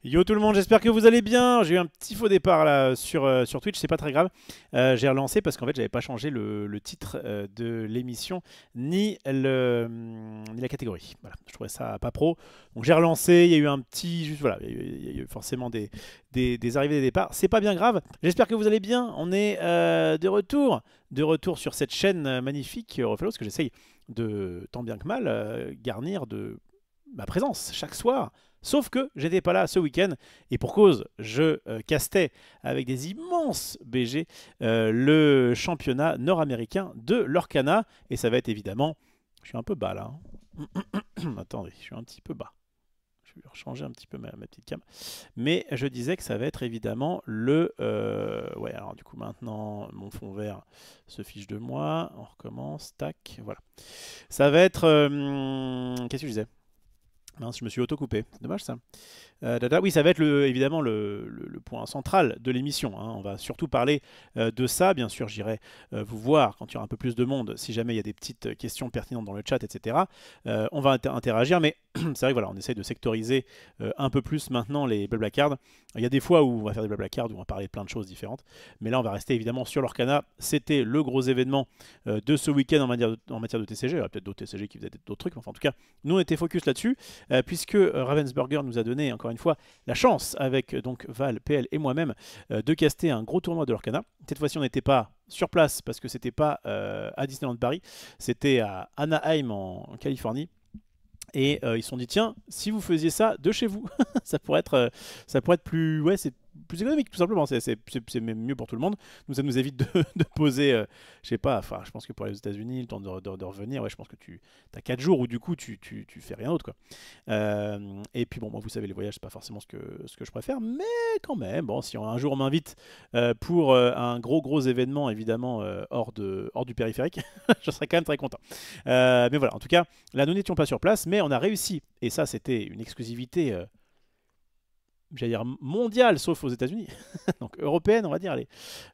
Yo tout le monde, j'espère que vous allez bien. J'ai eu un petit faux départ là sur Twitch, c'est pas très grave. J'ai relancé parce qu'en fait j'avais pas changé le titre de l'émission ni la catégorie. Voilà, je trouvais ça pas pro. Donc j'ai relancé, il y a eu un petit, juste voilà, il y a eu forcément des arrivées et des départs. C'est pas bien grave. J'espère que vous allez bien. On est de retour sur cette chaîne magnifique Refalo, parce que j'essaye de tant bien que mal garnir de ma présence chaque soir. Sauf que j'étais pas là ce week-end et pour cause, je castais avec des immenses BG le championnat nord-américain de l'Orcana et ça va être évidemment. Je suis un peu bas là. Attendez, je suis un petit peu bas. Je vais changer un petit peu ma petite cam. Mais je disais que ça va être évidemment le. Ouais, alors du coup maintenant mon fond vert se fiche de moi. On recommence. Tac, voilà. Ça va être. Qu'est-ce que je disais? Mince, je me suis auto-coupé. C'est dommage ça. Oui, ça va être évidemment le point central de l'émission, hein. On va surtout parler de ça. Bien sûr, j'irai vous voir quand il y aura un peu plus de monde, si jamais il y a des petites questions pertinentes dans le chat, etc. On va interagir, mais c'est vrai que voilà, on essaye de sectoriser un peu plus maintenant les Blablacards. Il y a des fois où on va faire des Blablacards, où on va parler de plein de choses différentes, mais là on va rester évidemment sur l'Orcana. C'était le gros événement de ce week-end en matière de TCG. Il y aura peut-être d'autres TCG qui faisaient d'autres trucs, mais enfin en tout cas, nous on était focus là-dessus, puisque Ravensburger nous a donné encore une fois la chance avec donc Val, PL et moi-même de caster un gros tournoi de l'Orcana. Cette fois-ci on n'était pas sur place parce que c'était pas à Disneyland Paris, c'était à Anaheim en Californie. Et ils se sont dit, tiens, si vous faisiez ça de chez vous, ça pourrait être plus, ouais, c'est plus économique tout simplement. C'est même mieux pour tout le monde. Ça nous évite de poser, je sais pas, enfin, je pense que pour aller aux États-Unis, le temps de revenir, ouais, je pense que tu as 4 jours où du coup tu fais rien d'autre, quoi. Et puis bon, moi vous savez, les voyages, c'est pas forcément ce que je préfère, mais quand même, bon, si un jour on m'invite pour un gros événement, évidemment, hors du périphérique, je serais quand même très content. Mais voilà, en tout cas, là nous n'étions pas sur place, mais on a réussi, et ça c'était une exclusivité, j'allais dire mondiale, sauf aux États-Unis, donc européenne, on va dire. Allez.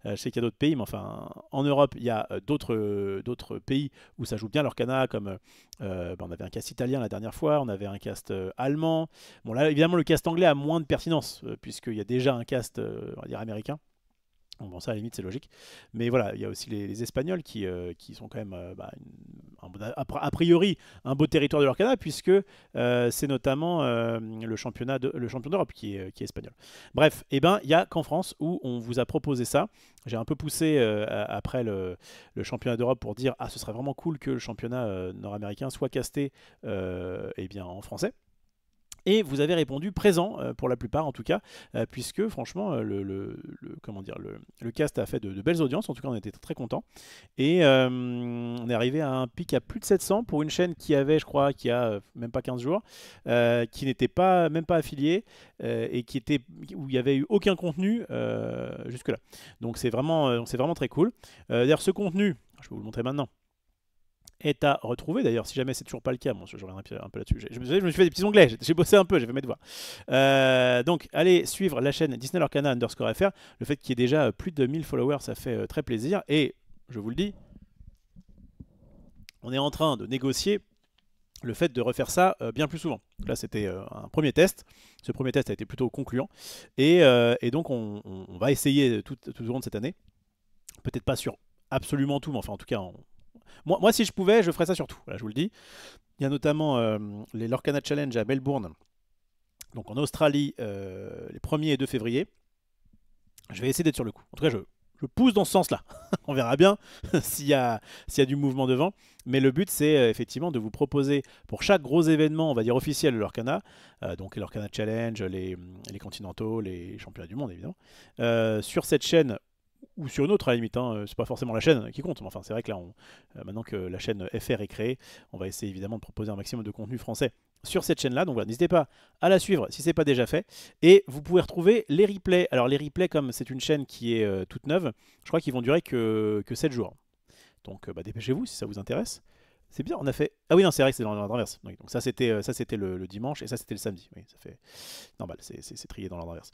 Je sais qu'il y a d'autres pays, mais enfin, en Europe, il y a d'autres pays où ça joue bien leur cana, comme on avait un cast italien la dernière fois, on avait un cast allemand. Bon, là, évidemment, le cast anglais a moins de pertinence, puisqu'il y a déjà un cast, on va dire, américain. Bon, ça, à la limite, c'est logique. Mais voilà, il y a aussi les Espagnols qui sont quand même, a priori, un beau territoire de leur Canada, puisque c'est notamment le champion d'Europe qui est espagnol. Bref, eh ben, il n'y a qu'en France où on vous a proposé ça. J'ai un peu poussé après le championnat d'Europe pour dire, ah, ce serait vraiment cool que le championnat nord-américain soit casté eh bien, en français. Et vous avez répondu présent, pour la plupart en tout cas, puisque franchement, comment dire, le cast a fait de belles audiences, en tout cas on était très contents. Et on est arrivé à un pic à plus de 700 pour une chaîne qui avait, je crois, qui a même pas 15 jours, qui n'était pas, même pas affiliée, et où il n'y avait eu aucun contenu jusque-là. Donc c'est vraiment très cool. D'ailleurs ce contenu, je vais vous le montrer maintenant, est à retrouver. D'ailleurs, si jamais c'est toujours pas le cas, bon, je reviendrai un peu là-dessus. Je me suis fait des petits onglets, j'ai bossé un peu, j'ai fait mes devoirs. Donc, allez suivre la chaîne Disney Lorcana _ FR. Le fait qu'il y ait déjà plus de 1000 followers, ça fait très plaisir. Et je vous le dis, on est en train de négocier le fait de refaire ça bien plus souvent. Là, c'était un premier test. Ce premier test a été plutôt concluant. Et donc, on va essayer tout au long de cette année. Peut-être pas sur absolument tout, mais enfin, en tout cas, moi, si je pouvais, je ferais ça sur tout. Voilà, je vous le dis. Il y a notamment les Lorcana Challenge à Melbourne, donc en Australie, les 1er et 2 février. Je vais essayer d'être sur le coup. En tout cas, je pousse dans ce sens-là. On verra bien s'il y a du mouvement devant. Mais le but, c'est effectivement de vous proposer pour chaque gros événement, on va dire officiel de l'Orcana, donc les Lorcana Challenge, les Continentaux, les Championnats du Monde, évidemment, sur cette chaîne ou sur une autre à la limite, hein, c'est pas forcément la chaîne qui compte, mais enfin c'est vrai que là, maintenant que la chaîne FR est créée, on va essayer évidemment de proposer un maximum de contenu français sur cette chaîne là, donc voilà, n'hésitez pas à la suivre si c'est pas déjà fait, et vous pouvez retrouver les replays. Alors les replays, comme c'est une chaîne qui est toute neuve, je crois qu'ils vont durer que 7 jours, donc dépêchez-vous si ça vous intéresse. C'est bien, on a fait. Ah oui, non, c'est vrai que c'est dans l'ordre inverse. Oui, donc ça, c'était le dimanche et ça, c'était le samedi. Oui, ça fait normal, c'est trié dans l'ordre inverse.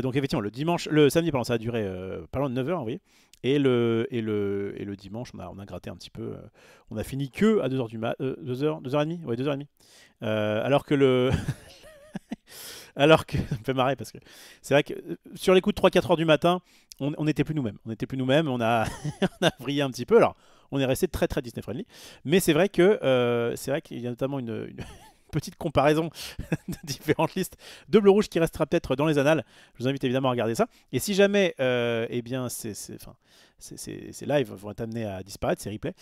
Donc effectivement, le samedi, pardon, ça a duré pas loin de 9 heures, vous voyez. Et le dimanche, on a gratté un petit peu. On a fini que à 2h du mat. 2h, 2h30. Ouais, 2h30. Alors que Alors que ça me fait marrer parce que c'est vrai que sur les coups de 3-4 heures du matin, on n'était plus nous-mêmes. On n'était plus nous-mêmes, on a, on a vrillé un petit peu. Alors, on est resté très très Disney friendly. Mais c'est vrai qu'il y a notamment une petite comparaison de différentes listes de bleu rouge qui restera peut-être dans les annales. Je vous invite évidemment à regarder ça. Et si jamais eh bien, ces lives vont être amenés à disparaître, ces replays,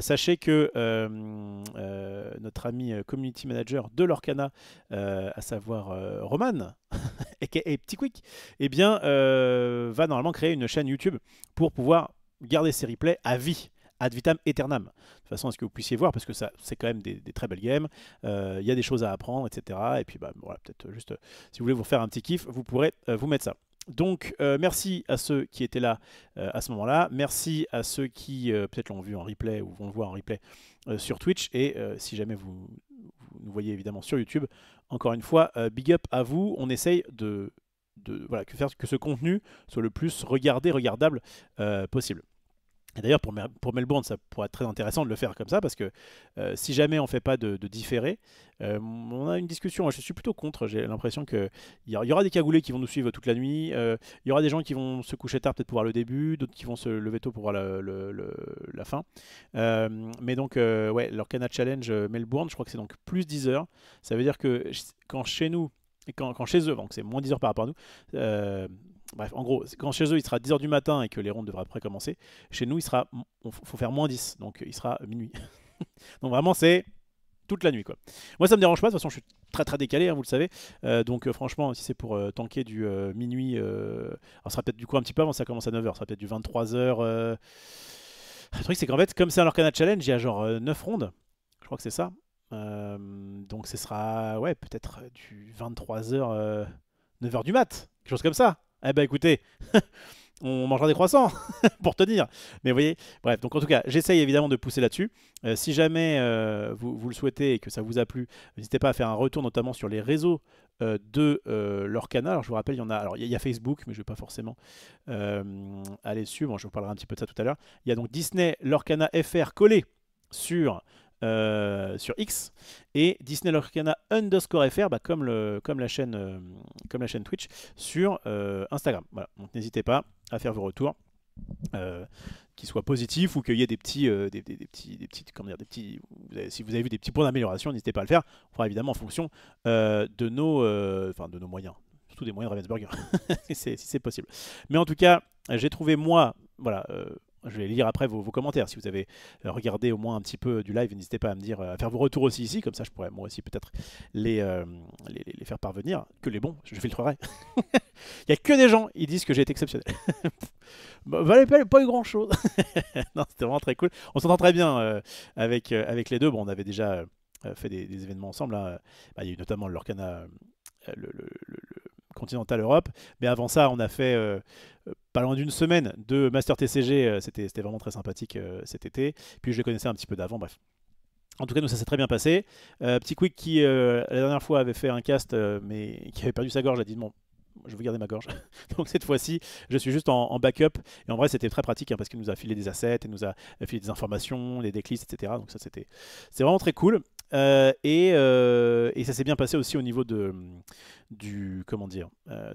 sachez que notre ami community manager de l'Orcana, à savoir Roman, aka Petit Quick, eh bien, va normalement créer une chaîne YouTube pour pouvoir garder ces replays à vie, ad vitam aeternam, de toute façon à ce que vous puissiez voir, parce que ça c'est quand même des très belles games, il y a des choses à apprendre, etc. Et puis bah, voilà, peut-être juste, si vous voulez vous faire un petit kiff, vous pourrez vous mettre ça. Donc merci à ceux qui étaient là à ce moment-là, merci à ceux qui peut-être l'ont vu en replay ou vont le voir en replay sur Twitch, et si jamais vous nous voyez évidemment sur YouTube, encore une fois, big up à vous, on essaye voilà, faire que ce contenu soit le plus regardable possible. Et d'ailleurs, pour Melbourne, ça pourrait être très intéressant de le faire comme ça, parce que si jamais on ne fait pas de différé, on a une discussion. Moi, je suis plutôt contre. J'ai l'impression qu'il y aura des cagoulés qui vont nous suivre toute la nuit. Il y aura des gens qui vont se coucher tard peut-être pour voir le début, d'autres qui vont se lever tôt pour voir la fin. Mais donc, ouais, leur Canal Challenge Melbourne, je crois que c'est donc plus 10 heures. Ça veut dire que quand chez nous, et quand chez eux, donc c'est moins 10 heures par rapport à nous, bref, en gros, quand chez eux il sera 10 heures du matin et que les rondes devraient après commencer, chez nous il faut faire moins 10, donc il sera minuit. Donc vraiment c'est toute la nuit quoi. Moi ça me dérange pas, de toute façon je suis très très décalé, hein, vous le savez. Donc franchement si c'est pour tanker du minuit, alors ça sera peut-être du coup un petit peu avant, ça commence à 9 heures, ça sera peut-être du 23 heures. Le truc c'est qu'en fait comme c'est un Lorcana Challenge, il y a genre 9 rondes, je crois que c'est ça. Donc ce sera ouais peut-être du 23 heures, 9 heures du mat, quelque chose comme ça. Eh ben écoutez, on mangera des croissants pour tenir. Mais vous voyez, bref, donc en tout cas, j'essaye évidemment de pousser là-dessus. Si jamais vous le souhaitez et que ça vous a plu, n'hésitez pas à faire un retour notamment sur les réseaux de l'Orcana. Alors je vous rappelle, il y a Facebook, mais je ne vais pas forcément aller dessus. Bon, je vous parlerai un petit peu de ça tout à l'heure. Il y a donc Disney l'Orcana FR collé sur X, et Disney Lorcana _FR, bah, comme la chaîne Twitch sur Instagram. Voilà. Donc n'hésitez pas à faire vos retours, qu'ils soient positifs ou qu'il y ait des petits, comment dire, si vous avez vu des petits points d'amélioration, n'hésitez pas à le faire. On fera évidemment en fonction de nos moyens, surtout des moyens de Ravensburger, si c'est possible. Mais en tout cas, j'ai trouvé moi, voilà. Je vais lire après vos commentaires. Si vous avez regardé au moins un petit peu du live, n'hésitez pas à me dire, à faire vos retours aussi ici, comme ça je pourrais moi aussi peut-être les faire parvenir. Que les bons, je filtrerai. Il n'y a que des gens, ils disent que j'ai été exceptionnel. Bah, valait pas eu grand chose. Non, c'était vraiment très cool. On s'entend très bien avec les deux. Bon, on avait déjà fait des événements ensemble, hein. Bah, il y a eu notamment le Lorcana, le Continental Europe, mais avant ça on a fait pas loin d'une semaine de Master TCG, c'était vraiment très sympathique cet été, puis je les connaissais un petit peu d'avant, bref. En tout cas, nous, ça s'est très bien passé. Petit Quick qui, la dernière fois, avait fait un cast, mais qui avait perdu sa gorge, a dit bon, je veux garder ma gorge. Donc cette fois-ci, je suis juste en backup. Et en vrai, c'était très pratique, hein, parce qu'il nous a filé des assets, il nous a filé des informations, des decklists, etc. Donc ça, c'est vraiment très cool. Et ça s'est bien passé aussi au niveau de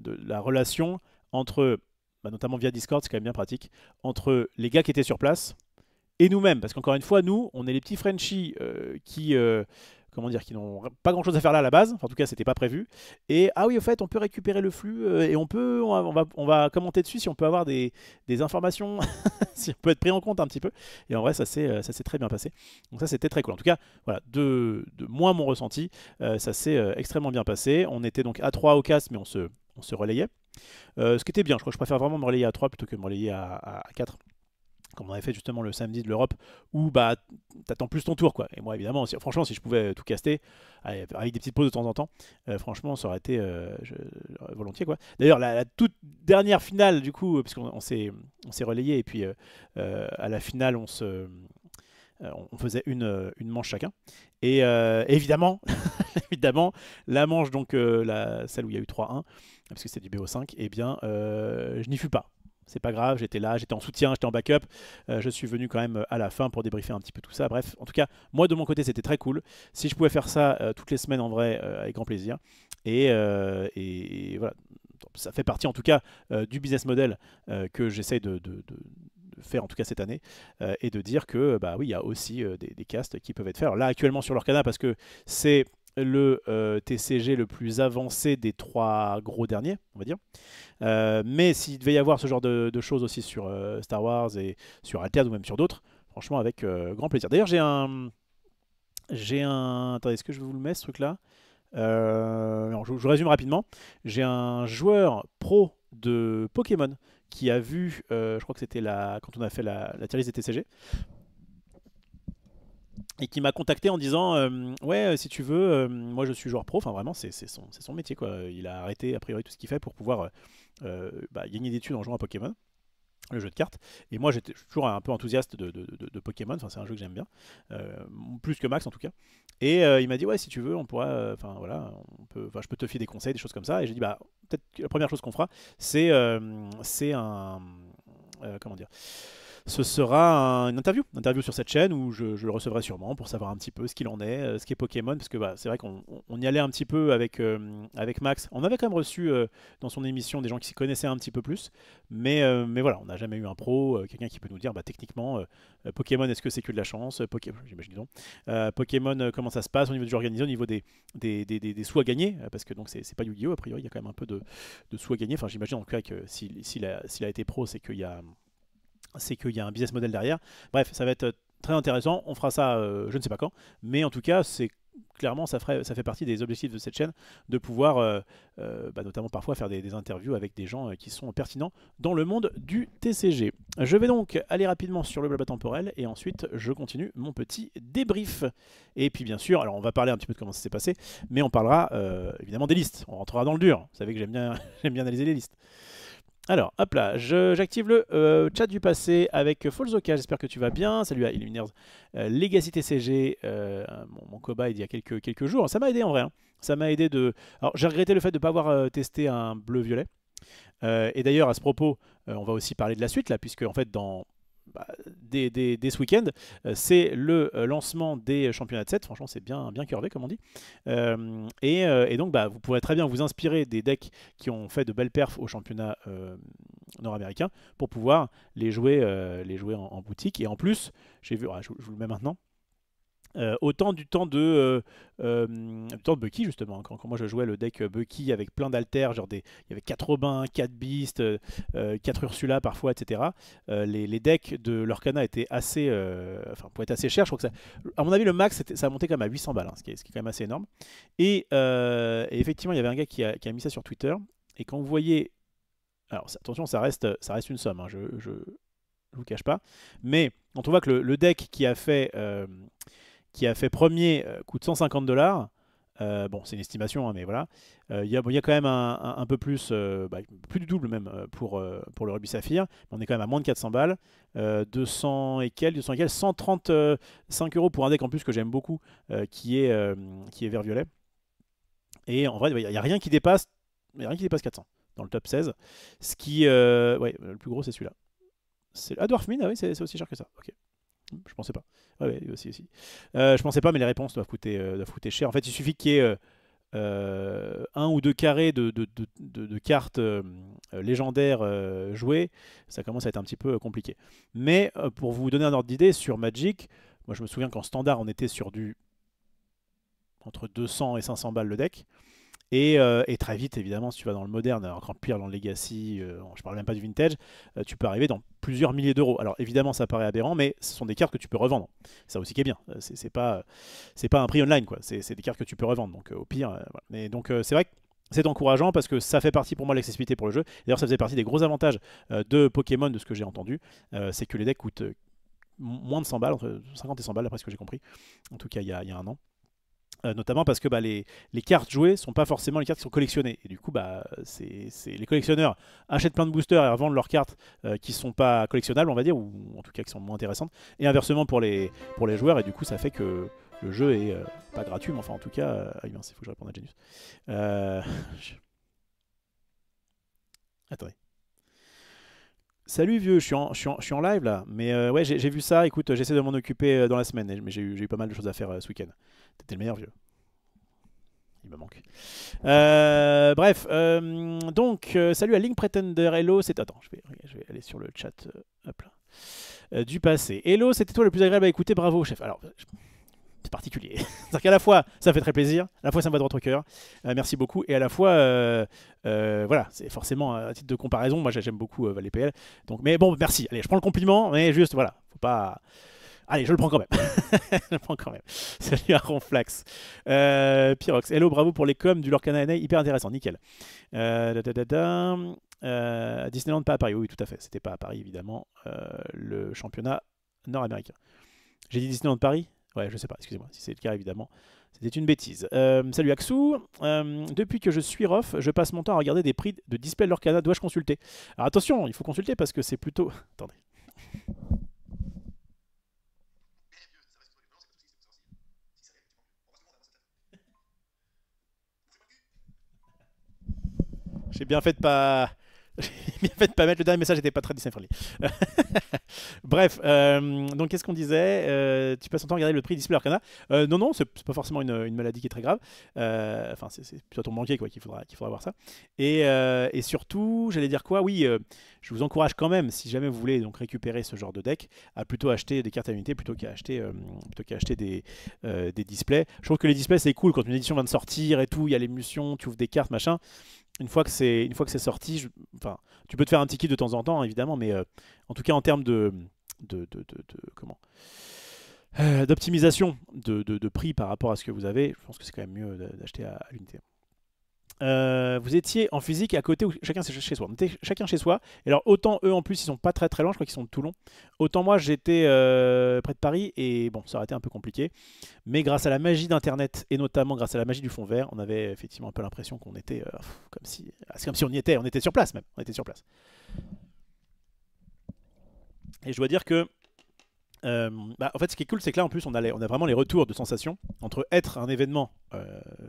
la relation entre, bah, notamment via Discord, c'est quand même bien pratique, entre les gars qui étaient sur place et nous-mêmes, parce qu'encore une fois, nous, on est les petits Frenchies qui n'ont pas grand-chose à faire là à la base. Enfin, en tout cas, c'était pas prévu. Et ah oui, au fait, on peut récupérer le flux et on va commenter dessus si on peut avoir des informations, si on peut être pris en compte un petit peu. Et en vrai, ça s'est très bien passé. Donc ça, c'était très cool. En tout cas, voilà, de moi, mon ressenti, ça s'est extrêmement bien passé. On était donc à 3 au cast, mais on se relayait. Ce qui était bien. Je crois que je préfère vraiment me relayer à 3 plutôt que me relayer à 4. Comme on avait fait justement le samedi de l'Europe, où bah t'attends plus ton tour quoi. Et moi évidemment, franchement, si je pouvais tout caster, avec des petites pauses de temps en temps, franchement, ça aurait été volontiers quoi. D'ailleurs, la toute dernière finale du coup, puisqu'on s'est relayé, et puis à la finale, on faisait une manche chacun. Et évidemment, évidemment, la manche donc celle où il y a eu 3-1, parce que c'est du BO5, et bien je n'y fus pas. C'est pas grave, j'étais là, j'étais en soutien, j'étais en backup. Je suis venu quand même à la fin pour débriefer un petit peu tout ça. Bref, en tout cas, moi de mon côté, c'était très cool. Si je pouvais faire ça toutes les semaines, en vrai, avec grand plaisir. Et voilà, ça fait partie en tout cas du business model que j'essaye de faire en tout cas cette année, et de dire que bah oui, il y a aussi des castes qui peuvent être faits. Alors là actuellement sur l'Orcana, parce que c'est le TCG le plus avancé des trois gros derniers, on va dire. Mais s'il devait y avoir ce genre de choses aussi sur Star Wars et sur Altered ou même sur d'autres, franchement avec grand plaisir. D'ailleurs j'ai un... Attendez, est-ce que je vais vous le mettre ce truc-là? Alors, je résume rapidement. J'ai un joueur pro de Pokémon qui a vu, je crois que c'était quand on a fait la tier list des TCG, et qui m'a contacté en disant ouais, si tu veux, moi je suis joueur pro. Enfin vraiment, c'est son métier quoi. Il a arrêté a priori tout ce qu'il fait pour pouvoir gagner des thunes en jouant à Pokémon, le jeu de cartes. Et moi, je suis toujours un peu enthousiaste de Pokémon. Enfin, c'est un jeu que j'aime bien, plus que Max en tout cas. Et il m'a dit ouais, si tu veux, on pourra, enfin voilà, je peux te filer des conseils, des choses comme ça. Et j'ai dit bah peut-être que la première chose qu'on fera, c'est un, comment dire, ce sera une interview sur cette chaîne où je le recevrai sûrement pour savoir un petit peu ce qu'il en est, ce qu'est Pokémon, parce que bah, c'est vrai qu'on y allait un petit peu avec Max. On avait quand même reçu dans son émission des gens qui s'y connaissaient un petit peu plus, mais voilà, on n'a jamais eu un pro, quelqu'un qui peut nous dire bah, techniquement Pokémon, est-ce que c'est que de la chance, j'imagine non. Pokémon, comment ça se passe au niveau du jeu organisé, au niveau des sous à gagner, parce que donc c'est pas Yu-Gi-Oh! A priori, il y a quand même un peu de sous à gagner. Enfin, j'imagine en tout cas que s'il a été pro, c'est qu'il y a un business model derrière. Bref, ça va être très intéressant. On fera ça, je ne sais pas quand, mais en tout cas, c'est clairement, ça fait partie des objectifs de cette chaîne de pouvoir, notamment parfois, faire des interviews avec des gens qui sont pertinents dans le monde du TCG. Je vais donc aller rapidement sur le blabla temporel et ensuite je continue mon petit débrief. Et puis bien sûr, alors on va parler un petit peu de comment ça s'est passé, mais on parlera évidemment des listes. On rentrera dans le dur. Vous savez que j'aime bien, j'aime bien analyser les listes. Alors, hop là, j'active le chat du passé avec Folzoka, j'espère que tu vas bien. Salut à Illuminers, Legacy TCG, mon cobaye il y a quelques jours. Ça m'a aidé en vrai, hein. Ça m'a aidé de... Alors, j'ai regretté le fait de ne pas avoir testé un bleu-violet. Et d'ailleurs, à ce propos, on va aussi parler de la suite, là, puisque en fait, dès ce week-end, c'est le lancement des championnats de 7. Franchement, c'est bien curvé, comme on dit. Et donc, vous pourrez très bien vous inspirer des decks qui ont fait de belles perfs au championnat nord-américain pour pouvoir les jouer en boutique. Et en plus, j'ai vu, je vous le mets maintenant. Autant du temps de Bucky justement, quand moi je jouais le deck Bucky avec plein d'alters, genre il y avait 4 Robins, 4 Beasts, 4 Ursula parfois, etc. Les decks de l'Orcana étaient assez, pouvaient être assez chers. Je crois que ça, à mon avis le max ça a monté quand même à 800 balles, hein, ce qui est quand même assez énorme. Et effectivement il y avait un gars qui a mis ça sur Twitter, et quand vous voyez, alors attention, ça reste une somme, hein, je vous cache pas, mais quand on voit que le deck qui a fait premier coûte 150 $. Bon, c'est une estimation, hein, mais voilà. Il y a quand même un peu plus, plus du double même pour le Rubis Saphir. Mais on est quand même à moins de 400 balles. 200 et quelques, 135 € pour un deck en plus que j'aime beaucoup, qui est vert violet. Et en vrai, il n'y a rien qui dépasse 400 dans le top 16. Ce qui, le plus gros c'est celui-là. Dwarf Mine, ah oui, c'est aussi cher que ça. Ok. Je pensais pas. Ouais, aussi. Je pensais pas, mais les réponses doivent coûter cher. En fait, il suffit qu'il y ait un ou deux carrés de cartes légendaires jouées. Ça commence à être un petit peu compliqué. Mais pour vous donner un ordre d'idée, sur Magic, moi je me souviens qu'en standard, on était sur entre 200 et 500 balles le deck. Et très vite, évidemment, si tu vas dans le moderne, encore pire dans le Legacy, je parle même pas du Vintage, tu peux arriver dans plusieurs milliers d'euros. Alors évidemment, ça paraît aberrant, mais ce sont des cartes que tu peux revendre. Ça aussi qui est bien. C'est pas un prix online, quoi. C'est des cartes que tu peux revendre. Donc au pire, voilà. Mais donc c'est vrai que c'est encourageant parce que ça fait partie pour moi de l'accessibilité pour le jeu. D'ailleurs, ça faisait partie des gros avantages de Pokémon, de ce que j'ai entendu. C'est que les decks coûtent moins de 100 balles, entre 50 et 100 balles, d'après ce que j'ai compris. En tout cas, il y a un an. Notamment parce que les cartes jouées sont pas forcément les cartes qui sont collectionnées. Et du coup, les collectionneurs achètent plein de boosters et revendent leurs cartes qui sont pas collectionnables, on va dire, ou en tout cas qui sont moins intéressantes. Et inversement pour les joueurs. Et du coup, ça fait que le jeu est pas gratuit, mais enfin en tout cas... il faut que je réponde à Genius. Attendez. Salut vieux, je suis en live là, mais ouais, j'ai vu ça. Écoute, j'essaie de m'en occuper dans la semaine, mais j'ai eu pas mal de choses à faire ce week-end. T'étais le meilleur vieux. il me manque. Bref, donc, salut à Link Pretender. Hello, c'est... Attends, je vais aller sur le chat. Hop là. Du passé. Hello, c'était toi le plus agréable à écouter. Bravo, chef. Alors, c'est particulier. C'est-à-dire qu'à la fois, ça fait très plaisir. À la fois, ça me va droit au cœur. Merci beaucoup. Et à la fois, voilà, c'est forcément à titre de comparaison. Moi, j'aime beaucoup les PL. Donc, mais bon, merci. Allez, je prends le compliment. Mais juste, voilà. Faut pas... Allez, je le prends quand même. Je le prends quand même. Salut à Ronflax. Pyrox. Hello, bravo pour les coms du Lorcana NA. Hyper intéressant. Nickel. Disneyland, pas à Paris. Oui, tout à fait. C'était pas à Paris, évidemment. Le championnat nord-américain. J'ai dit Disneyland Paris? Ouais, je sais pas. Excusez-moi. Si c'est le cas, évidemment. C'était une bêtise. Salut Axou. Depuis que je suis rough, je passe mon temps à regarder des prix de display de Lorcana. Dois-je consulter? Alors attention, il faut consulter parce que c'est plutôt... Attendez. J'ai bien fait de pas... J'ai bien fait de pas mettre le dernier message, n'était pas très Disney friendly. Bref, donc qu'est-ce qu'on disait? Tu passes ton temps à regarder le prix Display Arcana. Non, non, c'est pas forcément une maladie qui est très grave. Enfin, c'est plutôt ton banquier quoi, qu'il faudra voir ça. Et surtout, j'allais dire quoi? Oui, je vous encourage quand même, si jamais vous voulez donc récupérer ce genre de deck, à plutôt acheter des cartes à l'unité plutôt qu'à acheter, des displays. Je trouve que les displays c'est cool quand une édition vient de sortir et tout, il y a l'émulsion, tu ouvres des cartes, machin. Une fois que c'est sorti, enfin, tu peux te faire un petit kiff de temps en temps, évidemment, mais en tout cas en termes comment d'optimisation de prix par rapport à ce que vous avez, je pense que c'est quand même mieux d'acheter à l'unité. Vous étiez en physique à côté ou chacun chez soi? On était chacun chez soi. Et alors autant eux en plus ils sont pas très très loin, je crois qu'ils sont de Toulon. Autant moi j'étais près de Paris et bon ça aurait été un peu compliqué. Mais grâce à la magie d'internet et notamment grâce à la magie du fond vert, on avait effectivement un peu l'impression qu'on était c'est comme si on était sur place même. On était sur place. Et je dois dire que en fait, ce qui est cool, c'est que là, en plus, on a vraiment les retours de sensations entre être un événement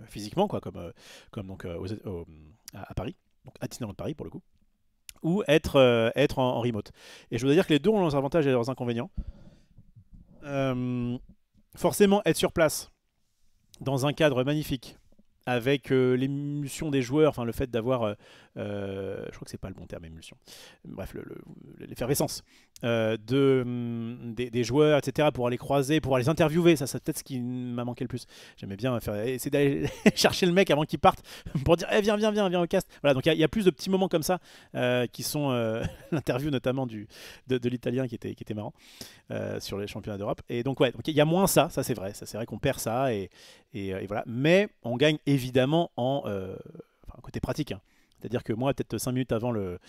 physiquement, quoi, comme donc, à Paris, donc à Disneyland Paris pour le coup, ou être en remote. Et je dois dire que les deux ont leurs avantages et leurs inconvénients. Forcément, être sur place, dans un cadre magnifique, avec l'émulsion des joueurs, enfin le fait d'avoir, je crois que c'est pas le bon terme émulsion, bref l'effervescence des joueurs, etc. pour aller croiser, pour aller les interviewer, ça c'est peut-être ce qui m'a manqué le plus. J'aimais bien essayer d'aller chercher le mec avant qu'il parte pour dire viens au cast. Voilà, donc il y a plus de petits moments comme ça qui sont l'interview notamment de l'italien qui était marrant sur les championnats d'Europe. Et donc ouais, il y a moins ça c'est vrai qu'on perd ça et voilà, mais on gagne évidemment en côté pratique. Hein. C'est-à-dire que moi, peut-être 5 minutes avant le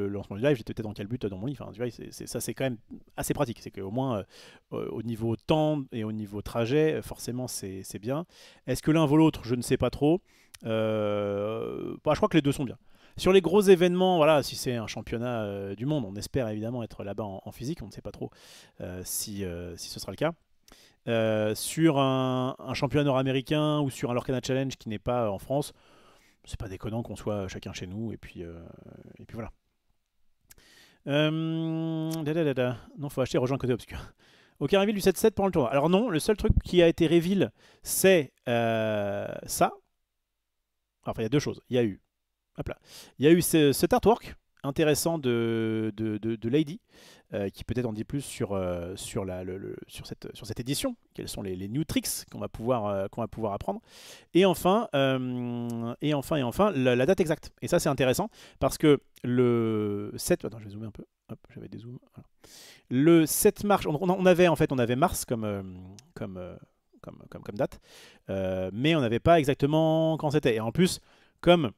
lancement du live, j'étais peut-être en calbut dans mon lit. Enfin, tu vois, ça c'est quand même assez pratique. C'est qu'au moins, au niveau temps et au niveau trajet, forcément, c'est bien. Est-ce que l'un vaut l'autre? Je ne sais pas trop. Je crois que les deux sont bien. Sur les gros événements, voilà, si c'est un championnat du monde, on espère évidemment être là-bas en physique. On ne sait pas trop si ce sera le cas. Sur un championnat nord-américain ou sur un Lorcana Challenge qui n'est pas en France, c'est pas déconnant qu'on soit chacun chez nous et puis voilà. Non, faut acheter Rejoindre Côté Obscur. Aucun reveal du 7-7 pendant le tournoi. Alors non, le seul truc qui a été reveal, c'est ça. Enfin, il y a deux choses. Il y a eu, hop là, il y a eu cet artwork intéressant de Lady, qui peut-être en dit plus sur cette édition, quels sont les new tricks qu'on va pouvoir apprendre, et enfin la date exacte. Et ça c'est intéressant parce que le 7, attends je vais zoomer un peu, hop j'avais des zooms, voilà. Le 7 mars, on avait mars comme date, mais on n'avait pas exactement quand c'était, et en plus comme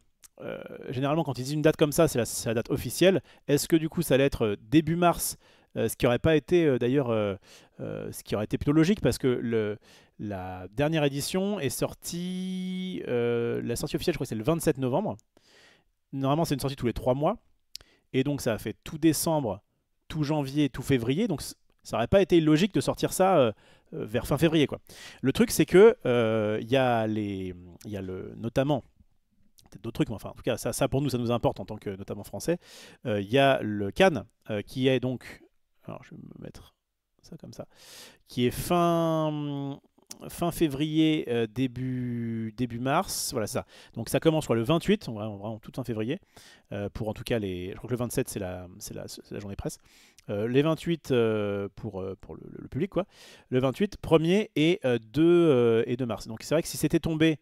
généralement quand ils disent une date comme ça, c'est la date officielle. Est-ce que du coup ça allait être début mars, ce qui n'aurait pas été d'ailleurs ce qui aurait été plutôt logique parce que la dernière édition est sortie, la sortie officielle je crois que c'est le 27 novembre. Normalement c'est une sortie tous les 3 mois et donc ça a fait tout décembre, tout janvier, tout février, donc ça n'aurait pas été illogique de sortir ça vers fin février quoi. Le truc c'est que il y a notamment peut-être d'autres trucs, mais enfin, en tout cas, ça pour nous, ça nous importe en tant que notamment français. Il y a le Cannes qui est donc, alors je vais me mettre ça comme ça, qui est fin fin février, début mars. Voilà ça. Donc ça commence le 28, vraiment tout fin février. Pour en tout cas je crois que le 27 c'est la journée presse. Les 28 pour le public quoi. Le 28, 1er et 2 mars. Donc c'est vrai que si c'était tombé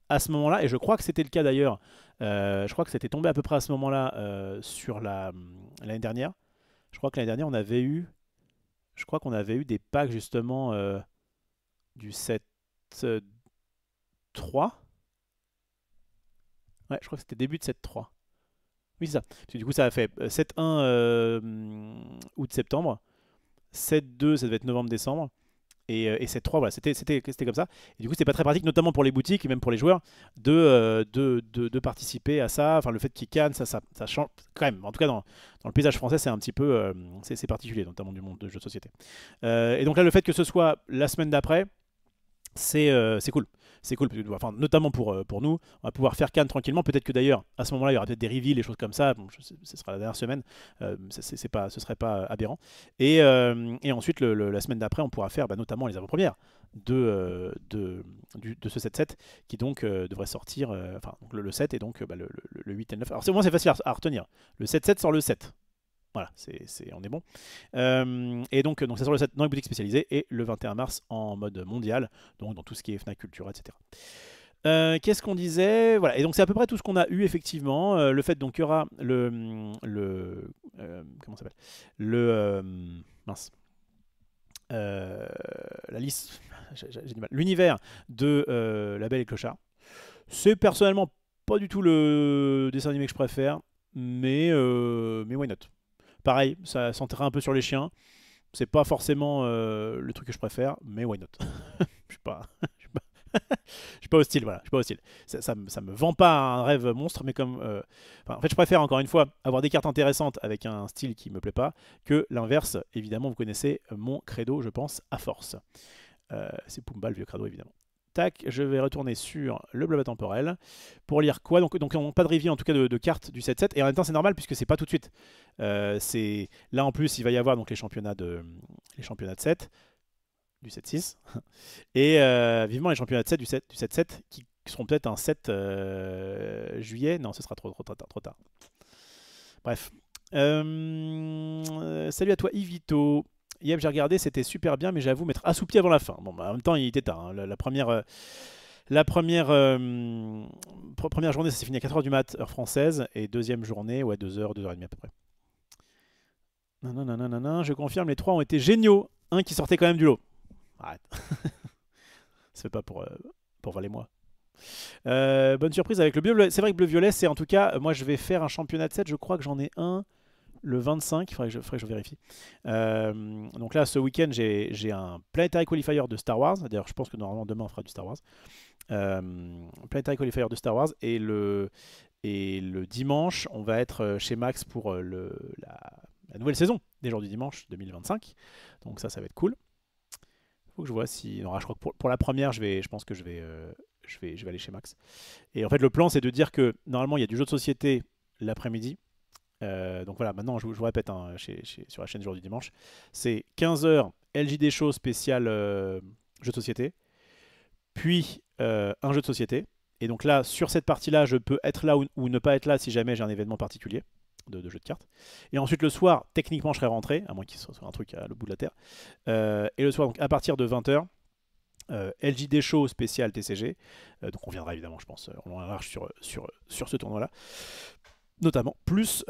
à ce moment-là, et je crois que c'était le cas d'ailleurs, je crois que c'était tombé à peu près à ce moment-là sur l'année dernière. Je crois que l'année dernière qu'on avait eu des packs justement du 7-3. Ouais, je crois que c'était début de 7-3. Oui, c'est ça. Parce que du coup, ça a fait 7-1 août-septembre. 7-2, ça devait être novembre-décembre. Et 7-3, voilà, c'était comme ça. Et du coup, c'était pas très pratique, notamment pour les boutiques et même pour les joueurs, de participer à ça. Enfin, le fait qu'ils cannent, ça change quand même. En tout cas, dans le paysage français, c'est un petit peu c'est particulier, notamment du monde de jeux de société. Et donc là, le fait que ce soit la semaine d'après, c'est cool. C'est cool, enfin, notamment pour nous. On va pouvoir faire Cannes tranquillement. Peut-être que d'ailleurs, à ce moment-là, il y aura peut-être des reveals, des choses comme ça. Bon, ce sera la dernière semaine. Ce serait pas aberrant. Et ensuite, la semaine d'après, on pourra faire notamment les avant-premières de ce 7-7 qui donc devrait sortir donc le 7 et donc le 8 et le 9. Alors, c'est facile à retenir. Le 7-7 sort le 7. Voilà, on est bon. Et donc ça sort le 7 dans les boutiques spécialisées et le 21 mars en mode mondial, donc dans tout ce qui est Fnac Cultura, etc. Qu'est-ce qu'on disait? Voilà, et donc c'est à peu près tout ce qu'on a eu effectivement. Le fait donc qu'il y aura comment ça s'appelle? Mince. La liste, j'ai du mal. L'univers de La Belle et Clochard. C'est personnellement pas du tout le dessin animé que je préfère, mais why not? Pareil, ça s'enterre un peu sur les chiens. C'est pas forcément le truc que je préfère, mais why not? Je suis pas, je suis pas hostile, voilà. Je suis pas hostile. Ça me vend pas un rêve monstre, mais comme, en fait, je préfère encore une fois avoir des cartes intéressantes avec un style qui me plaît pas que l'inverse. Évidemment, vous connaissez mon credo, je pense, à force. C'est Pumba, le vieux credo, évidemment. Tac, je vais retourner sur le blabla temporel pour lire quoi. Donc pas de review en tout cas de cartes du 7-7. Et en même temps, c'est normal puisque c'est pas tout de suite. Là en plus, il va y avoir donc les championnats de 7, du 7-6. Et vivement les championnats de 7 du 7-7 qui seront peut-être un 7 juillet. Non, ce sera trop tard. Bref. Salut à toi, Yvito. Yep, j'ai regardé, c'était super bien, mais j'avoue m'être assoupi avant la fin. Bon, en même temps, il était tard. Hein. La première journée, ça s'est fini à 4h du mat, heure française, et deuxième journée, 2h, 2h30 à peu près. Non, je confirme, les 3 ont été géniaux. Un qui sortait quand même du lot. Arrête. Ça fait pas pour Valez-moi. Bonne surprise avec le bleu. C'est vrai que bleu-violet, c'est en tout cas, moi je vais faire un championnat de 7, je crois que j'en ai un. Le 25, il faudrait que je vérifie. Donc là, ce week-end, j'ai un Planetary Qualifier de Star Wars. D'ailleurs, je pense que normalement, demain, on fera du Star Wars. Planetary Qualifier de Star Wars. Et le dimanche, on va être chez Max pour la nouvelle saison des Jours du Dimanche 2025. Donc ça va être cool. Il faut que je vois si... Non, je crois que pour la première, je pense que je vais aller chez Max. Et en fait, le plan, c'est de dire que normalement, il y a du jeu de société l'après-midi. Donc voilà, maintenant je vous répète sur la chaîne Jour du Dimanche, c'est 15h LJD Show spécial jeu de société, puis un jeu de société. Et donc là, sur cette partie-là, je peux être là ou ne pas être là si jamais j'ai un événement particulier de jeu de cartes. Et ensuite le soir, techniquement, je serai rentré, à moins qu'il soit un truc à l'autre bout de la terre. Et le soir, donc à partir de 20h, LJD Show spécial TCG. Donc on viendra évidemment, je pense, on reviendra sur ce tournoi-là. Notamment, plus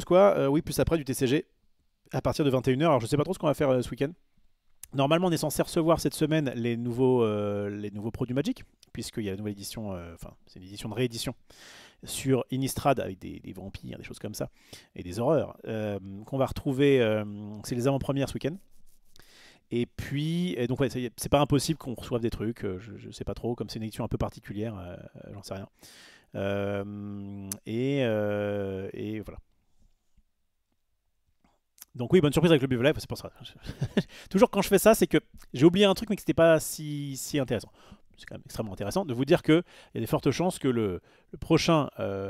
quoi, oui, plus après du TCG à partir de 21h. Alors je sais pas trop ce qu'on va faire ce week-end. Normalement, on est censé recevoir cette semaine les nouveaux produits Magic, puisqu'il y a la nouvelle édition, c'est une édition de réédition sur Innistrad avec des vampires, des choses comme ça, et des horreurs, qu'on va retrouver, c'est les avant-premières ce week-end. Et puis, donc ouais, c'est pas impossible qu'on reçoive des trucs, je sais pas trop, comme c'est une édition un peu particulière, j'en sais rien. Et voilà. Donc oui, bonne surprise avec le bleu-violet, c'est pour ça. Toujours quand je fais ça, c'est que j'ai oublié un truc mais que c'était pas si intéressant. c'est quand même extrêmement intéressant, de vous dire qu'il y a des fortes chances que le prochain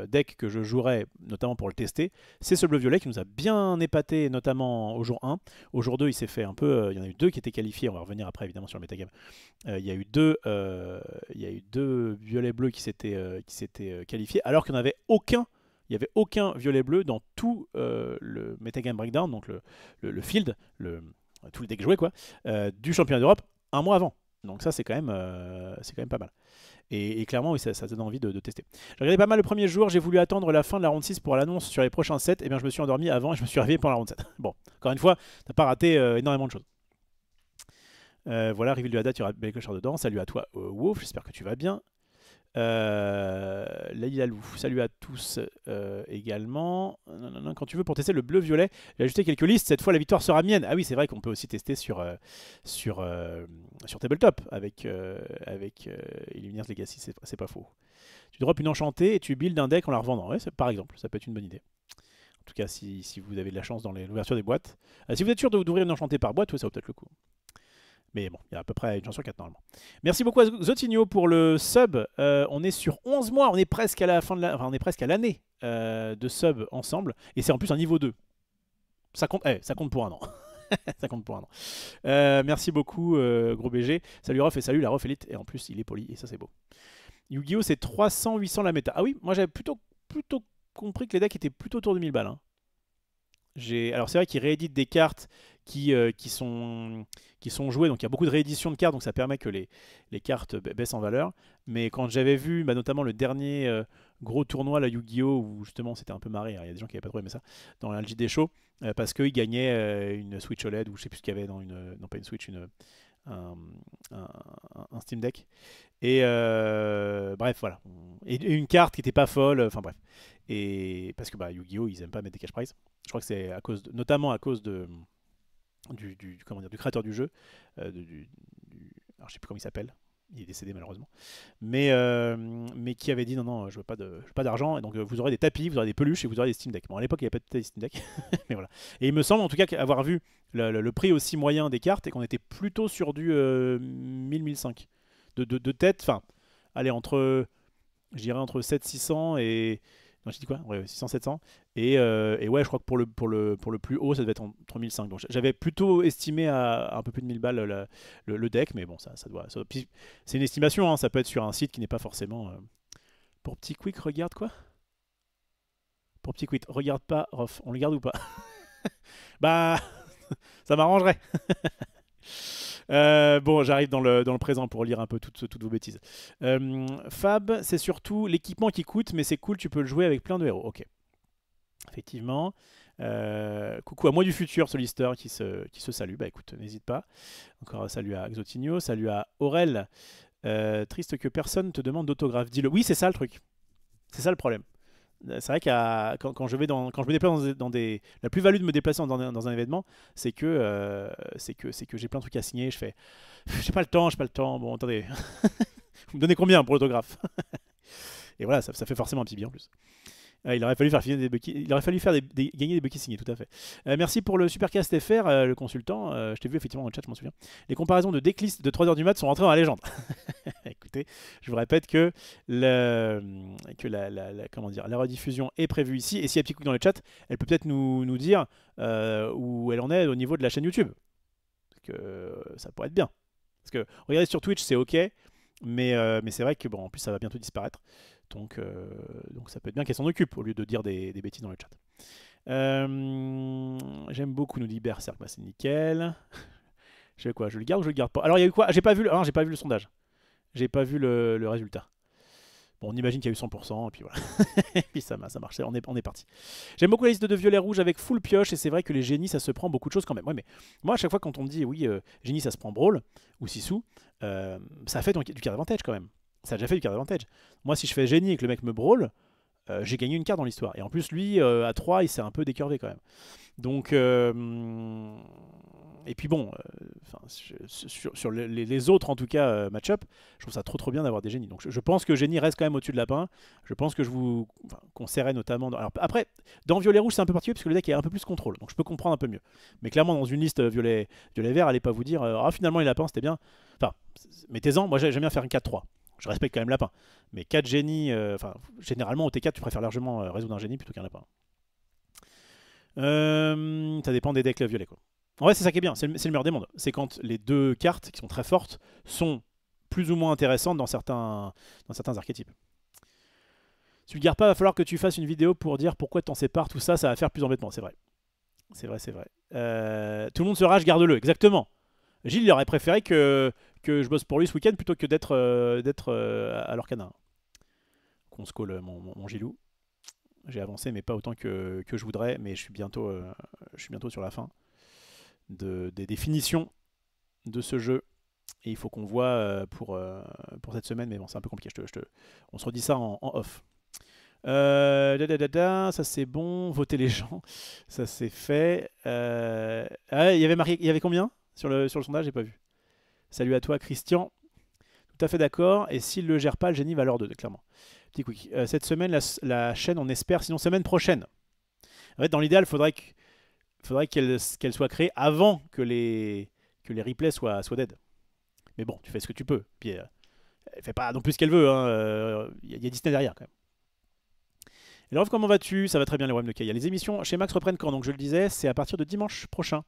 deck que je jouerai, notamment pour le tester, c'est ce bleu-violet qui nous a bien épaté, notamment au jour 1. Au jour 2, il s'est fait un peu... il y en a eu 2 qui étaient qualifiés, on va revenir après évidemment sur le metagame. Il y a eu deux violets-bleus qui s'étaient qualifiés, alors qu'il n'y en avait aucun. Il n'y avait aucun violet-bleu dans tout le metagame breakdown, donc le field, tout le deck joué, quoi, du championnat d'Europe un mois avant. Donc ça, c'est quand même pas mal. Et clairement, oui, ça donne envie de tester. J'ai regardé pas mal le premier jour, j'ai voulu attendre la fin de la round 6 pour l'annonce sur les prochains sets, et bien je me suis endormi avant et je me suis réveillé pendant la round 7. Bon, encore une fois, t'as pas raté énormément de choses. Voilà, reveal de la date, il y aura belle clochard dedans. Salut à toi, Wolf, j'espère que tu vas bien. Lalou, salut à tous également. Quand tu veux pour tester le bleu-violet, j'ai ajouté quelques listes. Cette fois, la victoire sera mienne. Ah oui, c'est vrai qu'on peut aussi tester sur Tabletop avec Illumineers Legacy, c'est pas faux. Tu drops une enchantée et tu builds un deck en la revendant. Ouais, par exemple, ça peut être une bonne idée. En tout cas, si vous avez de la chance dans l'ouverture des boîtes. Si vous êtes sûr d'ouvrir une enchantée par boîte, ouais, ça vaut peut-être le coup. Mais bon, il y a à peu près une chance sur 4 normalement. Merci beaucoup à Zotinho pour le sub. On est sur 11 mois, on est presque à la fin de on est presque à l'année de sub ensemble. Et c'est en plus un niveau 2. Ça compte, ça compte pour un an. Ça compte pour un an. Merci beaucoup, gros BG. Salut Rof et salut la Rof Elite. Et en plus, il est poli et ça, c'est beau. Yu-Gi-Oh! C'est 300-800 la méta. Ah oui, moi j'avais plutôt compris que les decks étaient plutôt autour de 1000 balles. Hein. Alors c'est vrai qu'ils rééditent des cartes qui sont jouées, donc il y a beaucoup de rééditions de cartes, donc ça permet que les cartes baissent en valeur. Mais quand j'avais vu notamment le dernier gros tournoi, la Yu-Gi-Oh! Où justement c'était un peu marré, il y a des gens qui n'avaient pas trop aimé ça, dans la LGD Show, parce qu'ils gagnaient une Switch OLED, ou je sais plus ce qu'il y avait dans non pas une Switch, un Steam Deck. Et bref, voilà. Et une carte qui n'était pas folle, enfin bref. Et parce que Yu-Gi-Oh! Ils aiment pas mettre des cash prizes. Je crois que c'est notamment à cause du créateur du jeu. Alors je sais plus comment il s'appelle. Il est décédé malheureusement. Mais qui avait dit non, je veux pas d'argent. Et donc vous aurez des tapis, vous aurez des peluches et vous aurez des Steam Deck. Bon, à l'époque, il n'y avait pas de Steam Deck. Mais voilà. Et il me semble en tout cas avoir vu le prix aussi moyen des cartes et qu'on était plutôt sur du 1000-1005 de tête. Enfin, allez, je dirais entre 700-600 et... Non, j'ai dit quoi? Ouais, 600-700. Et ouais, je crois que pour le plus haut, ça devait être entre 1005. Donc j'avais plutôt estimé à un peu plus de 1000 balles le deck, mais bon, ça doit. C'est une estimation, hein, ça peut être sur un site qui n'est pas forcément. Pour Petit Quick, regarde quoi? Pour Petit Quick, regarde pas, Rof. On le garde ou pas? Bah, ça m'arrangerait. Bon, j'arrive dans le présent pour lire un peu toutes vos bêtises. Fab, c'est surtout l'équipement qui coûte, mais c'est cool, tu peux le jouer avec plein de héros. Ok. Effectivement. Coucou à moi du futur, ce lister qui se salue. Bah écoute, n'hésite pas. Encore un salut à Xotinho, salut à Aurel. Triste que personne te demande d'autographe. Dis-le. Oui, c'est ça le truc. C'est ça le problème. C'est vrai que quand je me déplace la plus-value de me déplacer dans un événement, c'est que j'ai plein de trucs à signer. Je fais, j'ai pas le temps. Bon, attendez, vous me donnez combien pour l'autographe? Et voilà, ça fait forcément un petit billet en plus. Il aurait fallu faire gagner des buckets signés, tout à fait. Merci pour le Supercast FR, le consultant. Je t'ai vu effectivement dans le chat, je m'en souviens. Les comparaisons de decklist de 3h du mat sont rentrées dans la légende. Écoutez, je vous répète que la rediffusion est prévue ici. Et s'il y a un petit coup dans le chat, elle peut peut-être nous dire où elle en est au niveau de la chaîne YouTube. Parce que ça pourrait être bien. Parce que regarder sur Twitch, c'est ok. Mais c'est vrai que en plus, ça va bientôt disparaître. Donc ça peut être bien qu'elle s'en occupe au lieu de dire des bêtises dans le chat. J'aime beaucoup, nous dit Berserk. Bah, c'est nickel. Je fais quoi? Je le garde ou je le garde pas? Alors il y a eu quoi? J'ai pas vu le sondage. J'ai pas vu le résultat. Bon, on imagine qu'il y a eu 100%, et puis voilà. Et puis ça marche, on est parti. J'aime beaucoup la liste de violet rouge avec full pioche, et c'est vrai que les génies, ça se prend beaucoup de choses quand même. Ouais, mais moi, à chaque fois, quand on me dit, oui, génie, ça se prend brawl, ou Sissou, ça fait du card advantage quand même. Ça a déjà fait du card advantage. Moi, si je fais génie et que le mec me brawl, j'ai gagné une carte dans l'histoire. Et en plus, lui, à 3, il s'est un peu décurvé quand même. Donc Et puis bon, sur les autres en tout cas match-up, je trouve ça trop bien d'avoir des génies. Donc je pense que génie reste quand même au-dessus de lapin. Je pense que je vous conseillerais notamment. Alors après, dans violet rouge c'est un peu particulier parce que le deck est un peu plus contrôle, donc je peux comprendre un peu mieux. Mais clairement dans une liste violet vert, allez pas vous dire ah finalement les lapins c'était bien. Enfin mettez-en. Moi j'aime bien faire un 4-3. Je respecte quand même lapin. Mais 4 génies, généralement au T4 tu préfères largement résoudre un génie plutôt qu'un lapin. Ça dépend des decks violets quoi. En vrai, c'est ça qui est bien, c'est le meilleur des mondes. C'est quand les deux cartes, qui sont très fortes, sont plus ou moins intéressantes dans certains archétypes. Si tu le gardes pas, il va falloir que tu fasses une vidéo pour dire pourquoi tu t'en sépares, tout ça, ça va faire plus embêtement, c'est vrai. C'est vrai. Tout le monde se rage, garde-le, exactement. Gilles, il aurait préféré que je bosse pour lui ce week-end plutôt que d'être à l'Orcana. Qu'on se colle, mon Gilou. J'ai avancé, mais pas autant que je voudrais, mais je suis bientôt sur la fin. Des définitions de ce jeu et il faut qu'on voit pour cette semaine, mais bon c'est un peu compliqué, on se redit ça en off. Ça c'est bon, voter les gens, ça c'est fait. Il y avait marqué, il y avait combien sur le sondage, j'ai pas vu. Salut à toi Christian, tout à fait d'accord, et s'il le gère pas, le génie valeur 2 clairement. Petit quick. Cette semaine la chaîne on espère, sinon semaine prochaine. En fait dans l'idéal faudrait qu'elle soit créée avant que les replays soient dead. Mais bon, tu fais ce que tu peux. Puis elle fait pas non plus ce qu'elle veut. Il y a Disney derrière quand même. Et alors, comment vas-tu? Ça va très bien les royaumes de Kaya. Les émissions chez Max reprennent quand? Donc je le disais, c'est à partir de dimanche prochain.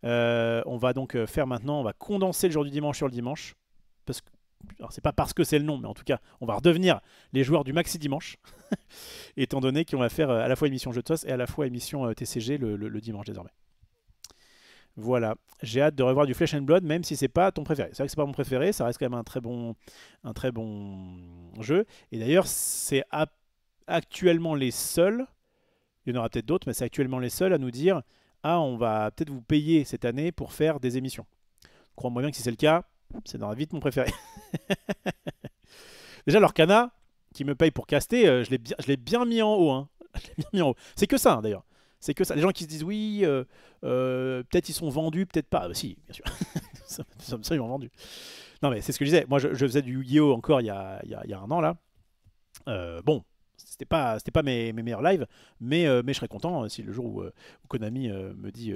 On va donc faire maintenant, on va condenser le jour du dimanche sur le dimanche. Alors c'est pas parce que c'est le nom, mais en tout cas, on va redevenir les joueurs du Maxi Dimanche. Étant donné qu'on va faire à la fois émission Jeu de Sauce et à la fois émission TCG le dimanche désormais. Voilà, j'ai hâte de revoir du Flesh and Blood, même si c'est pas ton préféré. C'est vrai que c'est pas mon préféré, ça reste quand même un très bon jeu. Et d'ailleurs, c'est actuellement les seuls, il y en aura peut-être d'autres, mais c'est actuellement les seuls à nous dire ah, on va peut-être vous payer cette année pour faire des émissions. Crois-moi bien que si c'est le cas, c'est dans la vite mon préféré. Déjà, l'Orcana, qui me paye pour caster, je l'ai bien mis en haut. Hein. C'est que ça, hein, d'ailleurs. C'est que ça. Les gens qui se disent oui, peut-être ils sont vendus, peut-être pas. Bah, si, bien sûr. Ça, ils sont vendus. Non, mais c'est ce que je disais. Moi, je faisais du Yu-Gi-Oh! Encore il y a un an, là. Bon, c'était pas mes meilleurs lives, mais je serais content si le jour où Konami me dit.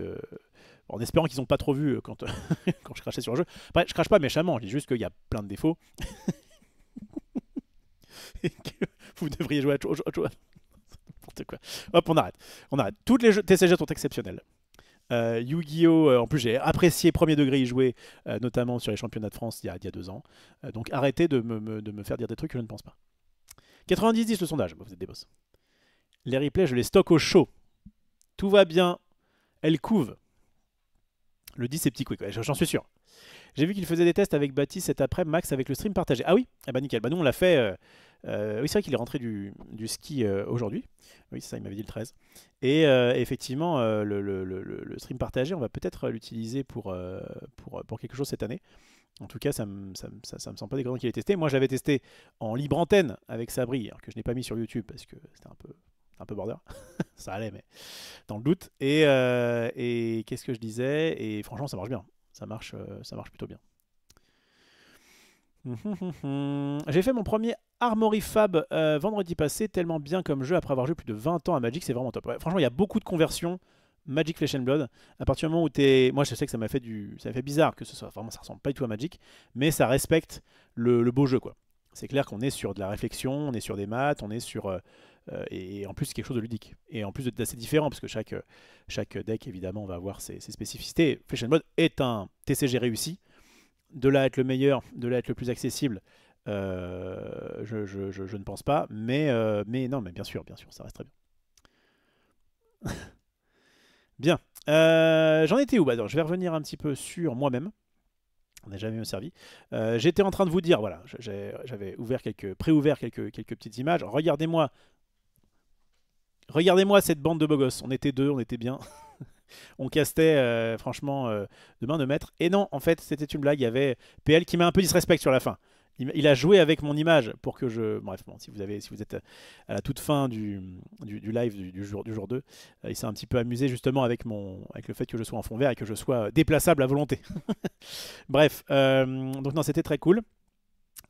En espérant qu'ils n'ont pas trop vu quand je crachais sur le jeu. Après, je crache pas méchamment, je dis juste qu'il y a plein de défauts. Et que vous devriez jouer à autre chose. N'importe quoi. Hop, on arrête. Toutes les jeux TCG sont exceptionnels. Yu-Gi-Oh! En plus, j'ai apprécié premier degré y jouer, notamment sur les championnats de France il y a 2 ans. Donc arrêtez de me faire dire des trucs que je ne pense pas. 90-10 le sondage, vous êtes des boss. Les replays, je les stocke au chaud. Tout va bien. Elle couve. Le 10 c'est petit quick, ouais, j'en suis sûr. J'ai vu qu'il faisait des tests avec Baptiste cet après Max avec le stream partagé. Ah oui, eh ben nickel. Bah nous on l'a fait. Oui, c'est vrai qu'il est rentré du ski aujourd'hui. Oui, c'est ça, il m'avait dit le 13. Et effectivement, le stream partagé, on va peut-être l'utiliser pour quelque chose cette année. En tout cas, ça me semble pas déconnant qu'il ait testé. Moi, j'avais testé en libre antenne avec Sabri, que je n'ai pas mis sur YouTube parce que c'était un peu border. Ça allait, mais dans le doute. Et qu'est-ce que je disais? Et franchement, ça marche bien. Ça marche plutôt bien. J'ai fait mon premier Armory Fab vendredi passé, tellement bien comme jeu après avoir joué plus de 20 ans à Magic, c'est vraiment top. Ouais, franchement, il y a beaucoup de conversions Magic Flesh and Blood. À partir du moment où t'es... Moi, je sais que ça m'a fait bizarre que ce soit... Vraiment, ça ressemble pas du tout à Magic, mais ça respecte le beau jeu, quoi. C'est clair qu'on est sur de la réflexion, on est sur des maths, on est sur... et en plus, c'est quelque chose de ludique. Et en plus d'assez différent, parce que chaque deck, évidemment, va avoir ses spécificités. Flesh and Blood est un TCG réussi. De là à être le meilleur, de là à être le plus accessible, je ne pense pas. Mais non, mais bien sûr, ça reste très bien. Bien. J'en étais où? Je vais revenir un petit peu sur moi-même. On n'a jamais mieux servi. J'étais en train de vous dire, voilà, j'avais préouvert quelques petites images. Regardez-moi cette bande de beaux gosses. On était deux, on était bien. On castait franchement de main de maître. Et non, en fait, c'était une blague. Il y avait PL qui m'a un peu disrespect sur la fin. il a joué avec mon image pour que je... Bref, bon, si vous êtes à la toute fin du live du jour 2, il s'est un petit peu amusé justement avec le fait que je sois en fond vert et que je sois déplaçable à volonté. Bref, donc non, c'était très cool.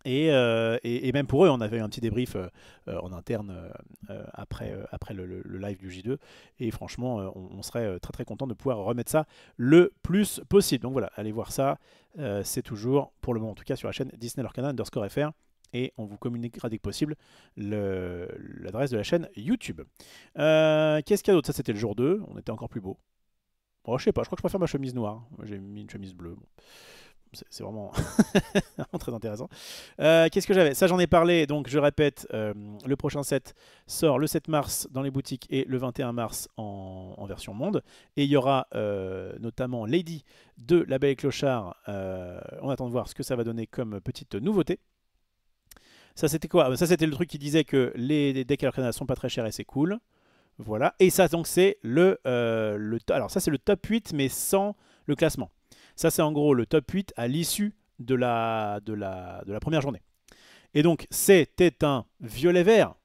Et même pour eux, on avait eu un petit débrief en interne après le live du J2. Et franchement, on serait très très content de pouvoir remettre ça le plus possible. Donc voilà, allez voir ça. C'est toujours, pour le moment en tout cas, sur la chaîne Disney Lorcana _FR. Et on vous communiquera dès que possible l'adresse de la chaîne YouTube. Qu'est-ce qu'il y a d'autre? Ça, c'était le jour 2. On était encore plus beau. Bon, je sais pas, je crois que je préfère ma chemise noire. J'ai mis une chemise bleue. Bon. C'est vraiment... vraiment très intéressant. Qu'est-ce que j'avais? Ça, j'en ai parlé. Donc, je répète, le prochain set sort le 7 mars dans les boutiques et le 21 mars en version monde. Et il y aura notamment Lady de La Belle et Clochard. On attend de voir ce que ça va donner comme petite nouveauté. Ça, c'était quoi? Ça, c'était le truc qui disait que les decks Arcana sont pas très chers et c'est cool. Voilà. Et ça, donc, c'est alors, ça, c'est le top 8, mais sans le classement. Ça, c'est en gros le top 8 à l'issue de la première journée. Et donc, c'était un violet-vert.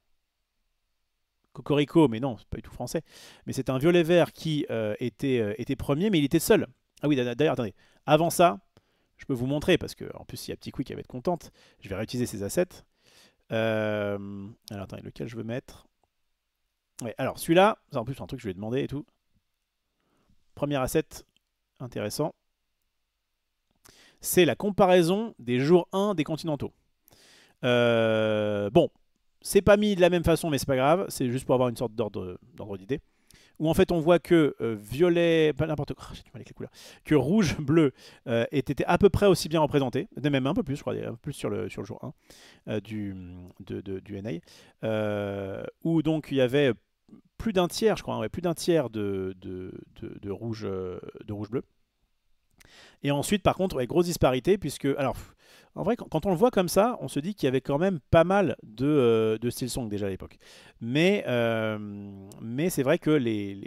Cocorico, mais non, c'est pas du tout français. Mais c'est un violet-vert qui était premier, mais il était seul. Ah oui, d'ailleurs, attendez. Avant ça, je peux vous montrer, parce qu'en plus, il y a Petit Quick qui va être contente. Je vais réutiliser ces assets. Alors, attendez, lequel je veux mettre? Ouais, alors, celui-là, en plus, c'est un truc que je lui ai demandé et tout. Premier asset, intéressant. C'est la comparaison des jours 1 des continentaux. Bon, c'est pas mis de la même façon, mais c'est pas grave. C'est juste pour avoir une sorte d'ordre d'idée. Où en fait on voit que violet, pas n'importe quoi, j'ai du mal avec les couleurs, que rouge, bleu étaient à peu près aussi bien représentés, même un peu plus, je crois, un peu plus sur le jour 1 du NA. Où donc il y avait plus d'un tiers, je crois, ouais, plus d'un tiers de rouge-bleu. Et ensuite, par contre, ouais, grosse disparité, puisque... Alors, en vrai, quand on le voit comme ça, on se dit qu'il y avait quand même pas mal de Silsong déjà à l'époque. Mais c'est vrai que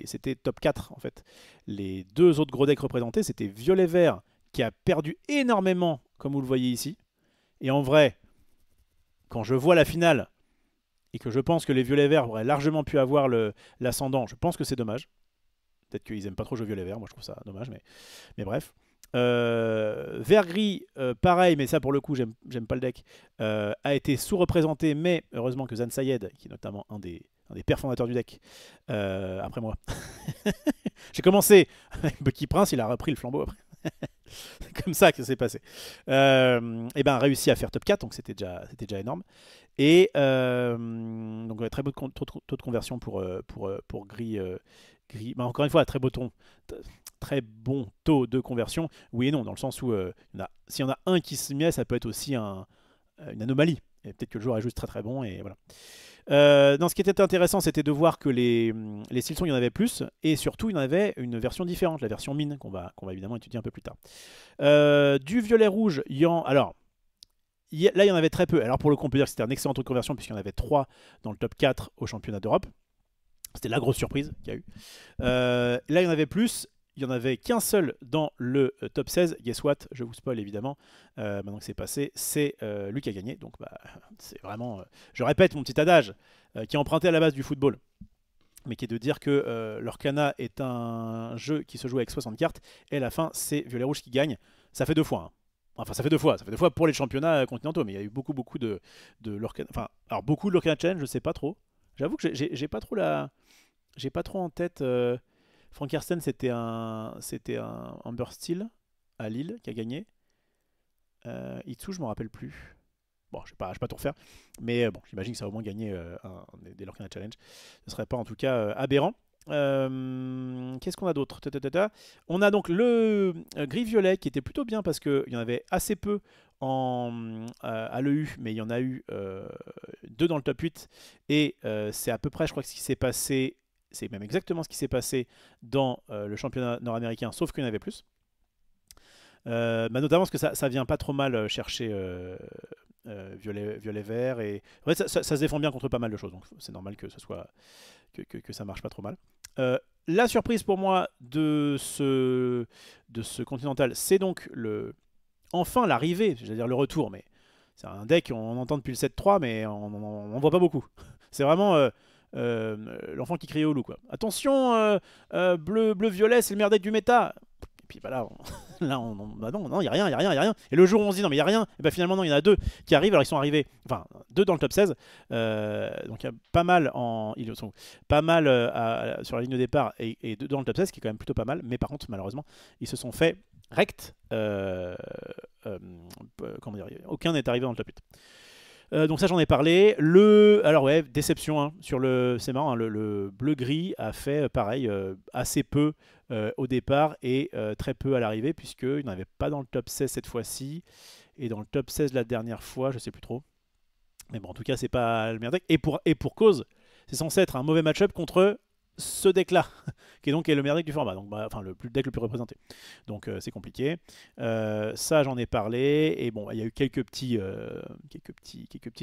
c'était top 4, en fait. Les deux autres gros decks représentés, c'était Violet-Vert, qui a perdu énormément, comme vous le voyez ici. Et en vrai, quand je vois la finale, et que je pense que les Violets-Verts auraient largement pu avoir l'ascendant, je pense que c'est dommage. Peut-être qu'ils aiment pas trop jouer violet-vert, moi je trouve ça dommage, mais bref. Vert-gris, pareil, mais ça pour le coup, j'aime pas le deck, a été sous-représenté, mais heureusement que Zan Sayed, qui est notamment un des pères fondateurs du deck, après moi. J'ai commencé avec Bucky Prince, il a repris le flambeau après. C'est comme ça que ça s'est passé. Et ben réussi à faire top 4, donc c'était déjà énorme. Et donc ouais, très beau taux de conversion pour gris. Bah, encore une fois, très bon taux de conversion. Oui et non, dans le sens où s'il y en a un qui se met, ça peut être aussi une anomalie. Et peut-être que le joueur est juste très très bon. Et voilà. Dans ce qui était intéressant, c'était de voir que les Silsong, il y en avait plus. Et surtout, il y en avait une version différente, la version mine, qu'on va évidemment étudier un peu plus tard. Du violet-rouge, alors... Là, il y en avait très peu. Alors, pour le coup, on peut dire que c'était un excellent taux de conversion, puisqu'il y en avait 3 dans le top 4 au championnat d'Europe. C'était la grosse surprise qu'il y a eu. Là, il y en avait plus. Il n'y en avait qu'un seul dans le top 16. Guess what? Je vous spoil évidemment. Maintenant que c'est passé, c'est lui qui a gagné. Donc, bah, c'est vraiment... je répète mon petit adage qui est emprunté à la base du football, mais qui est de dire que l'Orcana est un jeu qui se joue avec 60 cartes. Et à la fin, c'est Violet-Rouge qui gagne. Ça fait 2 fois. Hein. Enfin, ça fait deux fois pour les championnats continentaux, mais il y a eu beaucoup de l'Orcana. Enfin, alors beaucoup de l'Orcana Challenge, je sais pas trop. J'avoue que j'ai pas trop en tête. Frank Karsten, c'était un Amber Steel à Lille qui a gagné. Itsu, je me rappelle plus. Bon, je vais pas tout refaire, mais bon, j'imagine que ça a au moins gagné des Lorcana Challenge. Ce serait pas en tout cas aberrant. Qu'est-ce qu'on a d'autre? On a donc le gris-violet qui était plutôt bien parce qu'il y en avait assez peu à l'EU, mais il y en a eu 2 dans le top 8. Et c'est à peu près, je crois, que ce qui s'est passé, c'est même exactement ce qui s'est passé dans le championnat nord-américain, sauf qu'il y en avait plus. Bah notamment parce que ça vient pas trop mal chercher violet-vert. Et en fait, ça se défend bien contre pas mal de choses, donc c'est normal que ce soit que ça marche pas trop mal. La surprise pour moi de ce Continental, c'est donc enfin l'arrivée, j'allais dire le retour, mais C'est un deck, on entend depuis le 7-3, mais on voit pas beaucoup. C'est vraiment l'enfant qui crie au loup, quoi. Attention, bleu-violet, c'est le meilleur deck du méta. Et puis bah là, bah non, il n'y a rien, il n'y a rien, il n'y a rien. Et le jour où on se dit non, mais il n'y a rien, et bah finalement, non, il y en a deux qui arrivent. Alors ils sont arrivés, enfin, deux dans le top 16. Donc il y a pas mal, ils sont pas mal sur la ligne de départ et deux dans le top 16, qui est quand même plutôt pas mal. Mais par contre, malheureusement, ils se sont fait rect. Comment dire, aucun n'est arrivé dans le top 8. Donc ça j'en ai parlé. Alors ouais, déception hein, sur le. C'est marrant, hein, le bleu-gris a fait pareil, assez peu au départ et très peu à l'arrivée, puisqu'il n'avait pas dans le top 16 cette fois-ci. Et dans le top 16 la dernière fois, je sais plus trop. Mais bon, en tout cas, c'est pas le meilleur deck. Et pour cause, c'est censé être un mauvais match-up contre ce deck-là, qui est le meilleur deck du format, donc enfin le deck le plus représenté. Donc c'est compliqué. Ça j'en ai parlé, et bon, il y a eu quelques petits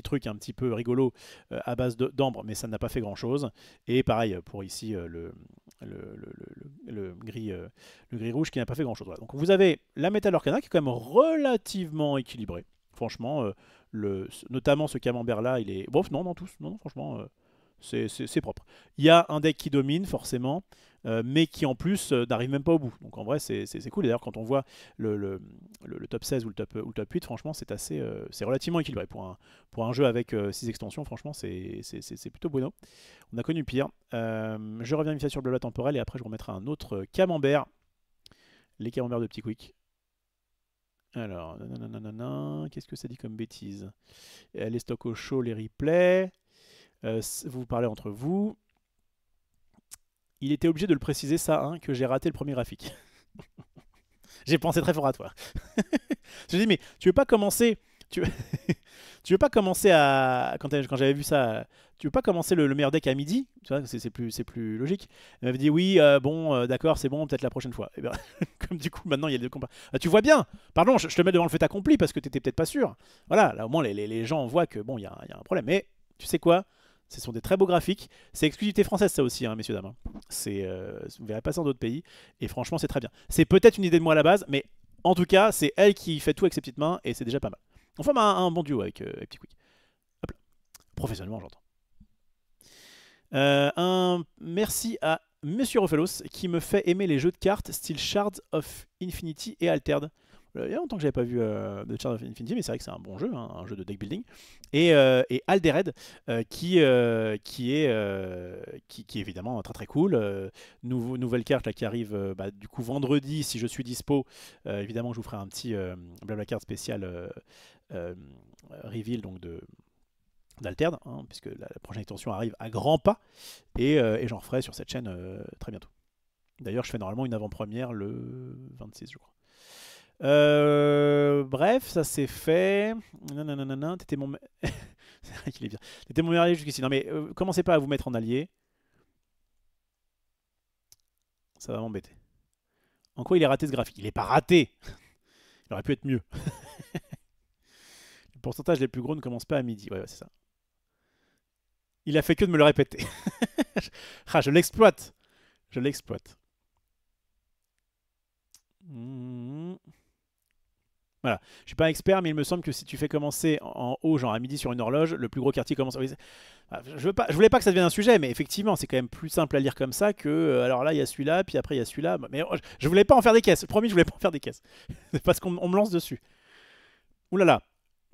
trucs un petit peu rigolos à base d'ambre, mais ça n'a pas fait grand-chose. Et pareil pour ici le gris rouge qui n'a pas fait grand-chose. Voilà. Donc vous avez la Metal Arcana qui est quand même relativement équilibrée. Franchement, notamment ce camembert-là, il est... Bon, non, tous. Non, franchement... c'est propre. Il y a un deck qui domine forcément, mais qui en plus n'arrive même pas au bout. Donc en vrai c'est cool. D'ailleurs quand on voit le top 16 ou le top 8, franchement c'est relativement équilibré. Pour un jeu avec 6 extensions, franchement c'est plutôt bueno. On a connu pire. Je reviens vite fait sur le bleu temporel et après je remettrai un autre camembert. Les camemberts de Petit Quick. Alors, qu'est-ce que ça dit comme bêtise? Les stocks au chaud, les replays. Vous parlez entre vous. Il était obligé de le préciser ça, hein, que j'ai raté le premier graphique. J'ai pensé très fort à toi. Je dis mais tu veux pas commencer tu veux pas commencer à quand j'avais vu ça, tu veux pas commencer le meilleur deck à midi, tu vois, c'est plus logique. Il m'avait dit oui, bon, d'accord, c'est bon, peut-être la prochaine fois. Et bien, comme du coup maintenant il y a deux combats. Ah, tu vois bien. Pardon, je te mets devant le fait accompli parce que t'étais peut-être pas sûr. Voilà, là au moins les gens voient que bon, il y a un problème. Mais tu sais quoi? Ce sont des très beaux graphiques. C'est exclusivité française ça aussi, hein, messieurs dames. Vous ne verrez pas ça dans d'autres pays. Et franchement, c'est très bien. C'est peut-être une idée de moi à la base, mais en tout cas, c'est elle qui fait tout avec ses petites mains et c'est déjà pas mal. On forme un bon duo avec Petit Quick. Hop là. Professionnellement, j'entends. Un merci à Monsieur Rofelos qui me fait aimer les jeux de cartes style Shards of Infinity et Altered. Il y a longtemps que j'avais pas vu de Shards of Infinity, mais c'est vrai que c'est un bon jeu, hein, un jeu de deck building. Et Aldered, qui est évidemment très très cool. Nouvelle carte là, qui arrive du coup vendredi, si je suis dispo. Évidemment, je vous ferai un petit Blablacar spécial reveal donc d'Altered, hein, puisque la prochaine extension arrive à grands pas. Et j'en referai sur cette chaîne très bientôt. D'ailleurs, je fais normalement une avant-première le 26, je crois. Bref, ça c'est fait. T'étais mon... c'est vrai qu'il est bien. T'étais mon meilleur allié jusqu'ici. Non mais commencez pas à vous mettre en allié. Ça va m'embêter. En quoi il est raté ce graphique? Il est pas raté. Il aurait pu être mieux. Le pourcentage les plus gros ne commence pas à midi. Ouais, c'est ça. Il a fait que de me le répéter. Ah, je l'exploite. Je l'exploite. Voilà, je suis pas expert, mais il me semble que si tu fais commencer en haut, genre à midi sur une horloge, le plus gros quartier commence. Je voulais pas que ça devienne un sujet, mais effectivement, c'est quand même plus simple à lire comme ça que. Alors là, il y a celui-là, puis après il y a celui-là. Mais je voulais pas en faire des caisses. Promis, je voulais pas en faire des caisses. Parce qu'on me lance dessus. Ouh là là.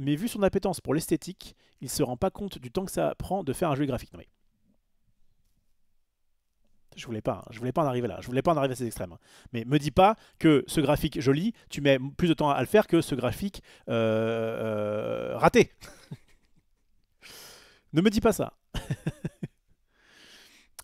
Mais vu son appétence pour l'esthétique, il se rend pas compte du temps que ça prend de faire un jeu graphique. Non mais. Je voulais pas en arriver là, je voulais pas en arriver à ces extrêmes. Mais me dis pas que ce graphique joli, tu mets plus de temps à le faire que ce graphique raté. Ne me dis pas ça.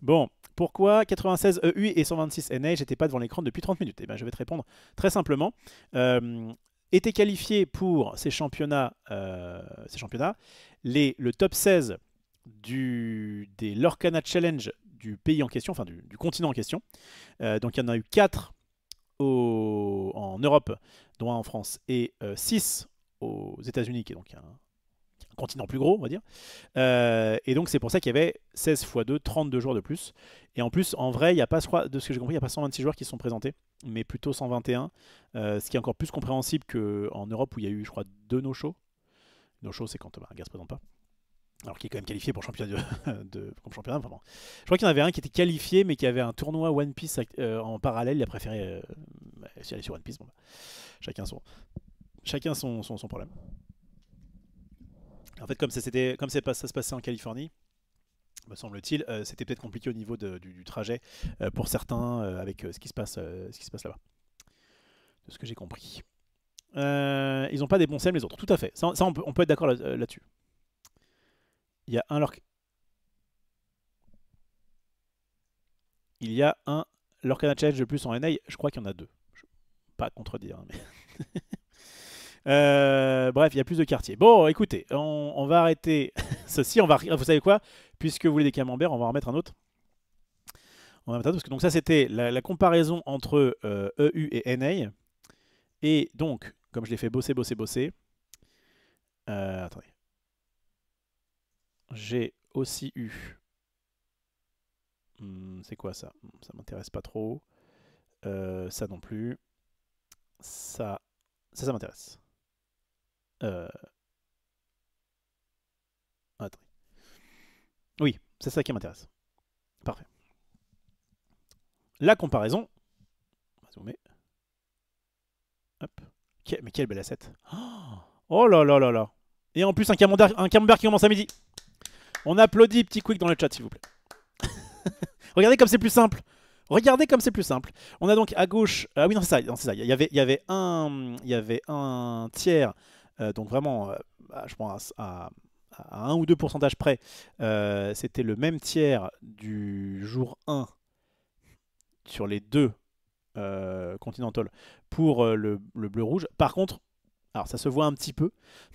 Bon, pourquoi 96 EUI et 126 NA, j'étais pas devant l'écran depuis 30 minutes? Eh bien, je vais te répondre très simplement. Était qualifié pour ces championnats, le top 16 des Lorcana Challenge du pays en question, enfin du continent en question. Donc il y en a eu 4 en Europe, dont 1 en France, et 6 aux États-Unis, qui est donc un continent plus gros, on va dire. Et donc c'est pour ça qu'il y avait 16 x 2, 32 joueurs de plus. Et en plus, en vrai, il n'y a pas, de ce que j'ai compris, il n'y a pas 126 joueurs qui sont présentés, mais plutôt 121. Ce qui est encore plus compréhensible qu'en Europe où il y a eu, je crois, 2 no-shows. No show, c'est quand un gars se présente pas. Alors qu'il est quand même qualifié pour championnat comme championnat. Enfin bon. Je crois qu'il y en avait un qui était qualifié, mais qui avait un tournoi One Piece en parallèle. Il a préféré aller sur One Piece. Bon, bah, chacun son problème. En fait, comme ça se passait en Californie, me semble-t-il, c'était peut-être compliqué au niveau du trajet pour certains avec ce qui se passe là-bas. De ce que j'ai compris. Ils n'ont pas des bons CM les autres. Tout à fait. Ça on peut être d'accord là-dessus. Il y a un Lorcana Challenge de plus en NA. Je crois qu'il y en a 2. Je ne vais pas contredire. Hein, mais bref, il y a plus de quartiers. Bon, écoutez, on va arrêter ceci. Vous savez quoi? Puisque vous voulez des camemberts, on va en remettre un autre. Donc ça, c'était la comparaison entre EU et NA. Et donc, comme je l'ai fait bosser. Attendez. J'ai aussi eu... c'est quoi ça? Ça m'intéresse pas trop. Ça non plus. Ça m'intéresse. Attendez. Oui, c'est ça qui m'intéresse. Parfait. La comparaison. On va zoomer. Hop. Mais quel bel asset. Oh là là là là. Et en plus, un camembert qui commence à midi. On applaudit Petit Quick dans le chat, s'il vous plaît. Regardez comme c'est plus simple. Regardez comme c'est plus simple. On a donc à gauche... Ah oui, non, c'est ça. Il y avait un tiers, donc vraiment, je pense à 1 ou 2 pourcentages près. C'était le même tiers du jour 1 sur les deux Continental pour le bleu-rouge. Par contre, alors ça se voit un petit peu,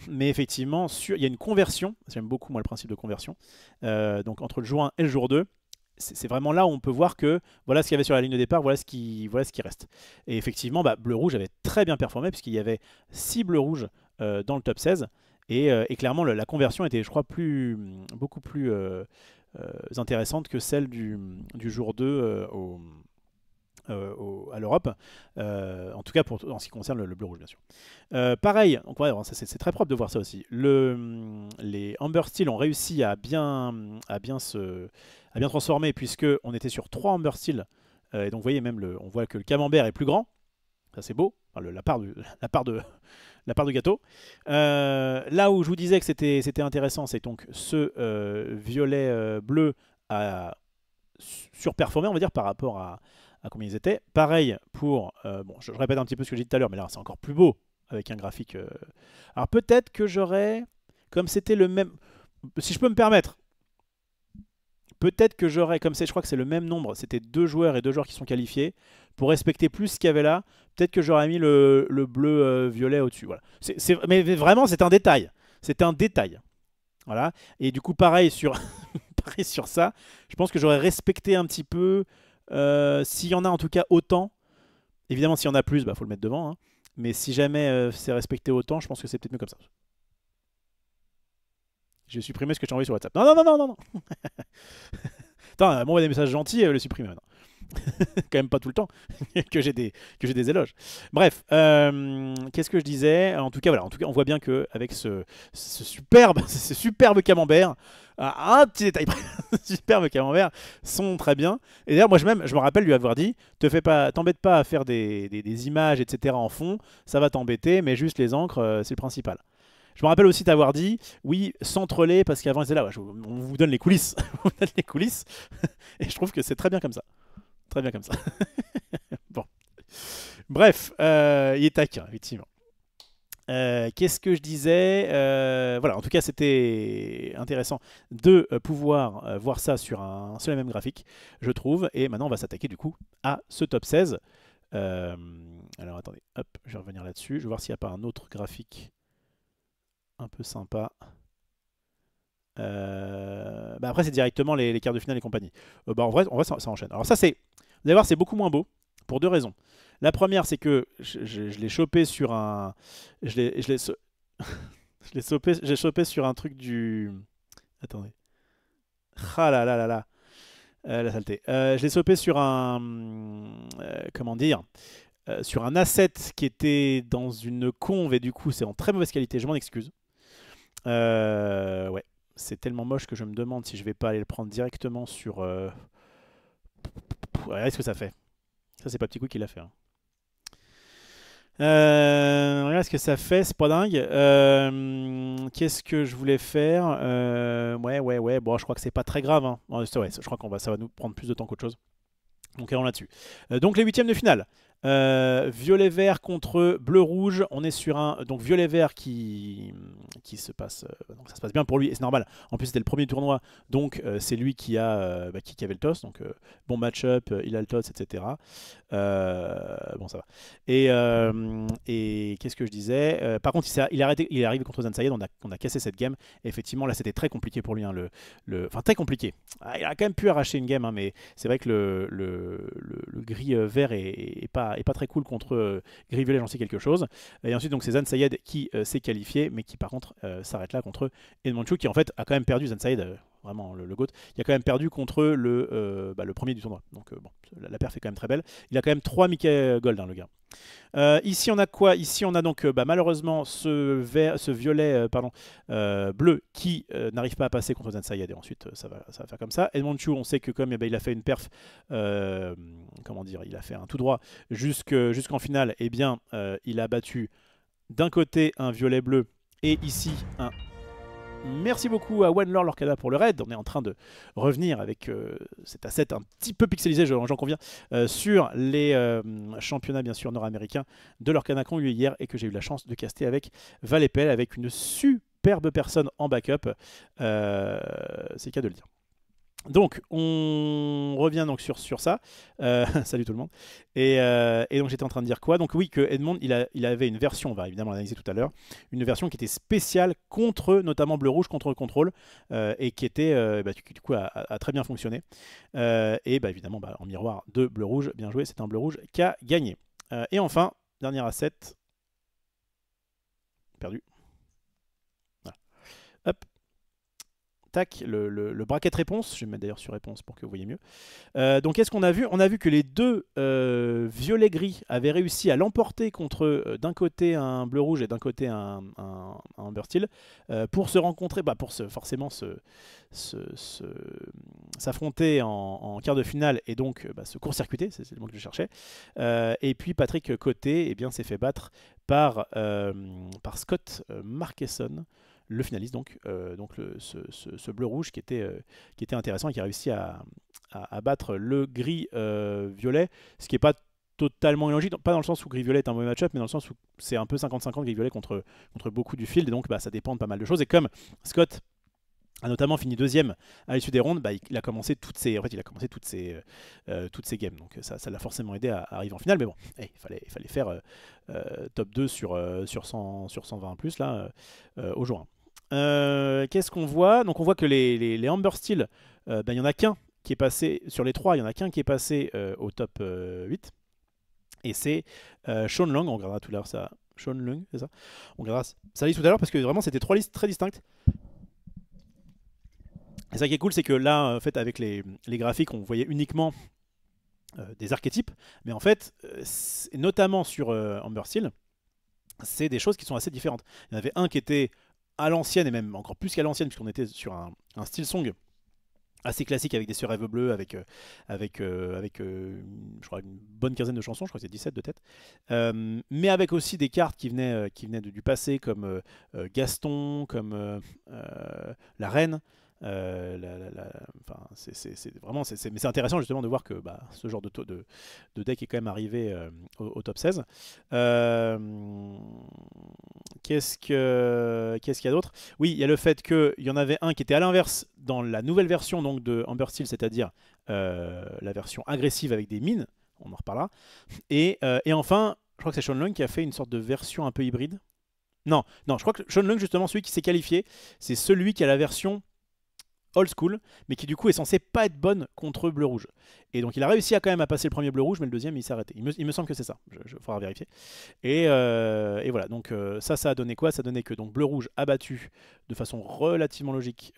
mais effectivement, il y a une conversion. J'aime beaucoup, moi, le principe de conversion. Donc entre le jour 1 et le jour 2, c'est vraiment là où on peut voir que voilà ce qu'il y avait sur la ligne de départ, voilà ce qui reste. Et effectivement, bleu-rouge avait très bien performé puisqu'il y avait 6 bleus-rouges dans le top 16. Et clairement, la conversion était, je crois, beaucoup plus intéressante que celle du jour 2 à l'Europe, en tout cas en ce qui concerne le bleu-rouge, bien sûr. Pareil, donc ouais, c'est très propre de voir ça aussi. Les Amber Steel ont réussi à bien transformer, puisque on était sur 3 Amber Steel, et donc vous voyez même on voit que le camembert est plus grand. Ça c'est beau, enfin, la part de gâteau. Là où je vous disais que c'était intéressant, c'est donc ce violet bleu a surperformé, on va dire, par rapport à combien ils étaient. Pareil pour... bon, je répète un petit peu ce que j'ai dit tout à l'heure, mais là, c'est encore plus beau avec un graphique... Alors, peut-être que j'aurais... Comme c'était le même... Si je peux me permettre, peut-être que j'aurais... Comme je crois que c'est le même nombre, c'était 2 joueurs et 2 joueurs qui sont qualifiés. Pour respecter plus ce qu'il y avait là, peut-être que j'aurais mis le bleu-violet au-dessus. Voilà. Mais vraiment, c'est un détail. C'est un détail. Voilà. Et du coup, pareil sur, pareil sur ça. Je pense que j'aurais respecté un petit peu... s'il y en a en tout cas autant, évidemment s'il y en a plus, faut le mettre devant, hein. Mais si jamais c'est respecté autant, je pense que c'est peut-être mieux comme ça. J'ai supprimé ce que tu as envoyé sur WhatsApp. Non. Attends, m'envoie des messages gentils, le supprimer maintenant. Quand même pas tout le temps que j'ai des éloges. Bref, qu'est-ce que je disais? En tout cas, voilà. En tout cas, on voit bien que avec ce superbe camembert, un petit détail près, superbe camembert sont très bien. Et d'ailleurs, moi, je me rappelle lui avoir dit, t'embête pas à faire des images, etc. en fond, ça va t'embêter, mais juste les encres, c'est le principal. Je me rappelle aussi t'avoir dit, oui, centre-les, parce qu'avant, ils étaient là, ouais, on vous donne les coulisses. On vous donne les coulisses. Et je trouve que c'est très bien comme ça. Très bien comme ça. Bon. Bref, il est taquin, effectivement. Qu'est-ce que je disais? Voilà, en tout cas, c'était intéressant de pouvoir voir ça sur un seul et même graphique, je trouve. Et maintenant, on va s'attaquer du coup à ce top 16. Alors, attendez, hop, je vais revenir là-dessus. Je vais voir s'il n'y a pas un autre graphique un peu sympa. Après, c'est directement les quarts de finale et compagnie. En vrai, ça enchaîne. Alors ça, vous allez voir, c'est beaucoup moins beau, pour 2 raisons. La première, c'est que je l'ai chopé sur un... J'ai chopé sur un truc du... Attendez. Ah là là là là. La saleté. Je l'ai chopé sur un... comment dire, sur un asset qui était dans une conve, et du coup, c'est en très mauvaise qualité. Je m'en excuse. Ouais, c'est tellement moche que je me demande si je vais pas aller le prendre directement sur... Regardez ce que ça fait. Ça, c'est pas Petit Coup qui l'a fait, hein. Regarde ce que ça fait, c'est pas dingue. Qu'est-ce que je voulais faire? Ouais. Bon, je crois que c'est pas très grave, hein. Ouais, je crois ça va nous prendre plus de temps qu'autre chose. Donc allons là-dessus. Donc les huitièmes de finale. Violet-vert contre bleu-rouge. On est sur un donc violet-vert qui se passe. Donc ça se passe bien pour lui et c'est normal. En plus c'était le premier tournoi, donc c'est lui qui avait le toss. Donc bon match-up, il a le toss, etc. Bon ça va. Et qu'est-ce que je disais? Par contre il est arrivé contre Zansayed. On a cassé cette game. Et effectivement là c'était très compliqué pour lui, hein, enfin très compliqué. Il a quand même pu arracher une game, hein, mais c'est vrai que le gris vert est pas très cool contre gris violet, j'en sais quelque chose. Et ensuite, donc c'est Zan Sayed qui s'est qualifié, mais qui par contre s'arrête là contre Edmond Chou, qui en fait a quand même perdu. Zan Sayed, vraiment le GOAT, qui a quand même perdu contre le premier du tournoi. Donc bon, la perf est quand même très belle. Il a quand même 3 Mickey Gold, hein, le gars. Ici on a quoi? Ici on a donc malheureusement ce violet bleu qui n'arrive pas à passer contre Zansayed et ensuite ça va faire comme ça. Edmond Chou, on sait que comme il a fait une perf, comment dire, il a fait un tout droit jusqu'en finale, et bien il a battu d'un côté un violet bleu et ici un... Merci beaucoup à OneLore Lorcana pour le raid. On est en train de revenir avec cet asset un petit peu pixelisé, j'en conviens, sur les championnats bien sûr nord-américains de Lorcana qu'on a eu hier et que j'ai eu la chance de caster avec Valepel, avec une superbe personne en backup. C'est le cas de le dire. Donc, on revient donc sur ça. Salut tout le monde. Et donc, j'étais en train de dire quoi? Donc, oui, que Edmond, il avait une version, on va évidemment l'analyser tout à l'heure, une version qui était spéciale contre, notamment bleu-rouge, contre le contrôle, et qui était, du coup, a très bien fonctionné. Et évidemment, en miroir de bleu-rouge, bien joué, c'est un bleu-rouge qui a gagné. Et enfin, dernier asset, perdu. Voilà. Hop. Tac, le bracket réponse, je vais mettre d'ailleurs sur réponse pour que vous voyez mieux. Donc qu'est-ce qu'on a vu? On a vu que les deux violets-gris avaient réussi à l'emporter contre d'un côté un bleu-rouge et d'un côté un Amber Steel pour se rencontrer, pour forcément s'affronter en quart de finale et donc se court-circuiter, c'est le mot que je cherchais. Et puis Patrick Côté s'est fait battre par Scott Markesson, le finaliste, donc ce bleu-rouge qui était intéressant et qui a réussi à battre le gris-violet, ce qui n'est pas totalement illogique, pas dans le sens où gris-violet est un mauvais match-up, mais dans le sens où c'est un peu 50-50 gris-violet contre beaucoup du field, et donc ça dépend de pas mal de choses. Et comme Scott a notamment fini deuxième à l'issue des rondes, il a commencé toutes ses games, donc ça l'a forcément aidé à arriver en finale. Mais bon, il fallait faire top 2 sur 120 plus là au jour 1. Qu'est-ce qu'on voit? Donc on voit que les Amber Steel, il n'y en a qu'un qui est passé, sur les trois, il n'y en a qu'un qui est passé au top 8. Et c'est Sean Long, on regardera tout à l'heure ça. Sean Long, c'est ça? On regardera ça liste tout à l'heure parce que vraiment c'était 3 listes très distinctes. Et ça qui est cool, c'est que là, en fait, avec les graphiques, on voyait uniquement des archétypes. Mais en fait, notamment sur Amber Steel, c'est des choses qui sont assez différentes. Il y en avait un qui était à l'ancienne, et même encore plus qu'à l'ancienne, puisqu'on était sur un style song assez classique avec des surrêves bleus, avec je crois une bonne quinzaine de chansons, je crois que c'est 17 de tête, mais avec aussi des cartes qui venaient du passé, comme Gaston, comme la Reine. Mais c'est intéressant justement de voir que ce genre de deck est quand même arrivé au top 16. Qu'est-ce qu'il y a d'autre? Oui, il y a le fait qu'il y en avait un qui était à l'inverse dans la nouvelle version donc, de Amber Steel, c'est-à-dire la version agressive avec des mines, on en reparlera. Et enfin, je crois que c'est Sean Long qui a fait une sorte de version un peu hybride. Non, je crois que Sean Long, justement, celui qui s'est qualifié, c'est celui qui a la version old school, mais qui du coup est censé pas être bonne contre bleu-rouge. Et donc il a réussi quand même à passer le premier bleu-rouge, mais le deuxième il s'est arrêté. Il me semble que c'est ça, il faudra vérifier. Et voilà, donc ça a donné quoi? Ça a donné que donc bleu-rouge a battu de façon relativement logique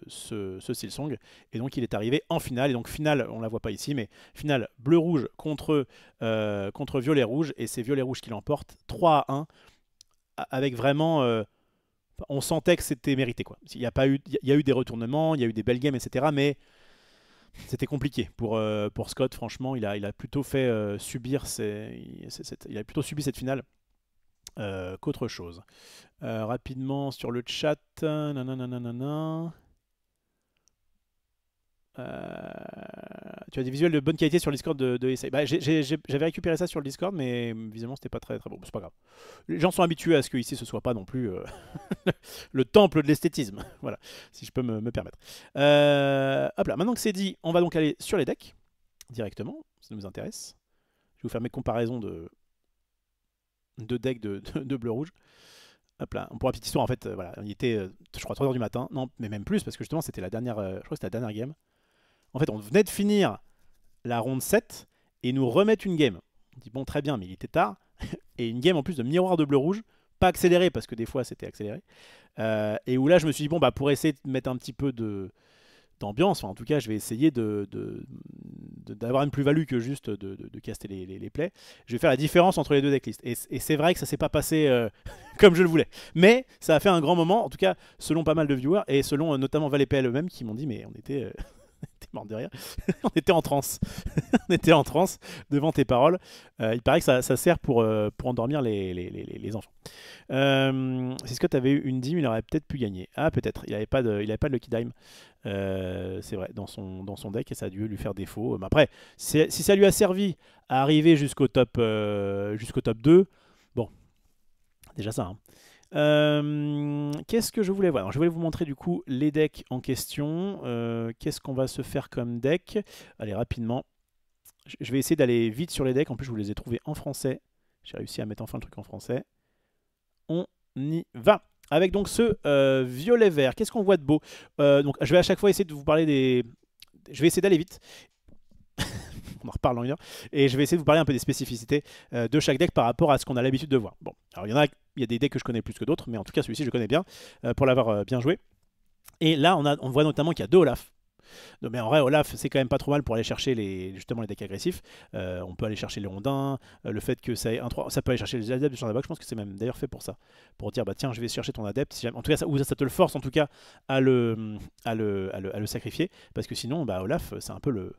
ce Silsong, et donc il est arrivé en finale. Et donc finale, on la voit pas ici, mais finale bleu-rouge contre violet-rouge, et c'est violet-rouge qui l'emporte 3-1, avec vraiment... on sentait que c'était mérité, quoi. Il y a eu des retournements, il y a eu des belles games, etc. Mais c'était compliqué pour Scott. Franchement, il a plutôt fait subir il a plutôt subi cette finale qu'autre chose. Rapidement sur le chat. Nanana. Tu as des visuels de bonne qualité sur le Discord de Essay. Bah, j'avais récupéré ça sur le Discord, mais visiblement c'était pas très très bon. C'est pas grave. Les gens sont habitués à ce que ici ce soit pas non plus le temple de l'esthétisme. Voilà, si je peux me permettre. Hop là, maintenant que c'est dit, on va donc aller sur les decks directement. Ça nous intéresse. Je vais vous faire mes comparaisons de decks de bleu-rouge. Hop là, pour la petite histoire, en fait, voilà, il était, je crois, 3h du matin. Non, mais même plus, parce que justement, c'était la dernière, je crois que c'était la dernière game. En fait, on venait de finir la ronde 7 et nous remettre une game. On dit, bon, très bien, mais il était tard. Et une game en plus de miroir de bleu-rouge, pas accéléré, parce que des fois, c'était accéléré. Et où là, je me suis dit, bon, bah, pour essayer de mettre un petit peu d'ambiance, enfin, en tout cas, je vais essayer d'avoir une plus-value que juste de caster les plays. Je vais faire la différence entre les deux decklists. Et c'est vrai que ça s'est pas passé comme je le voulais. Mais ça a fait un grand moment, en tout cas, selon pas mal de viewers, et selon notamment ValetPL eux-mêmes, qui m'ont dit, mais on était... T'es mort de rire. On était en transe. On était en transe devant tes paroles. Il paraît que ça sert pour endormir les enfants. Si Scott avait eu une dime, il aurait peut-être pu gagner. Ah, peut-être. Il n'avait pas de Lucky Dime. C'est vrai, dans son deck, et ça a dû lui faire défaut. Mais après, si ça lui a servi à arriver jusqu'au top 2, bon, déjà ça. Hein. Qu'est-ce que je voulais voir? Alors, je voulais vous montrer du coup les decks en question. Qu'est-ce qu'on va se faire comme deck? Allez, rapidement. Je vais essayer d'aller vite sur les decks. En plus, je vous les ai trouvés en français. J'ai réussi à mettre enfin le truc en français. On y va. Avec donc ce violet-vert. Qu'est-ce qu'on voit de beau? Donc, je vais à chaque fois essayer de vous parler des... Je vais essayer d'aller vite. On en reparle dans une heure. Et je vais essayer de vous parler un peu des spécificités de chaque deck par rapport à ce qu'on a l'habitude de voir. Bon, alors il y a des decks que je connais plus que d'autres, mais en tout cas celui-ci je connais bien pour l'avoir bien joué. Et là on voit notamment qu'il y a deux Olaf. Non, mais en vrai, Olaf, c'est quand même pas trop mal pour aller chercher justement les decks agressifs. On peut aller chercher les rondins, le fait que ça ait un 3, ça peut aller chercher les adeptes sur la box. Je pense que c'est même d'ailleurs fait pour ça. Pour dire, bah tiens, je vais chercher ton adepte. Si en tout cas, ça te le force en tout cas à le sacrifier. Parce que sinon, bah, Olaf, c'est un peu le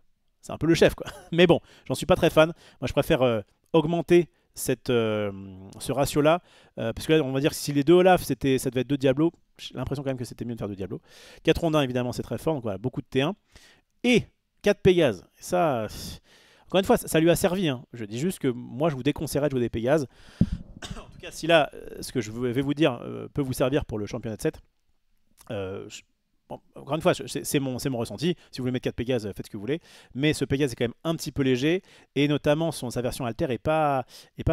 chef, quoi. Mais bon, j'en suis pas très fan. Moi, je préfère augmenter ce ratio-là. Parce que là, on va dire que si les deux Olaf, ça devait être 2 Diablo. J'ai l'impression quand même que c'était mieux de faire 2 Diablo. 4 rondins, évidemment, c'est très fort. Donc voilà, beaucoup de T1. Et 4 Pégase. Et ça, encore une fois, ça lui a servi. Hein. Je dis juste que moi, je vous déconseillerais de jouer des Pégases. En tout cas, si là, ce que je vais vous dire peut vous servir pour le championnat de 7. Bon, encore une fois, c'est mon ressenti. Si vous voulez mettre 4 Pégase, faites ce que vous voulez. Mais ce Pégase est quand même un petit peu léger. Et notamment, sa version alter est pas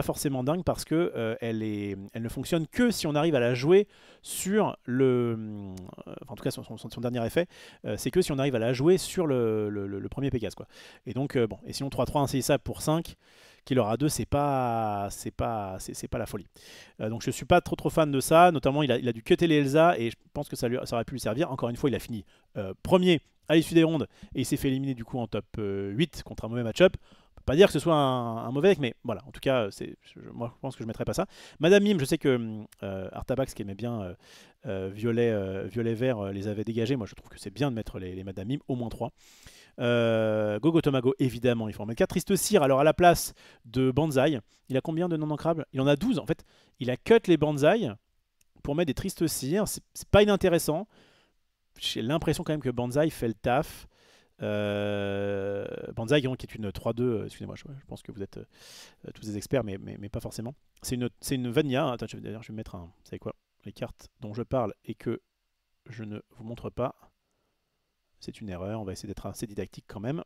forcément dingue parce que elle ne fonctionne que si on arrive à la jouer sur en tout cas, son dernier effet, c'est que si on arrive à la jouer sur le premier Pégase, quoi. Et donc, bon. Et sinon, 3-3 insaisissable pour 5. Qu'il aura 2, c'est pas la folie. Donc je suis pas trop fan de ça. Notamment, il a dû cutter les Elsa et je pense que ça aurait pu lui servir. Encore une fois, il a fini premier à l'issue des rondes et il s'est fait éliminer du coup en top 8 contre un mauvais match-up. On peut pas dire que ce soit un mauvais deck, mais voilà. En tout cas, moi je pense que je mettrais pas ça. Madame Mime, je sais que Artabax qui aimait bien violet-vert les avait dégagés. Moi je trouve que c'est bien de mettre les Madame Mime, au moins 3. Gogo Tomago, évidemment, il faut en mettre 4. Triste Cire, alors à la place de Banzai, il a combien de non ancrables? Il en a 12 en fait. Il a cut les Banzai pour mettre des Tristes Cire. C'est pas inintéressant. J'ai l'impression quand même que Banzai fait le taf. Banzai qui est une 3-2. Excusez-moi, je pense que vous êtes tous des experts, mais pas forcément. C'est une Vanilla. Attends, d'ailleurs, je vais mettre vous savez quoi? Les cartes dont je parle et que je ne vous montre pas. C'est une erreur, on va essayer d'être assez didactique quand même.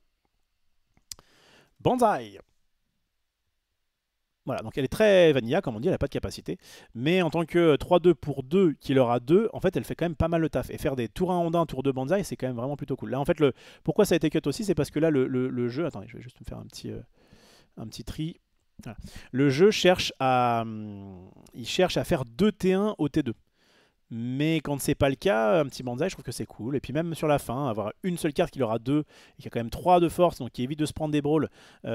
Banzai. Voilà, donc elle est très vanilla, comme on dit, elle n'a pas de capacité. Mais en tant que 3-2 pour 2, qui leur a 2, en fait, elle fait quand même pas mal le taf. Et faire des tour 1 rondin, tour 2 Banzai, c'est quand même vraiment plutôt cool. Là, en fait, pourquoi ça a été cut aussi, c'est parce que là, le jeu... Attendez, je vais juste me faire un petit tri. Voilà. Le jeu cherche à faire 2 T1 au T2. Mais quand c'est pas le cas, un petit Banzai, je trouve que c'est cool. Et puis même sur la fin, avoir une seule carte qui aura 2 et qui a quand même 3 de force, donc qui évite de se prendre des brawls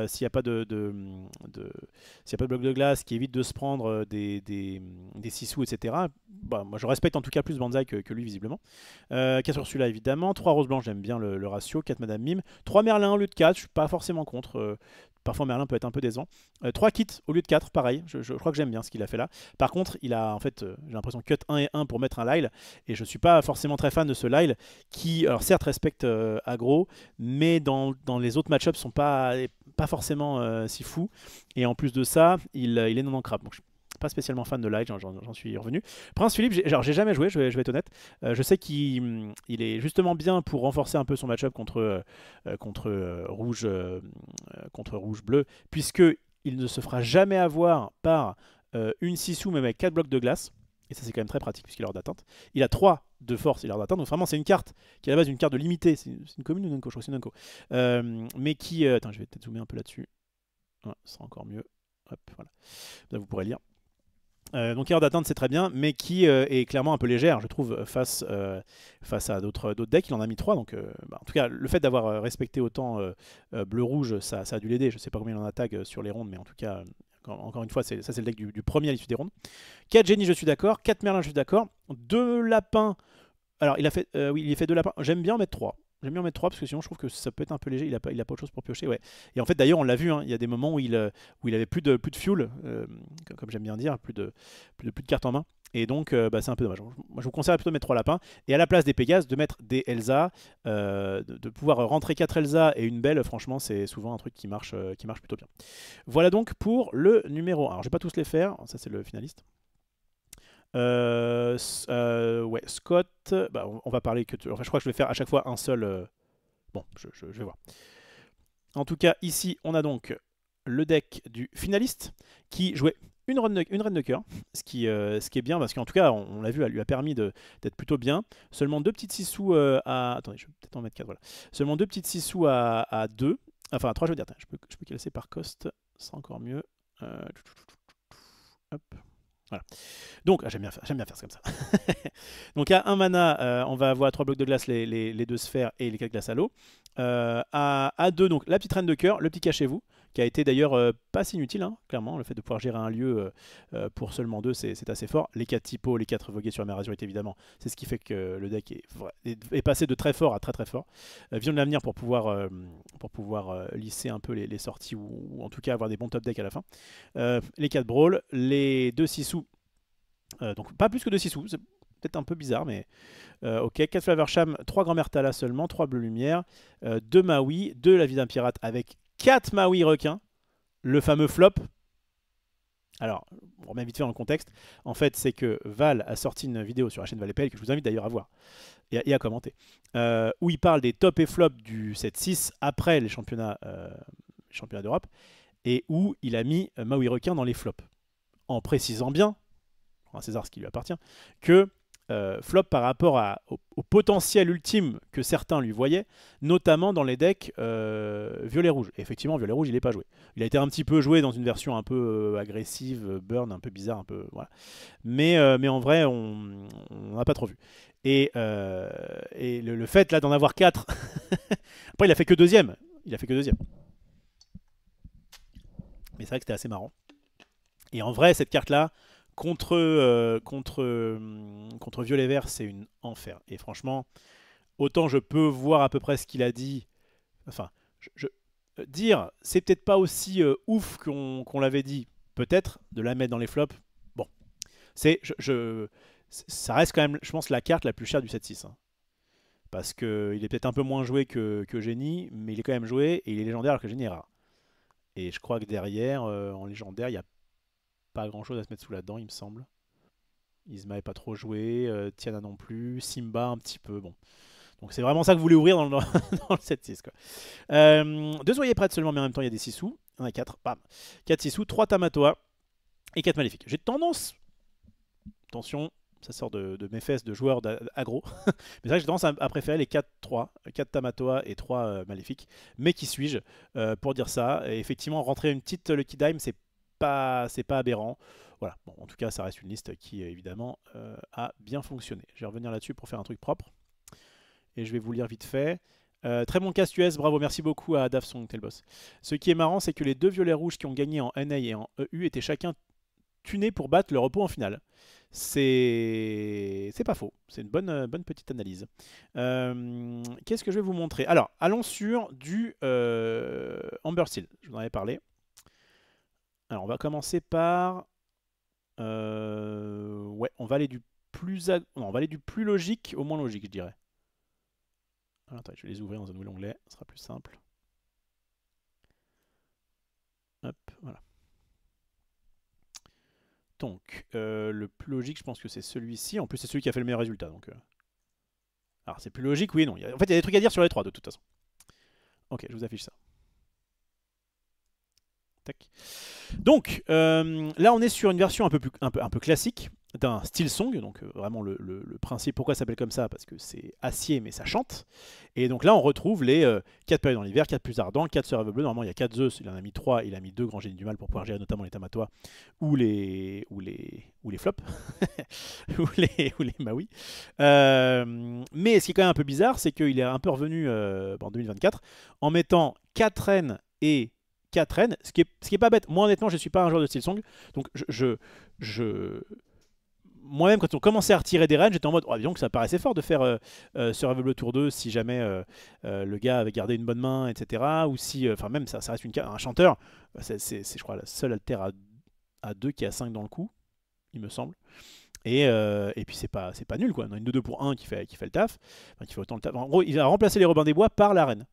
s'il n'y a pas s'il y a pas de bloc de glace, qui évite de se prendre des 6 sous, etc. Bah, moi je respecte en tout cas plus Banzai que lui visiblement. 4 sur celui-là évidemment, 3 roses blanches, j'aime bien le ratio, 4 Madame Mime, 3 Merlin au lieu de 4, je suis pas forcément contre. Parfois Merlin peut être un peu décevant. 3 kits au lieu de 4, pareil, je crois que j'aime bien ce qu'il a fait là. Par contre, il a en fait, j'ai l'impression cut 1 et 1 pour mettre un Lyle, et je suis pas forcément très fan de ce Lyle qui, alors certes respecte aggro, mais dans les autres match-ups sont pas forcément si fous. Et en plus de ça, il est non ancrable. Donc je suis pas spécialement fan de Lyle, j'en suis revenu. Prince Philippe, j'ai jamais joué, je vais être honnête. Je sais qu'il est justement bien pour renforcer un peu son match-up contre rouge bleu, puisque il ne se fera jamais avoir par une 6 sous même avec 4 blocs de glace. Et ça c'est quand même très pratique puisqu'il a l'heure d'atteinte. Il a 3 de force, il a l'heure d'atteinte. Donc vraiment c'est une carte qui est à la base une carte de limité. C'est une commune ou une unco, je crois que c'est une unco. Mais qui... attends, je vais peut-être zoomer un peu là-dessus. Ouais, ce sera encore mieux. Hop, voilà. Là vous pourrez lire. Donc heure d'atteinte c'est très bien, mais qui est clairement un peu légère, je trouve, face à d'autres decks. Il en a mis 3, donc en tout cas le fait d'avoir respecté autant bleu-rouge, ça a dû l'aider. Je sais pas combien il en a tag sur les rondes, mais en tout cas, encore une fois, ça c'est le deck du premier à l'issue des rondes. 4 génies, je suis d'accord, 4 merlins, je suis d'accord, 2 lapins. Alors il a fait, oui, il a fait 2 lapins, j'aime bien en mettre 3. J'aime bien en mettre 3 parce que sinon je trouve que ça peut être un peu léger. Il a pas autre chose pour piocher. Ouais. Et en fait d'ailleurs on l'a vu, hein, il y a des moments où il avait plus de fuel, comme j'aime bien dire, plus de cartes en main. Et donc c'est un peu dommage. Moi je vous conseille plutôt de mettre 3 lapins. Et à la place des Pégases, de mettre des Elsa, de pouvoir rentrer 4 Elsa et une belle, franchement c'est souvent un truc qui marche plutôt bien. Voilà donc pour le numéro 1. Alors je vais pas tous les faire, ça c'est le finaliste. Ouais, Scott, bah, on va parler que... Enfin, je crois que je vais faire à chaque fois un seul... Bon, je vais voir. En tout cas, ici, on a donc le deck du finaliste qui jouait une reine de cœur, ce qui est bien parce qu'en tout cas, on l'a vu, elle lui a permis d'être plutôt bien. Seulement 2 petites 6 sous à... Attendez, je vais peut-être en mettre 4, voilà. Seulement 2 petites 6 sous à 2. Enfin, à 3, je veux dire. Je peux classer par cost, c'est encore mieux. Hop. Voilà. Donc, j'aime bien faire ça comme ça. Donc à 1 mana, on va avoir 3 blocs de glace, les 2 sphères et les 4 glaces à l'eau. À 2, donc la petite reine de cœur, le petit cachez-vous, qui a été d'ailleurs pas si inutile, hein, clairement. Le fait de pouvoir gérer un lieu pour seulement 2, c'est assez fort. Les 4 typos, les 4 vogués sur la mer azurite, évidemment, c'est ce qui fait que le deck est passé de très fort à très très fort. Vision de l'avenir pour pouvoir lisser un peu les sorties ou en tout cas avoir des bons top decks à la fin. Les 4 brawls, les 2 6 sous. Donc pas plus que 2 6 sous, c'est peut-être un peu bizarre, mais ok. 4 Flaversham, 3 Grand Mertala seulement, 3 Bleu Lumière, 2 Maui, 2 La Vie d'un Pirate avec 4 Maui requins, le fameux flop. Alors, on remet vite fait dans le contexte. En fait, c'est que Val a sorti une vidéo sur la chaîne Val et Pelle, que je vous invite d'ailleurs à voir et à commenter, où il parle des top et flops du 7-6 après les championnats d'Europe, et où il a mis Maui requin dans les flops, en précisant bien, à César ce qui lui appartient, que flop par rapport au potentiel ultime que certains lui voyaient, notamment dans les decks violet-rouge. Et effectivement, violet-rouge, il n'est pas joué. Il a été un petit peu joué dans une version un peu agressive, burn, un peu bizarre, un peu voilà. Mais en vrai, on n'a pas trop vu. Et le fait là d'en avoir 4, après il a fait que deuxième. Mais c'est vrai que c'était assez marrant. Et en vrai, cette carte-là, contre Violet Vert, c'est une enfer. Et franchement, autant je peux voir à peu près ce qu'il a dit. Enfin, dire, c'est peut-être pas aussi ouf qu'on l'avait dit. Peut-être, de la mettre dans les flops. Bon, ça reste quand même, je pense, la carte la plus chère du 7-6. Hein. Parce qu'il est peut-être un peu moins joué que Génie, mais il est quand même joué et il est légendaire alors que Génie est rare. Et je crois que derrière, en légendaire, il n'y a pas grand chose à se mettre sous la dent, il me semble. Isma n'est pas trop joué, Tiana non plus, Simba un petit peu. Bon. Donc c'est vraiment ça que vous voulez ouvrir dans le, dans le 7-6. 2 soyez prêtes seulement, mais en même temps il y a des 6 sous. Il y en a 4. Bam. 4 6 sous, 3 Tamatoa et 4 Maléfiques. J'ai tendance, attention, ça sort de mes fesses de joueurs aggro. Mais c'est vrai que j'ai tendance à préférer les 4-3, 4 Tamatoa et 3 Maléfiques. Mais qui suis-je pour dire ça? Et effectivement, rentrer une petite Lucky Dime, c'est pas aberrant. voilà, bon, en tout cas, ça reste une liste qui, évidemment, a bien fonctionné. Je vais revenir là-dessus pour faire un truc propre. Et je vais vous lire vite fait. Très bon cast US, bravo, merci beaucoup à Dafsong, tel boss. Ce qui est marrant, c'est que les deux violets rouges qui ont gagné en NA et en EU étaient chacun tunés pour battre le repos en finale. C'est pas faux, c'est une bonne petite analyse. Qu'est-ce que je vais vous montrer? Alors, allons sur du Amber Steel, je vous en avais parlé. Alors, on va commencer par... ouais, on va aller du plus... Non, on va aller du plus logique au moins logique, je dirais. Alors, attends, je vais les ouvrir dans un nouvel onglet, ce sera plus simple. Hop, voilà. Donc, le plus logique, je pense que c'est celui-ci. En plus, c'est celui qui a fait le meilleur résultat. Donc, alors, c'est plus logique, oui et non. En fait, il y a des trucs à dire sur les trois, de toute façon. Ok, je vous affiche ça. Tac. Donc, là, on est sur une version un peu classique d'un style song. Donc, vraiment, le principe, pourquoi ça s'appelle comme ça? Parce que c'est acier, mais ça chante. Et donc là, on retrouve les 4 périodes dans l'hiver, 4 plus ardents, 4 sœurs bleues. Normalement, il y a 4 Zeus, il en a mis 3, il a mis 2 grands génies du mal pour pouvoir gérer notamment les Tamatois ou les flops, ou les Maui. Mais ce qui est quand même un peu bizarre, c'est qu'il est un peu revenu en 2024 en mettant 4 reines et 4 reines, ce qui est pas bête. Moi, honnêtement, je ne suis pas un joueur de style song, donc moi-même, quand on commençait à retirer des reines, j'étais en mode, oh, disons que ça paraissait fort de faire Survival Tour 2 si jamais le gars avait gardé une bonne main, etc. Ou si, enfin même, ça reste un chanteur. C'est, je crois, la seule alter à 2 qui a 5 dans le coup, il me semble. Et puis c'est pas nul, quoi. On a une 2-2 pour 1 qui fait le taf, enfin, qui fait autant le taf. En gros, il a remplacé les Robins des Bois par la reine.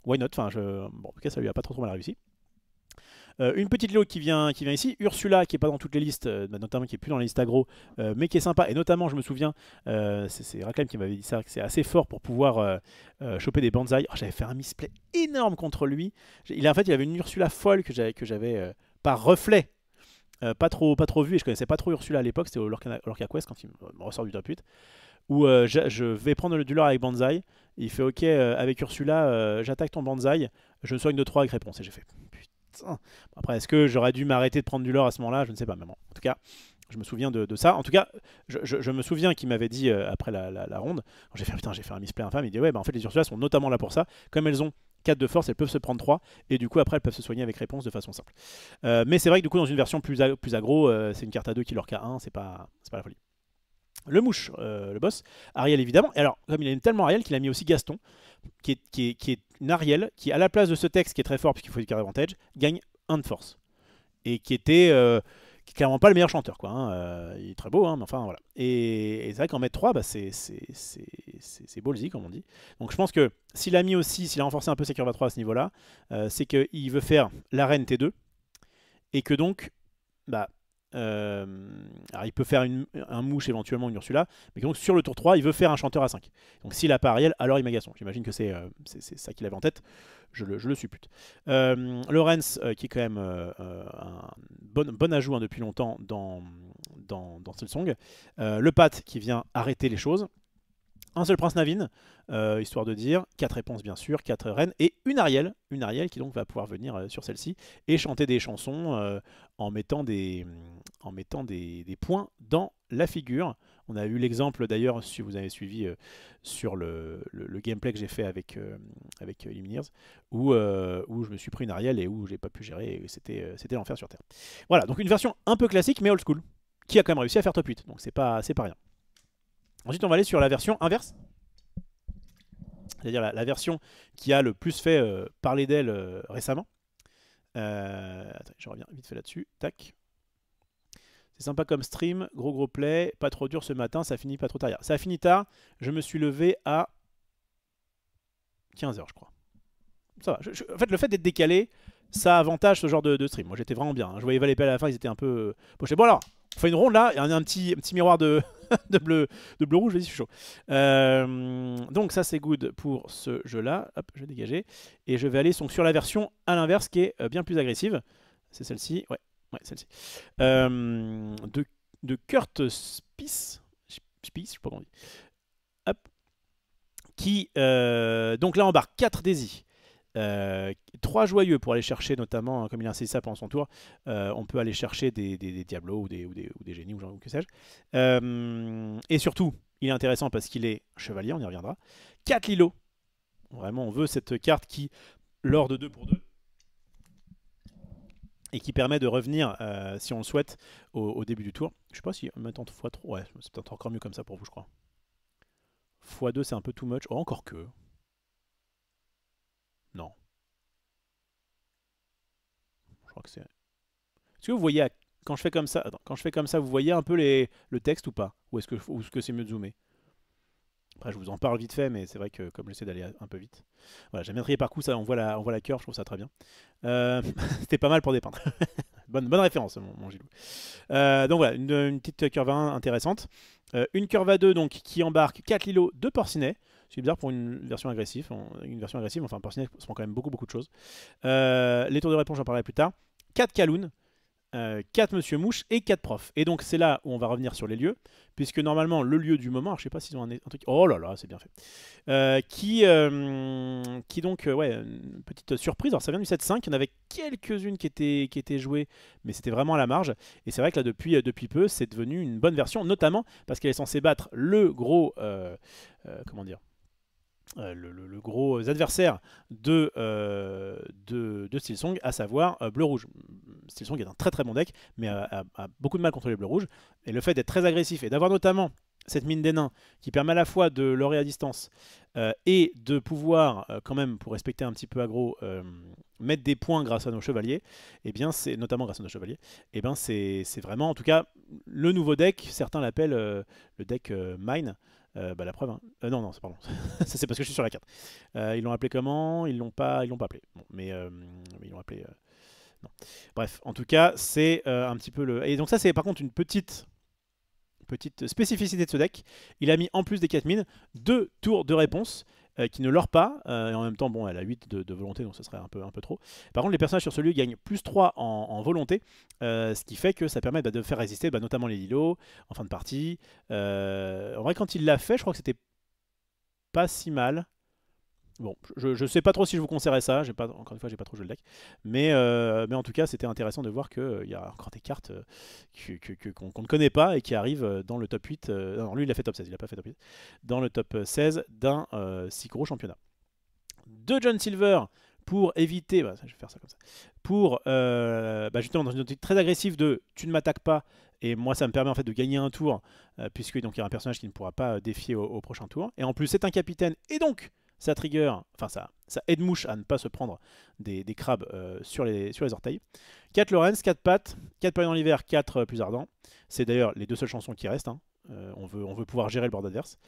Why not? Enfin, bon, en tout cas, ça lui a pas trop mal réussi. Une petite lot qui vient ici, Ursula qui est pas dans toutes les listes, notamment qui est plus dans les listes agro, mais qui est sympa. Et notamment, je me souviens, c'est Raclem qui m'avait dit ça, que c'est assez fort pour pouvoir choper des bonsaïs. Oh, j'avais fait un misplay énorme contre lui. En fait, il avait une Ursula folle que j'avais par reflet. Pas trop vu, et je connaissais pas trop Ursula à l'époque, c'était au Lorca Quest quand il me ressort du top 8, où je vais prendre du lore avec Banzai. Il fait ok, avec Ursula, j'attaque ton Banzai, je me soigne de 3 avec réponse. Et j'ai fait putain. Après, est-ce que j'aurais dû m'arrêter de prendre du lore à ce moment-là? Je ne sais pas, mais bon. En tout cas, je me souviens de ça. En tout cas, je me souviens qu'il m'avait dit après la ronde, quand j'ai fait putain, j'ai fait un misplay infâme, il dit ouais, bah en fait, les Ursula sont notamment là pour ça. Comme elles ont 4 de force, elles peuvent se prendre 3, et du coup, après, elles peuvent se soigner avec réponse de façon simple. Mais c'est vrai que du coup, dans une version plus aggro, c'est une carte à 2 qui leur K1, c'est pas la folie. Le mouche, le boss, Ariel évidemment. Et alors, comme il aime tellement Ariel qu'il a mis aussi Gaston, qui est une Ariel qui, à la place de ce texte qui est très fort puisqu'il faut du card advantage, gagne 1 de force. Et qui était clairement pas le meilleur chanteur, quoi. Hein. Il est très beau, hein, mais enfin voilà. Et c'est vrai qu'en mettre 3, bah, c'est ballsy, comme on dit. Donc je pense que s'il a mis aussi, s'il a renforcé un peu ses curves à 3 à ce niveau-là, c'est qu'il veut faire la reine T2. Et que donc, bah. Alors il peut faire un mouche éventuellement, une Ursula, mais donc sur le tour 3 il veut faire un chanteur à 5. Donc s'il a pas Ariel, alors il met Gaston. J'imagine que c'est ça qu'il avait en tête, je le suppute. Lorenz qui est quand même un bon ajout hein, depuis longtemps dans Silksong. Le Pat qui vient arrêter les choses. Un seul prince Navin, histoire de dire, 4 réponses bien sûr, 4 reines, et une Ariel qui donc va pouvoir venir sur celle-ci et chanter des chansons en mettant des points dans la figure. On a eu l'exemple d'ailleurs, si vous avez suivi sur le gameplay que j'ai fait avec Lumineers, où je me suis pris une Ariel et où j'ai pas pu gérer, et c'était l'enfer sur Terre. Voilà, donc une version un peu classique mais old school, qui a quand même réussi à faire top 8, donc c'est pas rien. Ensuite, on va aller sur la version inverse, c'est-à-dire la version qui a le plus fait parler d'elle récemment. Attends, je reviens vite fait là-dessus. Tac. C'est sympa comme stream, gros play, pas trop dur ce matin, ça finit pas trop tard. Ça a fini tard, je me suis levé à 15h, je crois. Ça va. En fait, le fait d'être décalé, ça avantage ce genre de stream. Moi, j'étais vraiment bien. Je voyais Valépel à la fin, ils étaient un peu pochés. Bon, alors, on fait une ronde là, et on a un petit miroir de bleu-rouge, je suis chaud. Donc ça c'est good pour ce jeu-là. Hop, je vais dégager. Et je vais aller donc, sur la version à l'inverse qui est bien plus agressive. C'est celle-ci. Ouais, celle-ci. De Kurt Spies. Je sais pas comment on dit. Hop. Qui, donc là, embarque 4 Daisy. 3 joyeux pour aller chercher, notamment, comme il a insaisi ça pendant son tour, on peut aller chercher des diablos ou des génies ou que sais-je. Et surtout, il est intéressant parce qu'il est chevalier, on y reviendra. 4 Lilo. Vraiment, on veut cette carte qui, lors de 2 pour 2, et qui permet de revenir, si on le souhaite, au début du tour. Je sais pas si maintenant x3, ouais, c'est peut-être encore mieux comme ça pour vous, je crois. x2, c'est un peu too much. Oh, encore que. Non. Je crois que c'est. Est-ce que vous voyez, quand je fais comme ça, attends, quand je fais comme ça, vous voyez un peu le texte ou pas? Ou est-ce que c'est mieux de zoomer? Après, je vous en parle vite fait, mais c'est vrai que comme j'essaie d'aller un peu vite. Voilà, j'aime bien trier par coup, ça, on voit la curve, je trouve ça très bien. C'était pas mal pour dépeindre. bonne référence, mon Gilou. Donc voilà, une petite curve 1 intéressante. Une curve à 2 donc, qui embarque 4 Lilo, 2 Porcinets. C'est bizarre pour une version agressive. Enfin, Porcinet se prend quand même beaucoup de choses. Les tours de réponse, j'en parlerai plus tard. 4 Kaloun. 4 Monsieur Mouche et 4 profs. Et donc c'est là où on va revenir sur les lieux, puisque normalement le lieu du moment, alors, je sais pas s'ils ont un truc... Oh là là, c'est bien fait. Qui donc, ouais, une petite surprise, alors ça vient du 7-5, il y en avait quelques-unes qui étaient jouées, mais c'était vraiment à la marge. Et c'est vrai que là depuis peu, c'est devenu une bonne version, notamment parce qu'elle est censée battre le gros... comment dire, le gros adversaire de Steelsong, à savoir bleu-rouge. Steelsong est un très bon deck, mais a beaucoup de mal contre les bleus-rouges. Et le fait d'être très agressif et d'avoir notamment cette mine des nains qui permet à la fois de l'orer à distance et de pouvoir, quand même, pour respecter un petit peu aggro, mettre des points grâce à nos chevaliers, et bien c'est notamment grâce à nos chevaliers, et bien c'est vraiment, en tout cas, le nouveau deck. Certains l'appellent le deck Mine. La preuve, hein. Non, pardon. Ça c'est parce que je suis sur la carte. Ils l'ont appelé comment? Ils l'ont pas appelé. Bon, mais ils l'ont appelé. Non. Bref, en tout cas, c'est un petit peu le. Et donc ça, c'est par contre une petite spécificité de ce deck. Il a mis en plus des 4 mines 2 tours de réponse qui ne leurrent pas. Et en même temps, bon, elle a 8 de volonté, donc ça serait un peu trop. Par contre, les personnages sur celui gagnent plus 3 en volonté, ce qui fait que ça permet de faire résister notamment les Lilo en fin de partie. En vrai, quand il l'a fait, je crois que c'était pas si mal. Bon, je sais pas trop si je vous conseillerais ça. Encore une fois, j'ai pas trop joué le deck. Mais en tout cas, c'était intéressant de voir qu'il y a encore des cartes qu'on ne connaît pas et qui arrivent dans le top 8. Non, lui, il a fait top 16, il a pas fait top 8. Dans le top 16 d'un si gros championnat. De John Silver pour éviter. Bah, je vais faire ça comme ça. Pour justement, dans une optique très agressive de tu ne m'attaques pas. Et moi, ça me permet en fait de gagner un tour, puisque donc il y a un personnage qui ne pourra pas défier au prochain tour. Et en plus, c'est un capitaine. Et donc. Ça trigger, enfin ça aide Mouche à ne pas se prendre des crabes sur les orteils. 4 Lorenz, 4 pattes, 4 périodes dans l'hiver, 4 plus ardents. C'est d'ailleurs les 2 seules chansons qui restent. Hein. On veut pouvoir gérer le board adverse.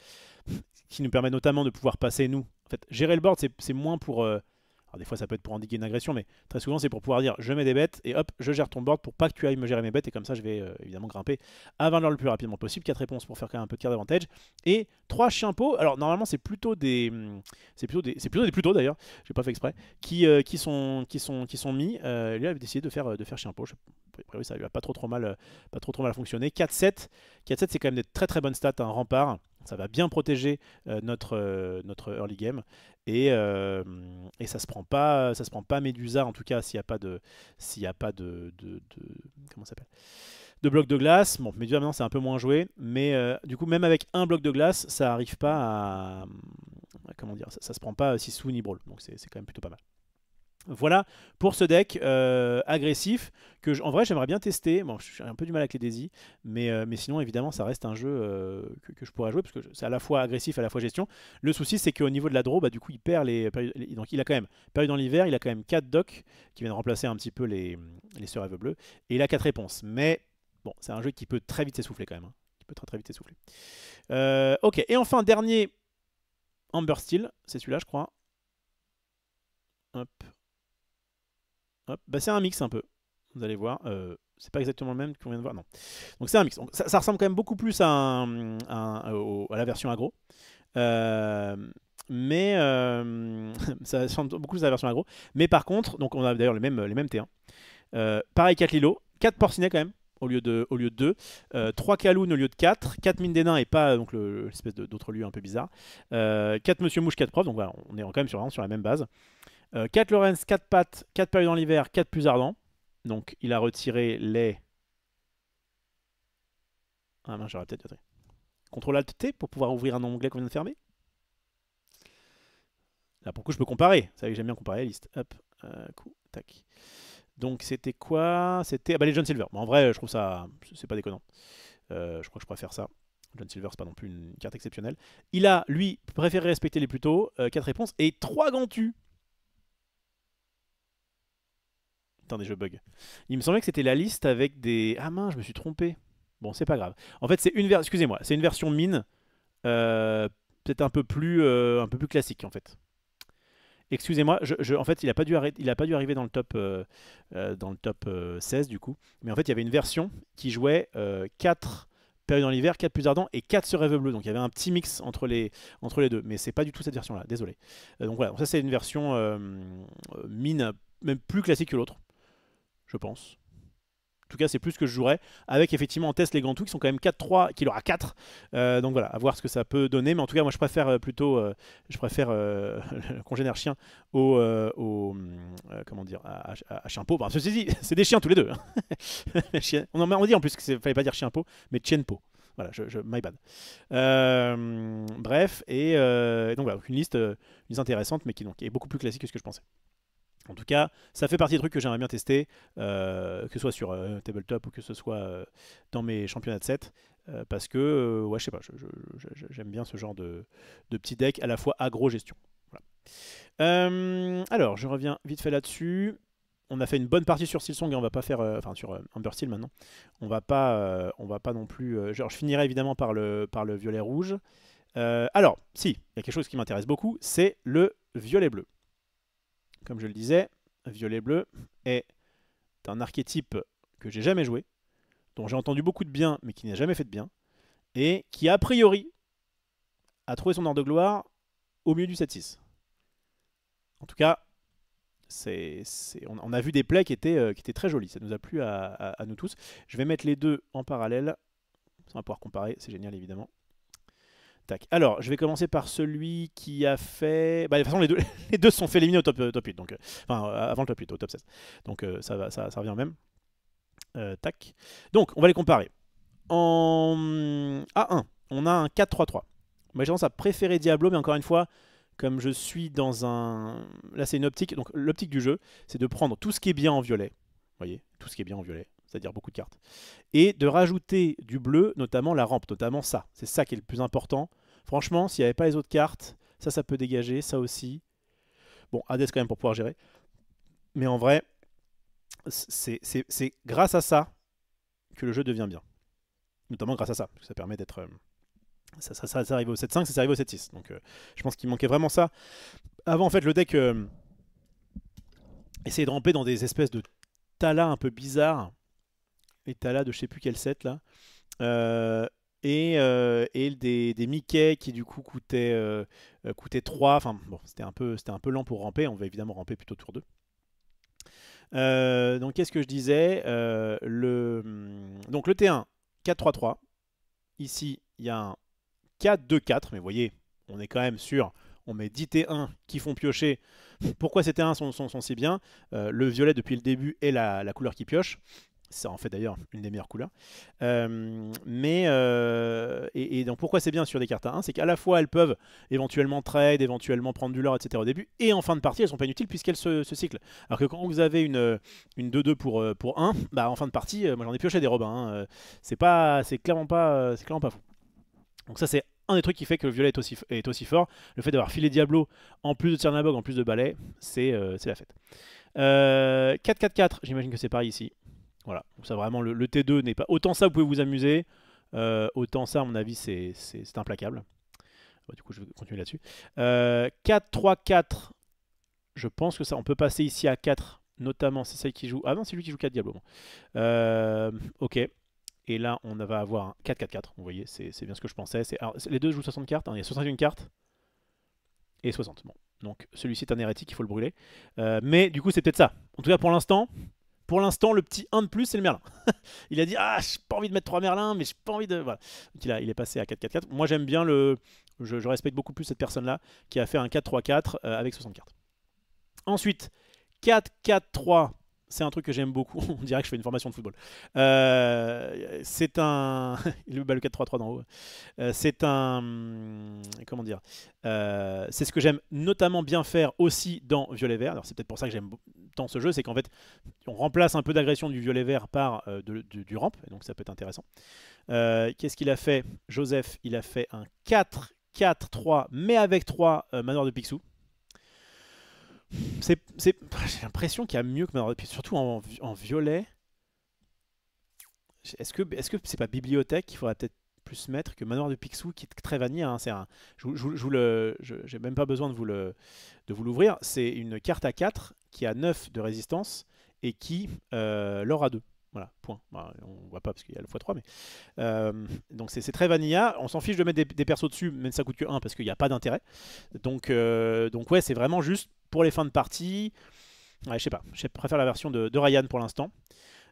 Qui nous permet notamment de pouvoir passer, nous. En fait, gérer le board, c'est moins pour... alors des fois ça peut être pour endiguer une agression, mais très souvent c'est pour pouvoir dire je mets des bêtes et hop, je gère ton board pour pas que tu ailles me gérer mes bêtes, et comme ça je vais évidemment grimper à 20 le plus rapidement possible. 4 réponses pour faire quand même un peu de carte d'avantage. Et 3 chiens pots. Alors normalement c'est plutôt des plutôt d'ailleurs, j'ai pas fait exprès, qui sont mis. Lui avait décidé de faire chien pot. Après, ça lui a pas trop mal fonctionné. 4-7, c'est quand même des très bonnes stats, un rempart. Ça va bien protéger notre early game. Et ça se prend pas Médusa, en tout cas s'il n'y a pas de comment ça s'appelle, de bloc de glace. Bon, Médusa maintenant c'est un peu moins joué, mais du coup même avec un bloc de glace, ça arrive pas à comment dire, ça se prend pas Sissou ni Brawl, donc c'est quand même plutôt pas mal. Voilà pour ce deck agressif que en vrai j'aimerais bien tester. Bon, j'ai un peu du mal avec les Daisy, mais sinon évidemment ça reste un jeu que je pourrais jouer parce que c'est à la fois agressif, à la fois gestion. Le souci c'est qu'au niveau de la draw, du coup il perd donc il a quand même période dans l'hiver, il a quand même 4 docks qui viennent remplacer un petit peu les sœurs Rêve Bleu, et il a 4 réponses. Mais bon, c'est un jeu qui peut très vite s'essouffler quand même, hein. Qui peut très vite s'essouffler. Ok, et enfin dernier Amber Steel, c'est celui-là je crois. Hop. C'est un mix un peu, vous allez voir. C'est pas exactement le même qu'on vient de voir, non. Donc c'est un mix. Donc, ça ressemble quand même beaucoup plus à la version aggro. Mais ça ressemble beaucoup plus à la version aggro. Mais par contre, donc on a d'ailleurs les mêmes T1. Pareil 4 Lilo, 4 Porcinets quand même, au lieu de 2. 3 Kaloun au lieu de 4. 4 Mines des Nains et pas donc l'espèce d'autre lieu un peu bizarre. 4 Monsieur Mouche, 4 Profs. Donc voilà, on est quand même vraiment sur la même base. 4 Lorenz, 4 pattes, 4 périodes dans l'hiver, 4 plus ardents. Donc il a retiré les... Ah mince, j'aurais peut-être... CTRL-ALT-T pour pouvoir ouvrir un onglet qu'on vient de fermer. Là, pour le coup, je peux comparer. Vous savez que j'aime bien comparer la liste. Hop, tac. Donc, c'était quoi? C'était les John Silver. Bon, en vrai, je trouve ça... C'est pas déconnant. Je crois que je préfère ça. John Silver, c'est pas non plus une carte exceptionnelle. Il a, lui, préféré respecter les plus tôt. 4 réponses et 3 Gantus. Attendez, je bug. Il me semblait que c'était la liste avec des... Ah mince, je me suis trompé. Bon, c'est pas grave. En fait, c'est une version... Excusez-moi, c'est une version mine. Peut-être un peu plus classique, en fait. Excusez-moi, en fait, il n'a pas dû arriver dans le top, 16 du coup. Mais en fait, il y avait une version qui jouait 4 périodes dans l'hiver, 4 plus ardents et 4 sur rêve bleu. Donc il y avait un petit mix entre les deux. Mais c'est pas du tout cette version-là, désolé. Donc voilà, ça c'est une version mine, même plus classique que l'autre, je pense. En tout cas, c'est plus que je jouerais. Avec effectivement en test les Gantus qui sont quand même 4-3, qu'il aura 4. Donc voilà, à voir ce que ça peut donner. Mais en tout cas, moi je préfère plutôt le congénère chien comment dire, à chien-pot. Bah, ceci dit, c'est des chiens tous les deux. On dit en plus qu'il ne fallait pas dire chien-pot, mais chien-pot. Voilà, my bad. Bref, et donc voilà, une liste intéressante, mais qui est beaucoup plus classique que ce que je pensais. En tout cas, ça fait partie des trucs que j'aimerais bien tester, que ce soit sur Tabletop ou que ce soit dans mes championnats de 7, parce que, ouais, je sais pas, j'aime bien ce genre de petit deck à la fois aggro-gestion. Voilà. Alors, je reviens vite fait là-dessus. On a fait une bonne partie sur Silsong et on va pas faire, enfin sur Amber Steel maintenant. On va pas non plus. Genre, je finirai évidemment par le violet-rouge. Alors, si, il y a quelque chose qui m'intéresse beaucoup, c'est le violet-bleu. Comme je le disais, violet-bleu est un archétype que j'ai jamais joué, dont j'ai entendu beaucoup de bien, mais qui n'a jamais fait de bien, et qui a priori a trouvé son heure de gloire au milieu du 7-6. En tout cas, on a vu des plays qui étaient très jolis, ça nous a plu à nous tous. Je vais mettre les deux en parallèle, on va pouvoir comparer, c'est génial évidemment. Tac. Alors, je vais commencer par celui qui a fait... Bah, de toute façon, les deux se sont fait éliminer au top 8, donc, enfin, avant le top 8, au top 16. Donc, ça revient même. Tac. Donc, on va les comparer. En A1, on a un 4-3-3. Moi, j'ai tendance à préférer Diablo, mais encore une fois, comme je suis dans un... Là, c'est une optique. Donc, l'optique du jeu, c'est de prendre tout ce qui est bien en violet. Vous voyez, tout ce qui est bien en violet, c'est-à-dire beaucoup de cartes. Et de rajouter du bleu, notamment la rampe, notamment ça. C'est ça qui est le plus important. Franchement, s'il n'y avait pas les autres cartes, ça peut dégager, ça aussi. Bon, Hades quand même pour pouvoir gérer. Mais en vrai, c'est grâce à ça que le jeu devient bien. Notamment grâce à ça, parce que ça permet d'être... ça arrive au 7-5, ça arrive au 7-6. Donc je pense qu'il manquait vraiment ça. Avant, en fait, le deck essayait de ramper dans des espèces de talas un peu bizarres. Les talas de je sais plus quel set, là. Et des Mickey qui du coup coûtaient 3. Enfin bon, c'était un peu lent pour ramper. On va évidemment ramper plutôt tour 2. Donc qu'est-ce que je disais, donc le T1 4-3-3. Ici il y a un 4-2-4, mais vous voyez, on est quand même sur, on met 10 T1 qui font piocher. Pourquoi ces T1 sont si bien? Le violet depuis le début est la couleur qui pioche. C'est en fait d'ailleurs une des meilleures couleurs. Et donc pourquoi c'est bien sur des cartes à 1, c'est qu'à la fois elles peuvent éventuellement trade, éventuellement prendre du lore, etc. au début, et en fin de partie elles sont pas inutiles puisqu'elles se cyclent. Alors que quand vous avez une 2-2 pour 1, bah en fin de partie, moi j'en ai pioché des robins. C'est clairement pas fou. Donc ça c'est un des trucs qui fait que le violet est aussi fort. Le fait d'avoir filé Diablo en plus de Tchernabog, en plus de balai, c'est la fête. 4-4-4, j'imagine que c'est pareil ici. Voilà, donc ça vraiment le T2 n'est pas... Autant ça vous pouvez vous amuser, autant ça à mon avis c'est implacable. Bon, du coup je vais continuer là-dessus. 4-3-4, je pense que ça on peut passer ici à 4, notamment c'est celle qui joue... Ah non c'est lui qui joue 4 Diablo. Bon. Ok, et là on va avoir un 4-4-4, vous voyez, c'est bien ce que je pensais. Alors, les deux jouent 60 cartes, hein. Il y a 61 cartes et 60, bon. Donc celui-ci est un hérétique, il faut le brûler. Mais du coup c'est peut-être ça. En tout cas pour l'instant... le petit 1 de plus, c'est le Merlin. Il a dit, ah, j'ai pas envie de mettre 3 Merlins, mais j'ai pas envie de... Voilà. Donc il est passé à 4-4-4. Moi, j'aime bien je respecte beaucoup plus cette personne-là qui a fait un 4-3-4 avec 60 cartes. Ensuite, 4-4-3. C'est un truc que j'aime beaucoup. On dirait que je fais une formation de football. C'est un. Le 4-3-3 d'en haut. C'est un. Comment dire, c'est ce que j'aime notamment bien faire aussi dans Violet-Vert. Alors, c'est peut-être pour ça que j'aime tant ce jeu. C'est qu'en fait, on remplace un peu d'agression du Violet-Vert par du ramp. Et donc, ça peut être intéressant. Qu'est-ce qu'il a fait, Joseph? Il a fait un 4-4-3, mais avec 3 manoirs de Picsou. J'ai l'impression qu'il y a mieux que Manoir de Picsou, surtout en violet. Est-ce que c'est pas bibliothèque qu'il faudrait peut-être plus mettre que Manoir de Picsou, qui est très vanille, hein, j'ai même pas besoin de vous l'ouvrir. C'est une carte à 4 qui a 9 de résistance et qui l'aura 2. Voilà, point. Bah, on voit pas parce qu'il y a le x3, mais donc c'est très vanilla. On s'en fiche de mettre des persos dessus, même si ça coûte que 1 parce qu'il n'y a pas d'intérêt. Donc ouais, c'est vraiment juste pour les fins de partie. Ouais, je sais pas, je préfère la version de Ryan pour l'instant.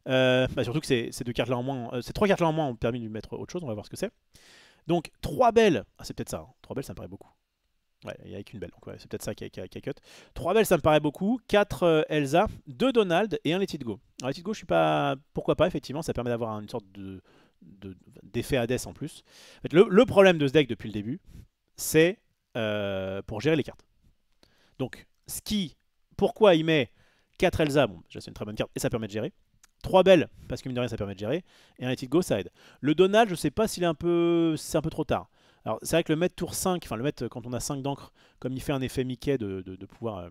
Surtout que ces 2 cartes là en moins, ces 3 cartes là en moins ont permis de lui mettre autre chose, on va voir ce que c'est. Donc 3 belles, ah, c'est peut-être ça, hein. 3 belles ça me paraît beaucoup. Ouais, il n'y a qu'une belle, donc ouais, c'est peut-être ça qui a cut. 3 belles, ça me paraît beaucoup. 4 Elsa, 2 Donald et un Let It Go. Alors, Let It Go, je suis pas. Pourquoi pas, effectivement, ça permet d'avoir une sorte d'effet Hades en plus. En fait, le problème de ce deck depuis le début, c'est pour gérer les cartes. Donc, pourquoi il met 4 Elsa? Bon, déjà, c'est une très bonne carte et ça permet de gérer. 3 belles, parce que mine de rien, ça permet de gérer. Et un Let It Go, ça aide. Le Donald, je sais pas s'il est c'est un peu trop tard. Alors c'est vrai que le mettre tour 5, enfin le mettre quand on a 5 d'encre, comme il fait un effet Mickey de pouvoir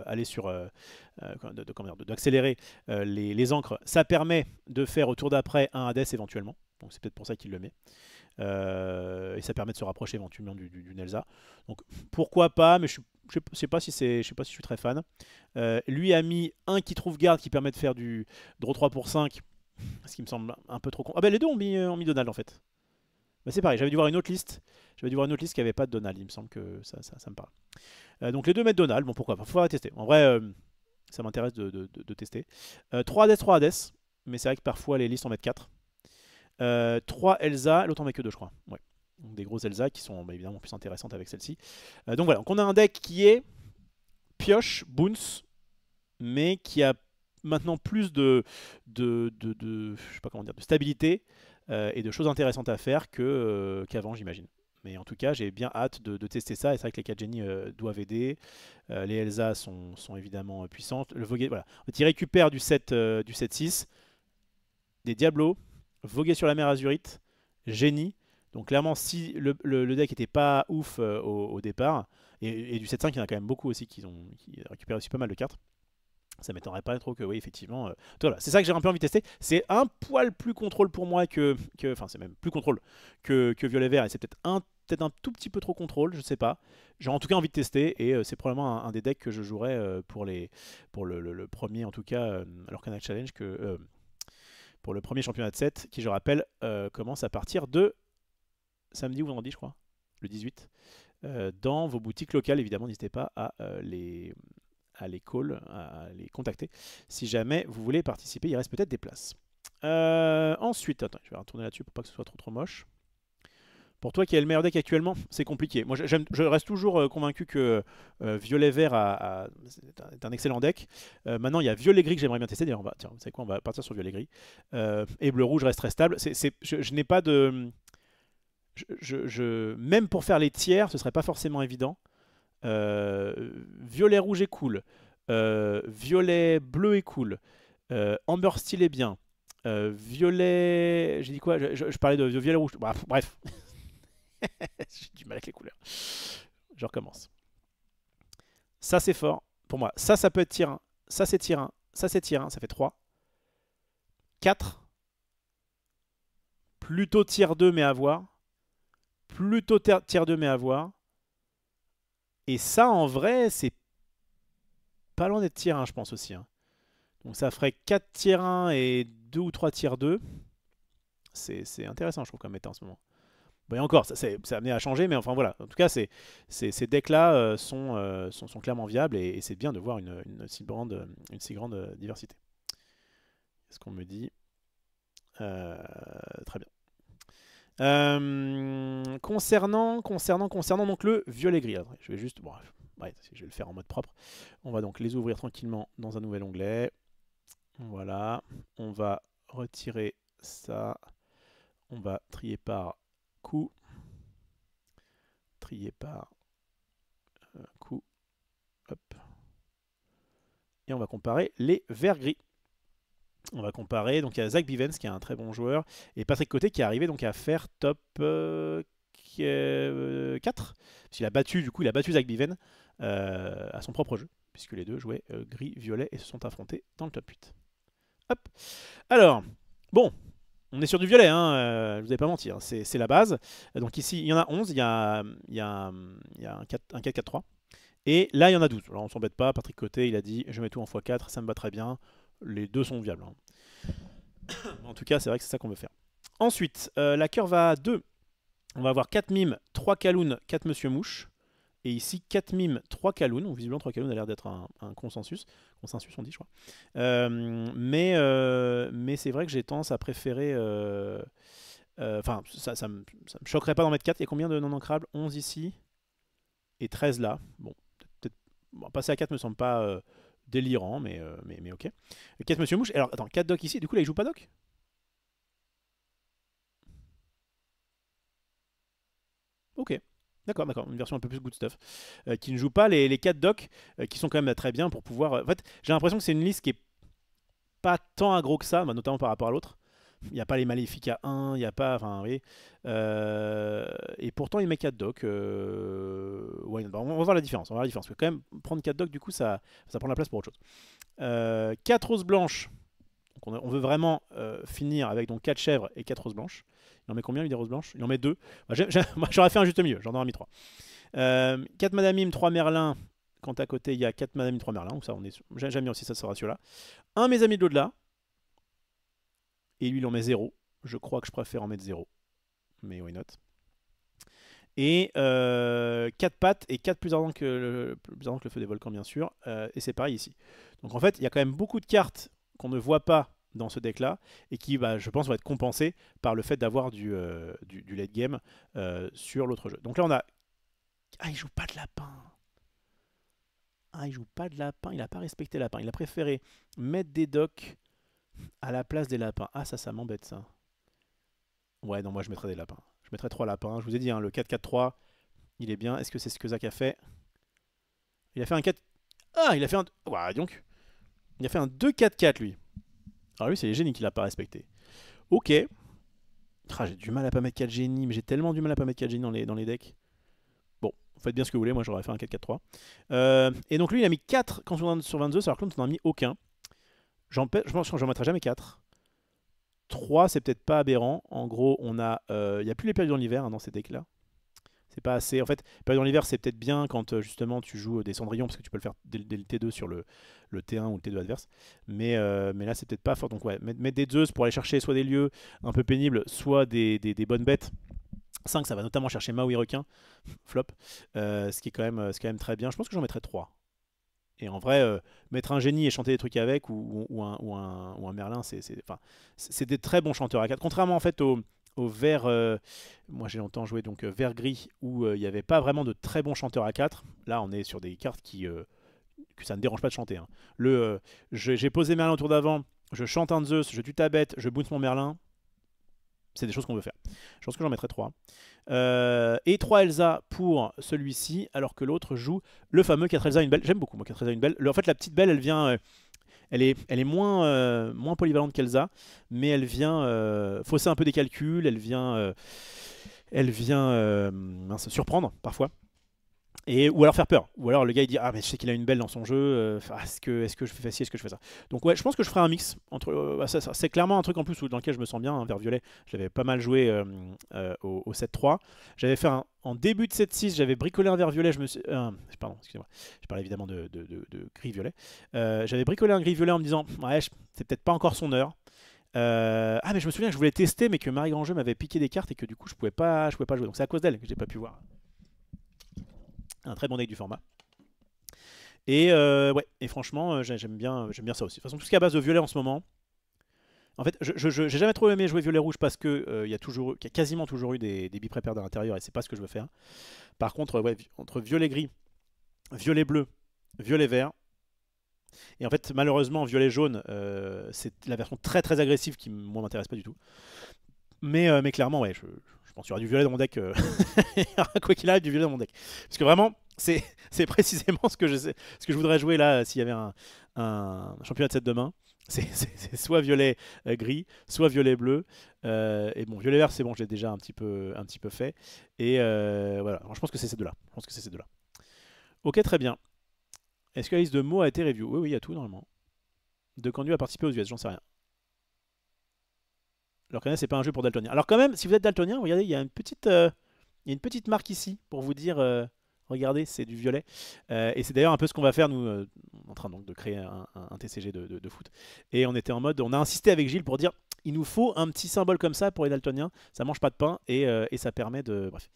aller sur d'accélérer les encres, ça permet de faire au tour d'après un Hades éventuellement. Donc c'est peut-être pour ça qu'il le met. Et ça permet de se rapprocher éventuellement du Nelza. Donc pourquoi pas, mais je sais pas si je suis très fan. Lui a mis un qui trouve garde qui permet de faire du draw 3 pour 5, ce qui me semble un peu trop con. Ah ben les deux ont mis Donald en fait. Bah c'est pareil, j'avais dû voir une autre liste. J'avais dû voir une autre liste qui n'avait pas de Donald, il me semble que ça me parle. Donc les deux mettent Donald, bon pourquoi pas, faudra tester. En vrai, ça m'intéresse de tester. 3 Hades, 3 Hades, mais c'est vrai que parfois les listes en mettent 4. 3 Elsa, l'autre en met que 2 je crois. Ouais. Donc des grosses Elsa qui sont évidemment plus intéressantes avec celle-ci. Donc voilà, donc on a un deck qui est pioche, bounce, mais qui a maintenant plus je sais pas comment dire, de stabilité et de choses intéressantes à faire qu'avant, j'imagine. Mais en tout cas, j'ai bien hâte de tester ça. Et c'est vrai que les 4 génies doivent aider. Les Elsa sont évidemment puissantes. Le Voguer, voilà. En fait, il récupère du 7-6, des Diablos, Voguer sur la mer Azurite, Génie. Donc clairement, si le deck n'était pas ouf au départ, et du 7-5, il y en a quand même beaucoup aussi qui récupèrent aussi pas mal de cartes. Ça m'étonnerait pas trop que, oui, effectivement. Voilà, c'est ça que j'ai un peu envie de tester. C'est un poil plus contrôle pour moi enfin, c'est même plus contrôle que Violet-Vert. Et c'est peut-être un tout petit peu trop contrôle, je sais pas. J'ai en tout cas envie de tester. Et c'est probablement un des decks que je jouerai pour le premier, en tout cas, l'Orcana Challenge, pour le premier championnat de 7, qui, je rappelle, commence à partir de samedi ou vendredi, je crois, le 18. Dans vos boutiques locales, évidemment, n'hésitez pas à les contacter si jamais vous voulez participer. Il reste peut-être des places. Ensuite, attends, je vais retourner là-dessus pour pas que ce soit trop moche. Pour toi qui est le meilleur deck actuellement, c'est compliqué. Moi, je reste toujours convaincu que Violet-Vert est un excellent deck. Maintenant, il y a Violet-Gris que j'aimerais bien tester. D'ailleurs, vous savez quoi, on va partir sur Violet-Gris. Et Bleu-Rouge reste très stable. Je n'ai pas de... même pour faire les tiers, ce serait pas forcément évident. Violet rouge est cool. Violet bleu est cool. Amber style est bien. Violet. J'ai dit quoi? Je parlais de violet rouge. Bref. J'ai du mal avec les couleurs. Je recommence. Ça c'est fort pour moi. Ça peut être tir 1. Ça c'est tir 1. Ça c'est tir 1. Ça fait 3. 4. Plutôt tir 2 mais à voir. Plutôt tir 2 mais à voir. Et ça, en vrai, c'est pas loin d'être tier 1, je pense aussi. Hein. Donc ça ferait 4 tier 1 et 2 ou 3 tier 2. C'est intéressant, je trouve, comme méta en ce moment. Bon, et encore, ça amené à changer, mais enfin voilà. En tout cas, ces decks-là sont clairement viables et c'est bien de voir une si grande diversité. Qu'est-ce qu'on me dit? Très bien. Concernant donc le violet gris, je vais juste... Bon, Ouais, je vais le faire en mode propre. On va donc les ouvrir tranquillement dans un nouvel onglet. Voilà. On va retirer ça. On va trier par coup. Trier par coup. Hop. Et on va comparer les verts gris. On va comparer, donc il y a Zach Bivens qui est un très bon joueur, et Patrick Côté qui est arrivé donc à faire top 4. Parce qu'il a battu, du coup, il a battu Zach Biven à son propre jeu, puisque les deux jouaient gris-violet et se sont affrontés dans le top 8. Hop. Alors, bon, on est sur du violet, hein, je ne vous ai pas menti, hein, c'est la base. Donc ici, il y en a 11, il y a un 4-4-3. Et là, il y en a 12. Alors on s'embête pas, Patrick Côté, il a dit, je mets tout en x4, ça me va très bien. Les deux sont viables. Hein. En tout cas, c'est vrai que c'est ça qu'on veut faire. Ensuite, la curve à 2. On va avoir 4 mimes, 3 caloun, 4 monsieur mouche. Et ici, 4 mimes, 3 caloun. Donc visiblement, 3 caloun a l'air d'être un consensus. Consensus, on dit, je crois. Mais c'est vrai que j'ai tendance à préférer... Enfin, ça me choquerait pas d'en mettre 4. Il y a combien de non ancrables? 11 ici. Et 13 là. Bon, peut-être... Bon, passer à 4 me semble pas... délirant, mais ok. 4 Monsieur Mouche. Alors, attends, 4 Doc ici. Du coup, là, il joue pas Doc? Ok. D'accord, d'accord. Une version un peu plus good stuff. Qui ne joue pas les 4 Doc, qui sont quand même très bien pour pouvoir... En fait, j'ai l'impression que c'est une liste qui est pas tant aggro que ça, bah, notamment par rapport à l'autre. Il n'y a pas les maléfiques à 1, il n'y a pas... Enfin, oui. Et pourtant, il met 4 Doc. Ouais, bah, on va voir la différence. On va voir la différence. Parce que quand même, prendre 4 Doc, du coup, ça prend la place pour autre chose. 4 roses blanches. Donc on veut vraiment finir avec donc 4 chèvres et 4 roses blanches. Il en met combien lui des roses blanches? Il en met 2. Moi j'aurais fait un juste milieu, j'en aurais mis 3. 4 Madame Mime, 3 Merlin. Quand à côté il y a 4 Madame Mime, 3 Merlin. Donc ça, j'aime bien aussi ce ratio-là. Un Mes Amis de l'au-delà. Et lui il en met 0. Je crois que je préfère en mettre 0. Mais why not? Et 4 pattes et 4 plus ardents que le feu des volcans bien sûr. Et c'est pareil ici. Donc en fait il y a quand même beaucoup de cartes qu'on ne voit pas dans ce deck là et qui bah, je pense va être compensé par le fait d'avoir du late game sur l'autre jeu. Donc là on a... Ah il joue pas de lapin. Ah il joue pas de lapin, il a pas respecté lapin. Il a préféré mettre des docks à la place des lapins. Ah ça m'embête ça. Ouais non moi je mettrais des lapins. Je mettrais 3 lapins. Je vous ai dit hein, le 4-4-3 il est bien. Est-ce que c'est ce que Zach a fait? Il a fait un 4... Ah il a fait un... Ouais donc. Il a fait un 2-4-4 lui. Alors lui c'est les génies qu'il a pas respecté. Ok. Ah, j'ai du mal à pas mettre 4 génies, mais j'ai tellement du mal à pas mettre 4 génies dans les decks. Bon, faites bien ce que vous voulez, moi j'aurais fait un 4-4-3. Et donc lui il a mis 4 quand on est sur 22, alors que l'autre on n'en a mis aucun. Je pense que j'en mettrai jamais 4. 3 c'est peut-être pas aberrant. En gros on a... Il n'y a plus les périodes dans l'hiver hein, dans ces decks là. C'est pas assez. En fait, période dans l'hiver, c'est peut-être bien quand justement tu joues des cendrillons parce que tu peux le faire dès le T2 sur le T1 ou le T2 adverse. Mais là, c'est peut-être pas fort. Donc, ouais, mettre des Zeus pour aller chercher soit des lieux un peu pénibles, soit des bonnes bêtes. 5, ça va notamment chercher Maui Requin, flop. Ce qui est quand même très bien. Je pense que j'en mettrais 3. Et en vrai, mettre un génie et chanter des trucs avec ou un Merlin, c'est des très bons chanteurs à 4. Contrairement en fait au vert, moi j'ai longtemps joué donc vert-gris où il n'y avait pas vraiment de très bons chanteurs à 4. Là on est sur des cartes que ça ne dérange pas de chanter. Hein. J'ai posé Merlin au tour d'avant, je chante un Zeus, je tue ta bête, je bounce mon Merlin. C'est des choses qu'on veut faire. Je pense que j'en mettrai 3. Et 3 Elsa pour celui-ci, alors que l'autre joue le fameux 4 Elsa une belle. J'aime beaucoup moi 4 Elsa une belle. En fait la petite belle elle vient... elle est moins polyvalente qu'Elsa, mais elle vient fausser un peu des calculs, elle vient surprendre parfois. Ou alors faire peur. Ou alors le gars il dit ah mais je sais qu'il a une belle dans son jeu, est-ce que je fais ci, est-ce que je fais ça. Donc ouais je pense que je ferai un mix entre c'est clairement un truc en plus dans lequel je me sens bien hein, vert violet. J'avais pas mal joué au 7-3. J'avais fait en début de 7-6 j'avais bricolé un vert violet. Pardon excusez-moi. Je parlais évidemment de gris violet. J'avais bricolé un gris violet en me disant ouais c'est peut-être pas encore son heure. Ah mais je me souviens que je voulais tester mais que Marie Grandjeu m'avait piqué des cartes et que du coup je pouvais pas jouer. Donc c'est à cause d'elle que j'ai pas pu voir. Un très bon deck du format. Et ouais, et franchement, j'aime bien ça aussi. De toute façon, tout ce qui est à base de violet en ce moment. En fait, j'ai jamais trop aimé jouer violet rouge parce que il y a quasiment toujours eu des biprépères à l'intérieur et c'est pas ce que je veux faire. Par contre, ouais, entre violet gris violet-bleu, violet-vert. Et en fait, malheureusement, violet-jaune, c'est la version très très agressive qui, moi, m'intéresse pas du tout. Mais clairement, ouais, je pense qu'il y aura du violet dans mon deck. Il y aura, quoi qu'il arrive, du violet dans mon deck. Parce que vraiment, c'est précisément ce que je voudrais jouer là s'il y avait un championnat de 7 demain. C'est soit violet-gris, soit violet-bleu. Et bon, violet-vert, c'est bon, j'ai déjà un petit peu fait. Et voilà, alors, je pense que c'est ces deux-là. Je pense que c'est ces deux-là. Ok, très bien. Est-ce que la liste de mots a été review? Oui, oui, il y a tout normalement. De Candu a participé aux US, j'en sais rien. Alors quand même, c'est pas un jeu pour daltonien. Alors quand même, si vous êtes daltonien, regardez, il y a une petite marque ici pour vous dire, regardez, c'est du violet. Et c'est d'ailleurs un peu ce qu'on va faire, nous, en train donc de créer un TCG de foot. Et on était en mode, on a insisté avec Gilles pour dire, il nous faut un petit symbole comme ça pour les daltoniens. Ça mange pas de pain et ça permet de... Bref.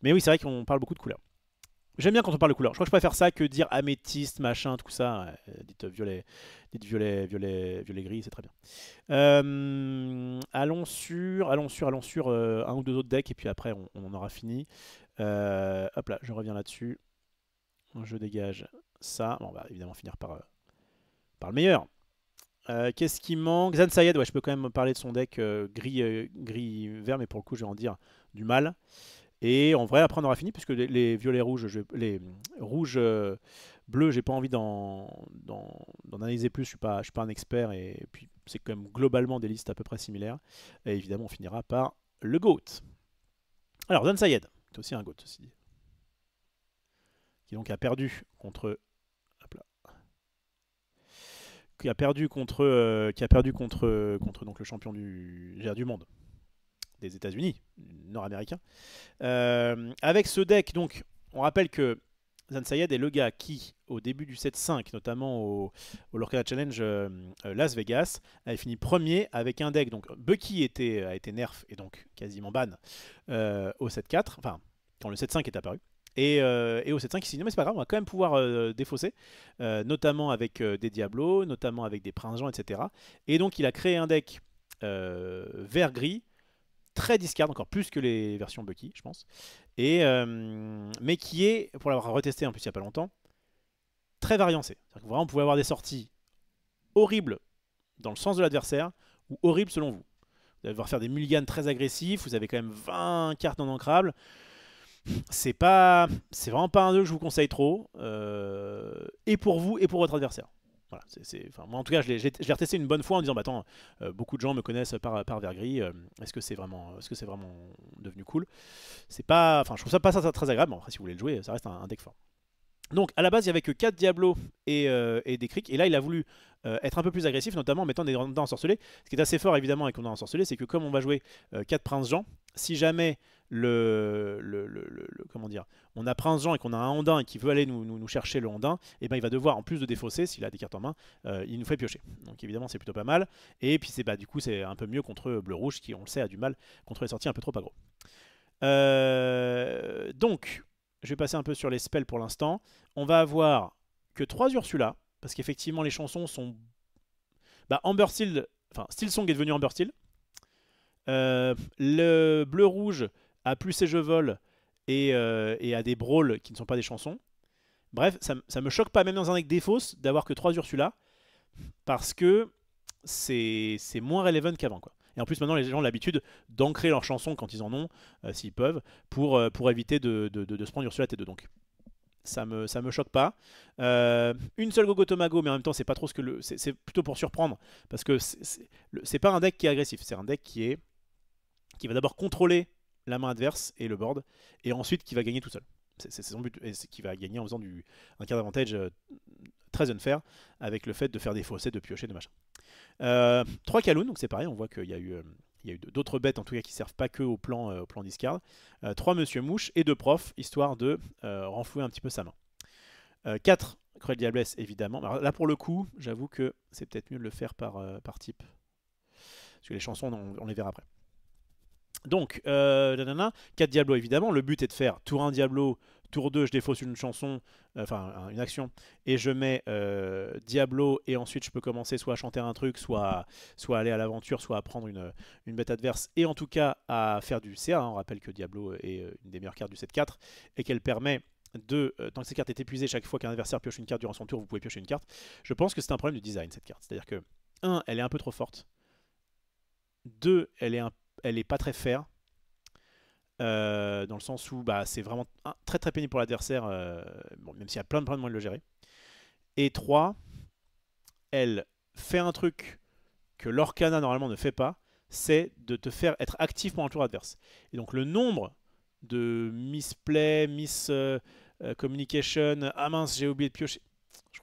Mais oui, c'est vrai qu'on parle beaucoup de couleurs. J'aime bien quand on parle de couleurs. Je crois que je préfère ça que dire améthyste, machin, tout ça. Dites violet gris, c'est très bien. Allons sur un ou deux autres decks et puis après on en aura fini. Hop là, je reviens là-dessus. Je dégage ça. Bon, on va évidemment finir par le meilleur. Qu'est-ce qui manque? Zan Sayed, ouais, je peux quand même parler de son deck gris-vert, mais pour le coup, je vais en dire du mal. Et en vrai, après, on aura fini, puisque les violets-rouges, les rouges-bleus, j'ai pas envie d'en analyser plus. Je suis pas un expert, et puis c'est quand même globalement des listes à peu près similaires. Et évidemment, on finira par le GOAT. Alors, Zan Sayed, c'est aussi un GOAT, ceci dit. Qui donc a perdu contre... Hop là. Qui a perdu contre donc, le champion du monde des États-Unis, nord-américain. Avec ce deck, donc, on rappelle que Zan Sayed est le gars qui, au début du 7-5, notamment au Lorcana Challenge Las Vegas, avait fini premier avec un deck. Donc Bucky a été nerf et donc quasiment ban au 7-4, enfin, quand le 7-5 est apparu. Et au 7-5, il s'est dit non mais c'est pas grave, on va quand même pouvoir défausser, notamment avec des Diablos, notamment avec des Prince Jean, etc. Et donc il a créé un deck vert-gris, très discard, encore plus que les versions Bucky, je pense. Mais qui est, pour l'avoir retesté en plus il n'y a pas longtemps, très variancé. C'est-à-dire que vraiment, vous pouvez avoir des sorties horribles dans le sens de l'adversaire ou horribles selon vous. Vous allez devoir faire des mulligans très agressifs, vous avez quand même 20 cartes non ancrables. C'est vraiment pas un jeu que je vous conseille trop, et pour vous et pour votre adversaire. Voilà, enfin, moi en tout cas, je l'ai retesté une bonne fois en disant, bah attends, beaucoup de gens me connaissent par Vergris, est-ce que c'est vraiment devenu cool? C'est pas, enfin, je trouve ça pas ça très agréable. Bon, après, si vous voulez le jouer, ça reste un deck fort. Donc à la base il n'y avait que 4 Diablos et des Crics, et là il a voulu être un peu plus agressif, notamment en mettant des Ondins ensorcelés. Ce qui est assez fort évidemment avec Ondins ensorcelés, c'est que comme on va jouer 4 Prince Jean, si jamais comment dire, on a Prince Jean et qu'on a un Ondin et qui veut aller nous chercher le Ondin, et ben il va devoir, en plus de défausser, s'il a des cartes en main, il nous fait piocher. Donc évidemment c'est plutôt pas mal, et puis du coup c'est un peu mieux contre bleu-rouge qui, on le sait, a du mal contre les sorties un peu trop aggro. Donc je vais passer un peu sur les spells pour l'instant. On va avoir que 3 Ursula, parce qu'effectivement les chansons sont... Bah, Amber Steel, enfin Steel Song est devenu Amber Steel. Le bleu-rouge a plus ses jeux vol et a des brawls qui ne sont pas des chansons. Bref, ça me choque pas, même dans un deck défausse, d'avoir que 3 Ursula, parce que c'est moins relevant qu'avant, quoi. Et en plus, maintenant, les gens ont l'habitude d'ancrer leurs chansons quand ils en ont, s'ils peuvent, pour éviter de se prendre Ursula T2. Donc, ça me choque pas. Une seule Gogotomago, mais en même temps, c'est pas trop ce que c'est plutôt pour surprendre, parce que c'est pas un deck qui est agressif, c'est un deck qui va d'abord contrôler la main adverse et le board, et ensuite qui va gagner tout seul. C'est son but, et qui va gagner en faisant un card d'avantage très unfair, avec le fait de faire des faussettes, de piocher, de machin. 3 Kaloun, donc c'est pareil, on voit qu'il y a eu d'autres bêtes en tout cas qui servent pas que au plan discard. 3 Monsieur Mouche et 2 Profs, histoire de renflouer un petit peu sa main. 4 Cruel Diablesse, évidemment. Alors là pour le coup, j'avoue que c'est peut-être mieux de le faire par type. Parce que les chansons, on les verra après. Donc, 4 Diablos évidemment. Le but est de faire tour 1 Diablo, tour 2 je défausse une chanson, enfin une action, et je mets Diablo, et ensuite je peux commencer soit à chanter un truc, soit aller à l'aventure, soit à prendre une bête adverse, et en tout cas à faire du CA. On rappelle que Diablo est une des meilleures cartes du 7-4, et qu'elle permet 2, tant que cette carte est épuisée, chaque fois qu'un adversaire pioche une carte durant son tour, vous pouvez piocher une carte. Je pense que c'est un problème de design cette carte. C'est-à-dire que 1, elle est un peu trop forte. 2, elle est pas très fair. Dans le sens où bah, c'est vraiment très très pénible pour l'adversaire, bon, même s'il y a plein de moyens de le gérer. Et 3, elle fait un truc que l'Orcana normalement ne fait pas, c'est de te faire être actif pendant le tour adverse. Et donc le nombre de misplay, communication, ah mince j'ai oublié de piocher, je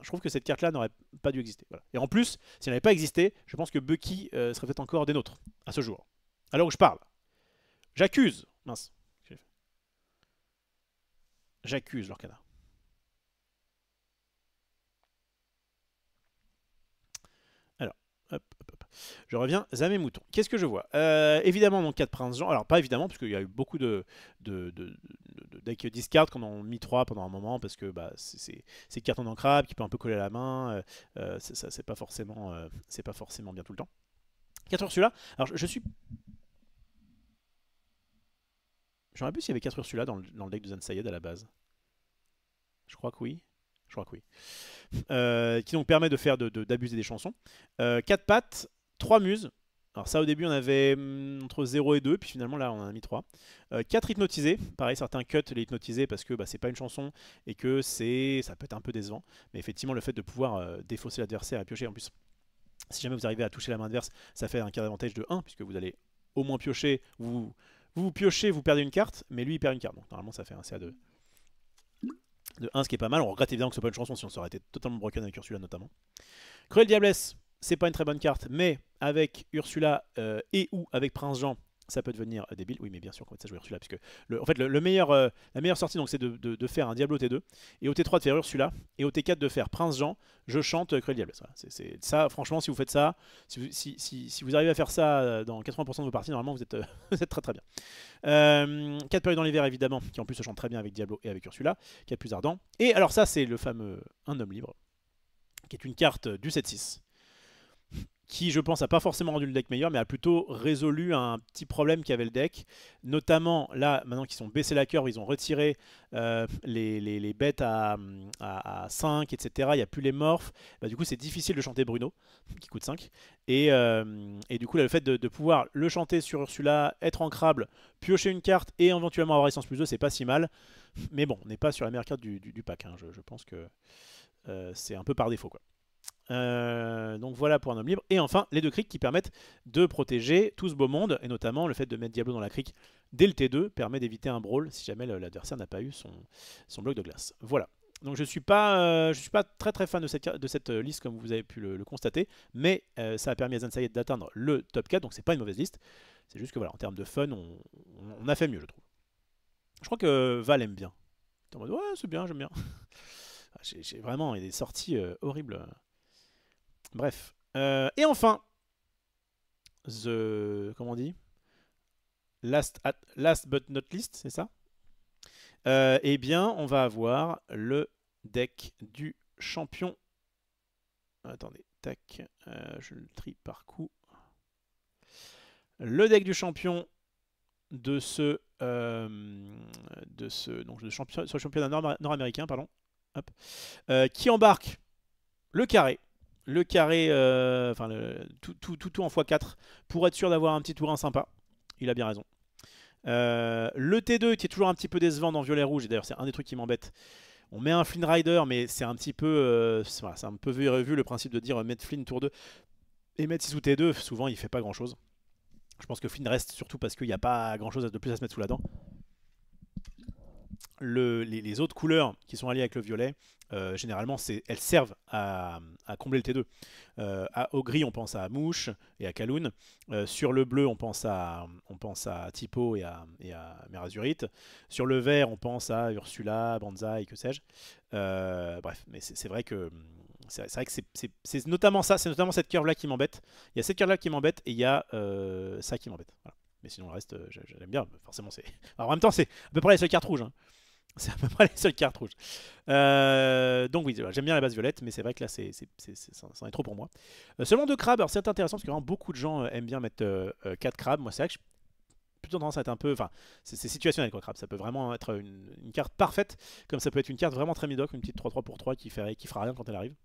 trouve que cette carte là n'aurait pas dû exister. Voilà. Et en plus, si elle n'avait pas existé, je pense que Bucky serait peut-être encore des nôtres à ce jour. À l'heure où je parle. J'accuse. Mince. J'accuse l'Orcana. Alors, hop, hop, hop. Je reviens à mes moutons. Qu'est-ce que je vois? Évidemment, mon 4 Prince Jean. Alors, pas évidemment, parce qu'il y a eu beaucoup de decks discard qu'on en mis 3 pendant un moment, parce que bah, c'est une carte en ancrable qui peut un peu coller à la main. C'est pas forcément bien tout le temps. 4 Ursula. Alors, je suis. Je me rappelle s'il y avait 4 Ursula dans le deck de Zansayed à la base. Je crois que oui. Je crois que oui. Qui donc permet de faire d'abuser des chansons. 4 pattes, 3 muses. Alors ça au début on avait entre 0 et 2, puis finalement là on en a mis 3. 4 hypnotisés, pareil certains cut les hypnotisés parce que bah, c'est pas une chanson et que ça peut être un peu décevant. Mais effectivement le fait de pouvoir défausser l'adversaire et piocher en plus, si jamais vous arrivez à toucher la main adverse, ça fait un cas d'avantage de 1 puisque vous allez au moins piocher, vous piochez, vous perdez une carte, mais lui il perd une carte. Donc normalement ça fait un CA de 1, ce qui est pas mal. On regrette évidemment que ce soit pas une chanson, sinon ça aurait été totalement broken avec Ursula notamment. Cruel Diablesse, c'est pas une très bonne carte, mais avec Ursula et ou avec Prince Jean, ça peut devenir débile. Oui, mais bien sûr qu'on va ça jouer Ursula, puisque en fait la meilleure sortie donc c'est de faire un Diablo T2 et au T3 de faire Ursula et au T4 de faire Prince Jean. Je chante Cruel Diablesse. Voilà. Ça, franchement, si vous faites ça, si vous arrivez à faire ça dans 80% de vos parties, normalement vous êtes, vous êtes très très bien. 4 périodes dans l'hiver évidemment, qui en plus se chante très bien avec Diablo et avec Ursula. 4 plus ardent. Et alors ça c'est le fameux Un homme libre, qui est une carte du 7-6, qui je pense a pas forcément rendu le deck meilleur, mais a plutôt résolu un petit problème qu'avait le deck. Notamment là, maintenant qu'ils ont baissé la curve, ils ont retiré les bêtes à 5, etc. Il n'y a plus les morphes. Bah, du coup c'est difficile de chanter Bruno, qui coûte 5. Et du coup là, le fait de pouvoir le chanter sur Ursula, être ancrable, piocher une carte et éventuellement avoir essence plus 2, c'est pas si mal. Mais bon, on n'est pas sur la meilleure carte du pack. Hein. Je pense que c'est un peu par défaut quoi. Donc voilà pour Un homme libre. Et enfin, les 2 criques qui permettent de protéger tout ce beau monde, et notamment le fait de mettre Diablo dans la crique dès le T2 permet d'éviter un brawl si jamais l'adversaire n'a pas eu son bloc de glace. Voilà. Donc je suis pas très très fan de cette liste comme vous avez pu le constater, mais ça a permis à Zansayed d'atteindre le top 4, donc c'est pas une mauvaise liste. C'est juste que voilà, en termes de fun, on a fait mieux je trouve. Je crois que Val aime bien. T'es en mode ouais c'est bien, j'aime bien. J'ai vraiment des sorties horribles. Bref. Et enfin, comment on dit, last but not least, c'est ça? Eh bien, on va avoir le deck du champion. Attendez, tac, je le trie par coup. Le deck du champion de ce sur le championnat nord-américain, pardon. Hop. Qui embarque le carré. Le carré, enfin tout en x4 pour être sûr d'avoir un petit tour 1 sympa. Il a bien raison. Le T2 qui est toujours un petit peu décevant dans violet-rouge, et d'ailleurs c'est un des trucs qui m'embête. On met un Flynn Rider, mais c'est un petit peu, voilà, c'est un peu vu et revu le principe de dire mettre Flynn tour 2 et mettre 6 sous T2. Souvent il fait pas grand chose. Je pense que Flynn reste surtout parce qu'il n'y a pas grand chose de plus à se mettre sous la dent. Les autres couleurs qui sont alliées avec le violet, généralement elles servent à combler le T2. Au gris on pense à Mouche et à Kaloun. Sur le bleu on pense à Tipo et à Merazurite. Sur le vert on pense à Ursula, Banzai, que sais-je. Bref, mais c'est vrai que c'est notamment ça, c'est notamment cette curve là qui m'embête. Il y a cette curve là qui m'embête et il y a ça qui m'embête. Voilà. Mais sinon le reste j'aime bien. Forcément c'est. Alors, en même temps c'est à peu près les seules cartes rouges. Hein. C'est à peu près les seules cartes rouges. Donc oui, j'aime bien la base violette, mais c'est vrai que là, ça en est trop pour moi. Seulement 2 crabes, alors c'est intéressant parce que vraiment beaucoup de gens aiment bien mettre 4 crabes. Moi, c'est vrai que je suis plutôt tendance à être un peu... Enfin, c'est situationnel quoi, Crabe. Ça peut vraiment être une carte parfaite, comme ça peut être une carte vraiment très médiocre, une petite 3-3 pour 3 qui fera rien quand elle arrive.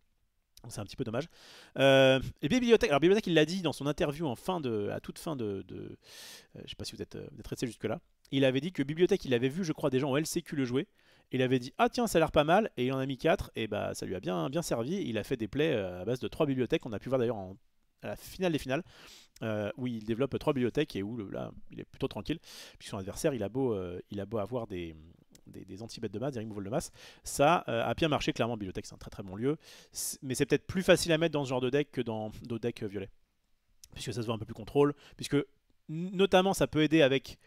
C'est un petit peu dommage. Et Bibliothèque, alors Bibliothèque, il l'a dit dans son interview à toute fin je sais pas si vous êtes resté jusque-là. Il avait dit que Bibliothèque, il avait vu, je crois, des gens au LCQ le jouer. Il avait dit, ah tiens, ça a l'air pas mal, et il en a mis 4, et bah ça lui a bien servi. Il a fait des plays à base de 3 bibliothèques, on a pu voir d'ailleurs à la finale des finales, où il développe 3 bibliothèques, et où là, il est plutôt tranquille, puisque son adversaire, il a beau avoir des anti-bêtes de masse, des removal de masse, ça a bien marché clairement. Bibliothèque, c'est un très très bon lieu, mais c'est peut-être plus facile à mettre dans ce genre de deck que dans d'autres decks violets, puisque ça se voit un peu plus contrôle, puisque notamment ça peut aider avec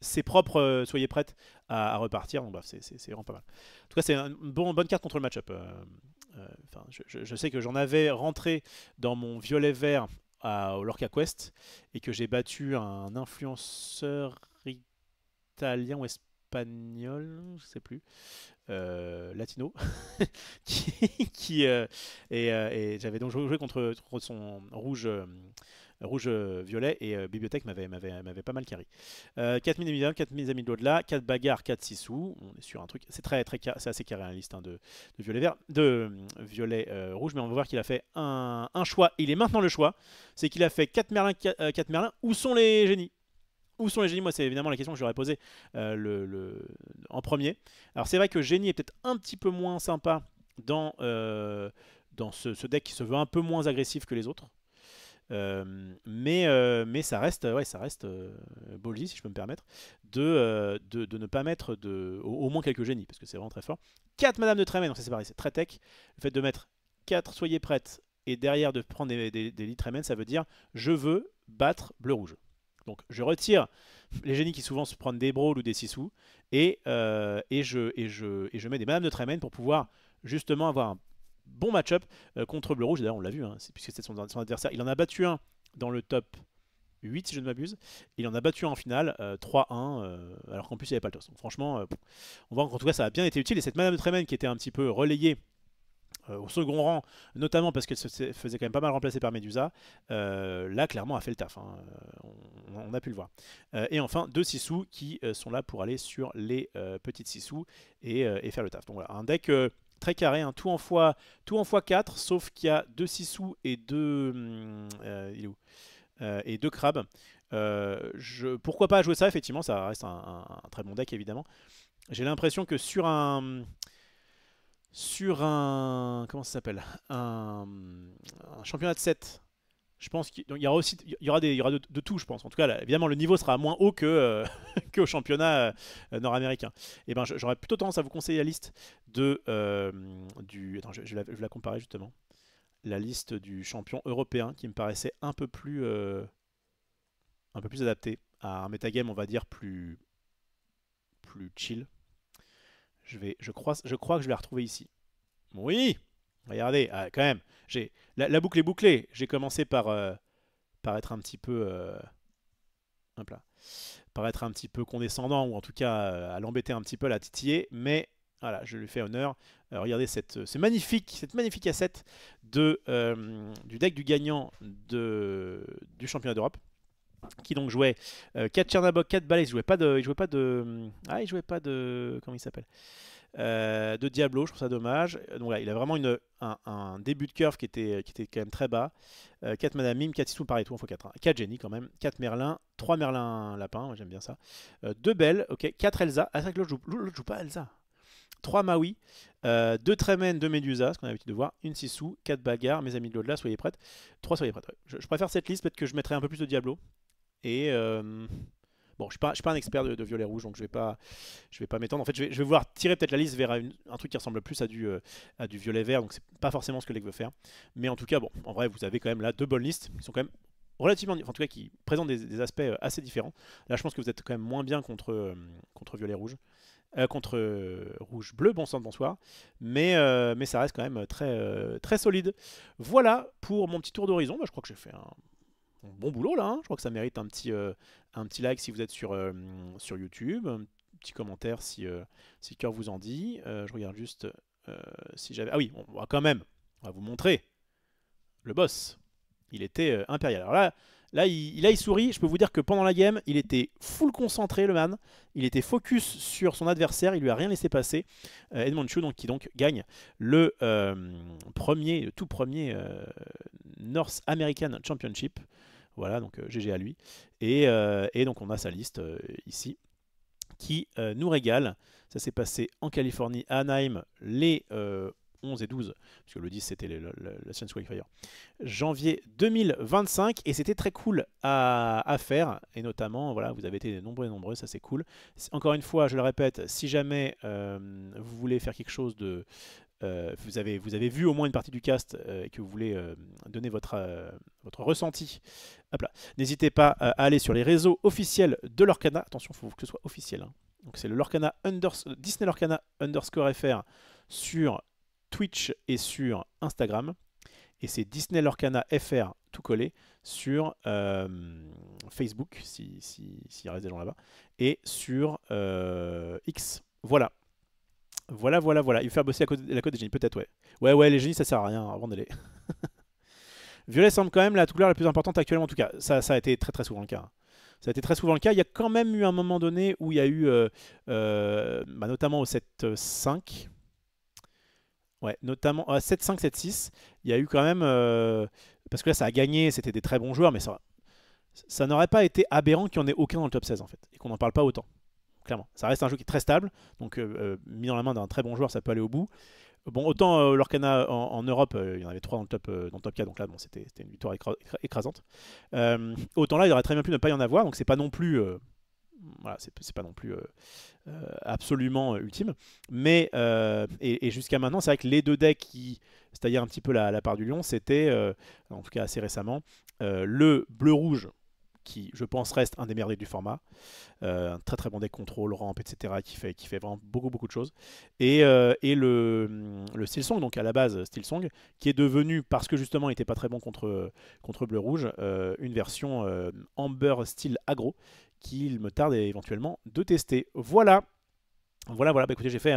ses propres soyez prêtes à repartir. Donc, bref, c'est vraiment pas mal. En tout cas, c'est une bonne carte contre le match-up. Je sais que j'en avais rentré dans mon violet vert au Lorca Quest et que j'ai battu un influenceur italien ou espagnol, je sais plus, latino, et j'avais donc joué contre son rouge-violet, et Bibliothèque m'avait pas mal carry. 4000 évidemment, 4000 amis de l'au-delà, 4 bagarres, 4 sissous. On est sur un truc, c'est assez carré, la liste de violet vert, de violet rouge, mais on va voir qu'il a fait un choix. Il est maintenant le choix, c'est qu'il a fait 4 merlins, 4 merlins. Où sont les génies? Où sont les génies? Moi, c'est évidemment la question que j'aurais posée en premier. Alors, c'est vrai que génie est peut-être un petit peu moins sympa dans ce deck qui se veut un peu moins agressif que les autres. Mais ça reste, ballsy, si je peux me permettre, de ne pas mettre au moins quelques génies, parce que c'est vraiment très fort. 4 Madame de Tremen, donc c'est pareil, c'est très tech. Le fait de mettre 4 soyez prêtes et derrière de prendre des lits Tremen, ça veut dire je veux battre bleu-rouge. Donc je retire les génies qui souvent se prennent des brawls ou des sissous, et je mets des Madame de Tremen pour pouvoir justement avoir un bon match-up contre bleu-rouge. D'ailleurs on l'a vu, hein, puisque c'est son adversaire. Il en a battu un dans le top 8 si je ne m'abuse. Il en a battu un en finale, 3-1, alors qu'en plus il n'y avait pas le toss. Donc franchement, on voit qu'en tout cas ça a bien été utile. Et cette Madame de Tremen qui était un petit peu relayée au second rang, notamment parce qu'elle se faisait quand même pas mal remplacer par Medusa, là clairement a fait le taf, hein. On a pu le voir. Et enfin 2 Sissous qui sont là pour aller sur les petites Sissous et faire le taf. Donc voilà, un deck très carré, hein, tout en x4, sauf qu'il y a 2 Sissous et 2 il est où et 2 crabes. Pourquoi pas jouer ça? Effectivement, ça reste un très bon deck évidemment. J'ai l'impression que sur un comment ça s'appelle, un championnat de 7, je pense qu'il y aura aussi il y aura de tout, je pense. En tout cas, là, évidemment, le niveau sera moins haut que qu'au championnat nord-américain. Et ben, j'aurais plutôt tendance à vous conseiller la liste attends, je vais la comparer justement. La liste du champion européen qui me paraissait un peu plus adapté à un metagame, on va dire plus chill. Je crois que je vais la retrouver ici. Oui, regardez, quand même. La boucle est bouclée. J'ai commencé par être un petit peu, hop là, par être un petit peu condescendant, ou en tout cas à l'embêter un petit peu, à la titiller. Mais voilà, je lui fais honneur. Regardez cette magnifique asset du deck du gagnant du championnat d'Europe, qui donc jouait 4 Chernabog, 4 balais. Il jouait pas de comment il s'appelle, de Diablo. Je trouve ça dommage. Donc là, il a vraiment un début de curve qui était quand même très bas. 4 Madame Mime, 4 Sissou, pareil, tout en x4. 4 Génie quand même, 4 Merlin, 3 Merlin Lapin, j'aime bien ça. 2 Belles, ok, 4 Elsa. Ah, c'est vrai que l'autre joue pas Elsa. 3 Maui, 2 Tremen, 2 Medusa, ce qu'on a l'habitude de voir, une Sissou, 4 Bagarres, mes amis de l'au-delà, soyez prêtes. 3 soyez prêtes. Ouais. Je préfère cette liste, peut-être que je mettrai un peu plus de Diablo. Et bon, je suis pas un expert de violet rouge, donc je vais pas m'étendre. En fait, je vais vouloir tirer peut-être la liste vers un truc qui ressemble plus à du violet vert, donc c'est pas forcément ce que le deck veut faire. Mais en tout cas, bon, en vrai, vous avez quand même là 2 bonnes listes qui sont quand même relativement, enfin, en tout cas, qui présentent des aspects assez différents. Là, je pense que vous êtes quand même moins bien contre violet rouge. Contre rouge bleu, bonsoir, mais ça reste quand même très solide. Voilà pour mon petit tour d'horizon. Bah, je crois que j'ai fait un bon boulot là, hein. Je crois que ça mérite un petit like si vous êtes sur YouTube, un petit commentaire si le cœur vous en dit. Je regarde juste si j'avais... Ah oui, on va vous montrer le boss. Il était impérial. Alors là, il sourit. Je peux vous dire que pendant la game, il était full concentré, le man. Il était focus sur son adversaire. Il lui a rien laissé passer. Edmond Chou, donc, qui donc gagne le tout premier North American Championship. Voilà, donc GG à lui. Et donc on a sa liste ici qui nous régale. Ça s'est passé en Californie, à Anaheim, les 11 et 12, parce que le 10 c'était la Chance Qualifier, janvier 2025, et c'était très cool à faire, et notamment, voilà, vous avez été nombreux, ça c'est cool. Encore une fois, je le répète, si jamais vous voulez faire quelque chose de... vous avez vu au moins une partie du cast et que vous voulez donner votre ressenti, n'hésitez pas à aller sur les réseaux officiels de Lorcana. Attention, il faut que ce soit officiel, hein. Donc c'est le Disney Lorcana _FR sur Twitch et sur Instagram. Et c'est Disney Lorcana FR tout collé sur Facebook, s'il reste des gens là-bas, et sur X. Voilà. Il faut faire bosser la code des génies, peut-être, ouais. Ouais, les génies, ça sert à rien, abandonnez-les. Violet semble quand même la couleur la plus importante actuellement, en tout cas. Ça a été très souvent le cas. Ça a été très souvent le cas. Il y a quand même eu un moment donné où il y a eu, notamment au 7-5, ouais, notamment à 7-5, 7-6, il y a eu quand même, parce que là ça a gagné, c'était des très bons joueurs, mais ça n'aurait pas été aberrant qu'il n'y en ait aucun dans le top 16 en fait, et qu'on n'en parle pas autant. Clairement, ça reste un jeu qui est très stable, donc mis dans la main d'un très bon joueur, ça peut aller au bout. Bon, autant Lorcana en Europe, il y en avait 3 dans le top 4, donc là bon, c'était une victoire écrasante. Autant là, il aurait très bien pu ne pas y en avoir, donc c'est pas non plus, voilà, c'est pas non plus absolument ultime. Mais et jusqu'à maintenant, c'est vrai que les deux decks c'est-à-dire un petit peu la part du lion, c'était, en tout cas assez récemment, le bleu-rouge, qui je pense reste un des meilleurs decks du format, un très bon deck contrôle, ramp, etc., qui fait vraiment beaucoup de choses, et le Steelsong, donc à la base Steelsong, qui est devenu, parce que justement il n'était pas très bon contre bleu-rouge, une version Amber Steel aggro, qu'il me tarde éventuellement de tester. Voilà, bah écoutez, j'ai fait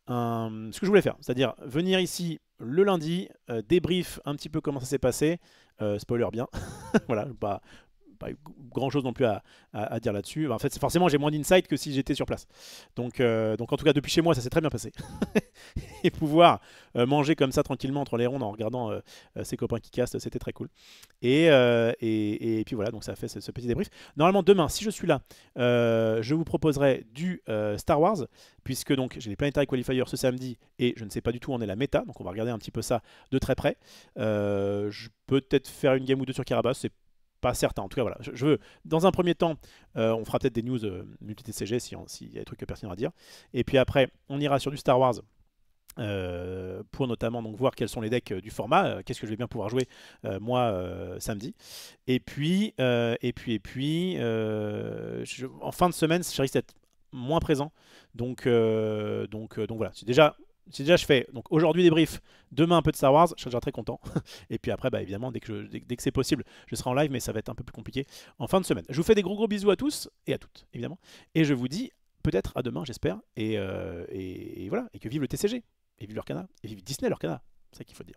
ce que je voulais faire, c'est-à-dire venir ici le lundi, débrief un petit peu comment ça s'est passé, spoiler bien, voilà, pas grand chose non plus à dire là-dessus. En fait, forcément, j'ai moins d'insight que si j'étais sur place. Donc en tout cas, depuis chez moi, ça s'est très bien passé. Et pouvoir manger comme ça tranquillement entre les rondes en regardant ses copains qui castent, c'était très cool. Et puis voilà, donc ça a fait ce petit débrief. Normalement, demain, si je suis là, je vous proposerai du Star Wars, puisque donc j'ai les Planetary Qualifiers ce samedi et je ne sais pas du tout où en est la méta, donc on va regarder un petit peu ça de très près. Je peux peut-être faire une game ou deux sur Carabas, c'est pas certain. En tout cas, voilà. Je veux, dans un premier temps, on fera peut-être des news multi-TCG s'il y a des trucs que personne n'a à dire. Et puis après, on ira sur du Star Wars pour notamment donc voir quels sont les decks du format, qu'est-ce que je vais bien pouvoir jouer moi samedi. Et puis, en fin de semaine, je risque d'être moins présent. Donc voilà. Si déjà je fais donc aujourd'hui débrief, demain un peu de Star Wars, je serai déjà très content. Et puis après, bah, évidemment, dès que c'est possible, je serai en live, mais ça va être un peu plus compliqué en fin de semaine. Je vous fais des gros bisous à tous et à toutes, évidemment. Et je vous dis peut-être à demain, j'espère. Et voilà, et que vive le TCG, et vive Lorcana, et vive Disney Lorcana, c'est ça qu'il faut dire.